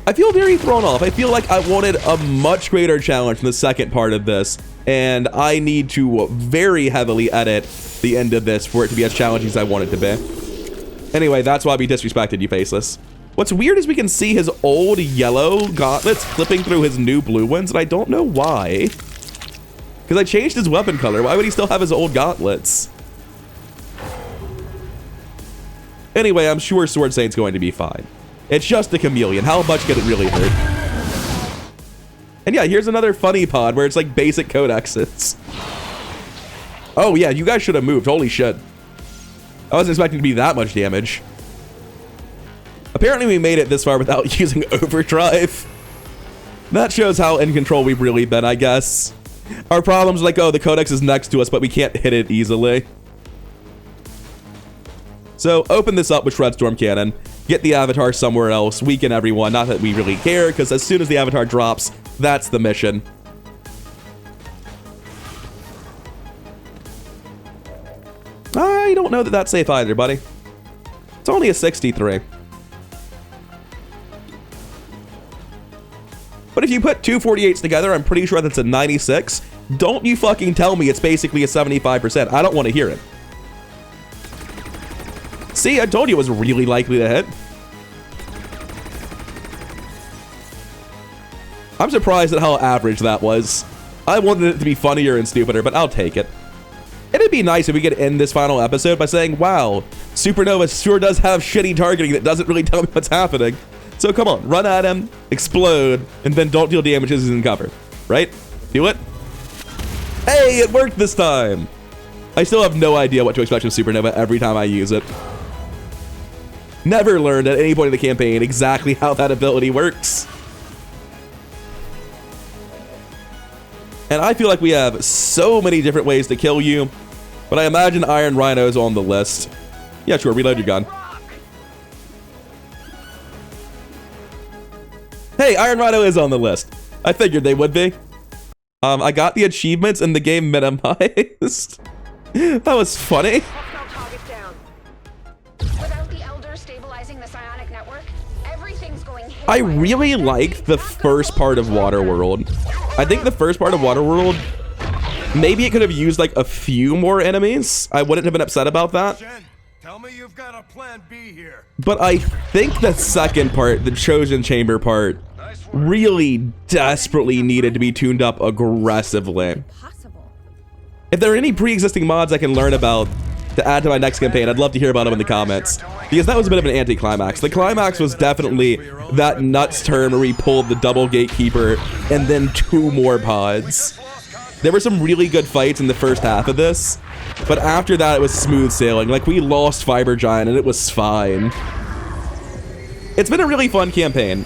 I feel very thrown off. I feel like I wanted a much greater challenge from the second part of this, and I need to very heavily edit the end of this for it to be as challenging as I want it to be. Anyway, that's why we disrespected you, Faceless. What's weird is we can see his old yellow gauntlets flipping through his new blue ones, and I don't know why. Because I changed his weapon color. Why would he still have his old gauntlets? Anyway, I'm sure Sword Saint's going to be fine. It's just a chameleon. How much could it really hurt? And yeah, here's another funny pod where it's like basic codexes. Oh yeah, you guys should have moved. Holy shit. I wasn't expecting to be that much damage. Apparently we made it this far without using overdrive. That shows how in control we've really been, I guess. Our problem's like, oh, the codex is next to us, but we can't hit it easily. So open this up with Shredstorm Cannon. Get the avatar somewhere else. Weaken everyone. Not that we really care, because as soon as the avatar drops, that's the mission. I don't know that that's safe either, buddy. It's only a 63. But if you put two 48s together, I'm pretty sure that's a 96. Don't you fucking tell me it's basically a 75%. I don't want to hear it. See, I told you it was really likely to hit. I'm surprised at how average that was. I wanted it to be funnier and stupider, but I'll take it. It'd be nice if we could end this final episode by saying, wow, Supernova sure does have shitty targeting that doesn't really tell me what's happening. So come on, run at him, explode, and then don't deal damage as he's in cover. Right? Do it. Hey, it worked this time! I still have no idea what to expect from Supernova every time I use it. Never learned at any point in the campaign exactly how that ability works. And I feel like we have so many different ways to kill you, but I imagine Iron Rhino's on the list. Yeah, sure, reload your gun. Hey, Iron Rhino is on the list. I figured they would be. I got the achievements and the game minimized. That was funny. Hostile target down. Without the Elder stabilizing the psionic network, everything's going I haywire. really liked the first part of Waterworld. I think the first part of Waterworld, maybe it could have used like a few more enemies. I wouldn't have been upset about that. Jen, tell me you've got a plan B here. But I think the second part, the Chosen Chamber part, really desperately needed to be tuned up aggressively. Possible. If there are any pre-existing mods I can learn about to add to my next campaign, I'd love to hear about them in the comments. Because that was a bit of an anti-climax. The climax was definitely that nuts turn where we pulled the double gatekeeper and then 2 more pods. There were some really good fights in the first half of this, but after that it was smooth sailing. Like, we lost Fiber Giant and it was fine. It's been a really fun campaign.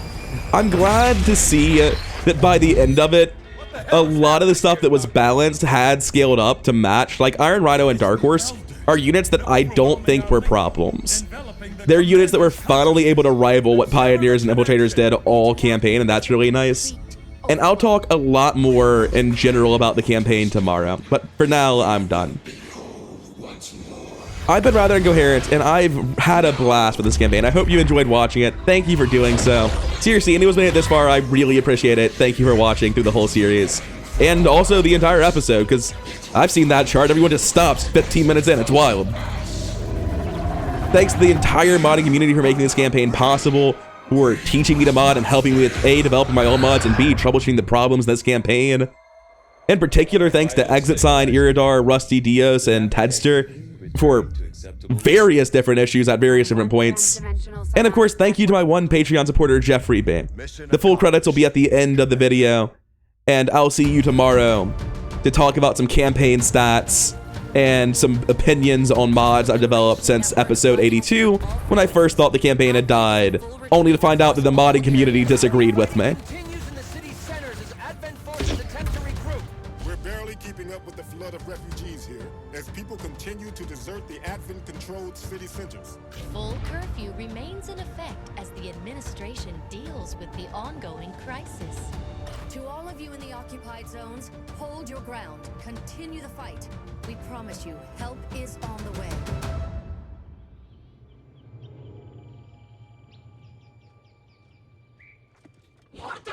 I'm glad to see that by the end of it, a lot of the stuff that was balanced had scaled up to match. Like, Iron Rhino and Dark Horse are units that I don't think were problems. They're units that were finally able to rival what Pioneers and Infiltrators did all campaign, and that's really nice. And I'll talk a lot more in general about the campaign tomorrow, but for now, I'm done. I've been rather incoherent, and I've had a blast with this campaign. I hope you enjoyed watching it. Thank you for doing so. Seriously, anyone's made it this far, I really appreciate it. Thank you for watching through the whole series. And also the entire episode, because I've seen that chart. Everyone just stops 15 minutes in. It's wild. Thanks to the entire modding community for making this campaign possible, for teaching me to mod and helping me with A, developing my own mods, and B, troubleshooting the problems in this campaign. In particular, thanks to Exit Sign, Iridar, Rusty Dios, and Tedster for various different issues at various different points. And of course, thank you to my one Patreon supporter, Jeffrey B. The full credits will be at the end of the video, and I'll see you tomorrow to talk about some campaign stats and some opinions on mods I've developed since episode 82, when I first thought the campaign had died, only to find out that the modding community disagreed with me. Continues in the city's centers as Advent forces attempt to regroup. We're barely keeping up with the flood of refugees here, as people continue to desert the Advent-controlled city centers. Full curfew remains in effect as the administration deals with the ongoing crisis. To all of you in the occupied zones, hold your ground. Continue the fight. We promise you, help is on the way. What the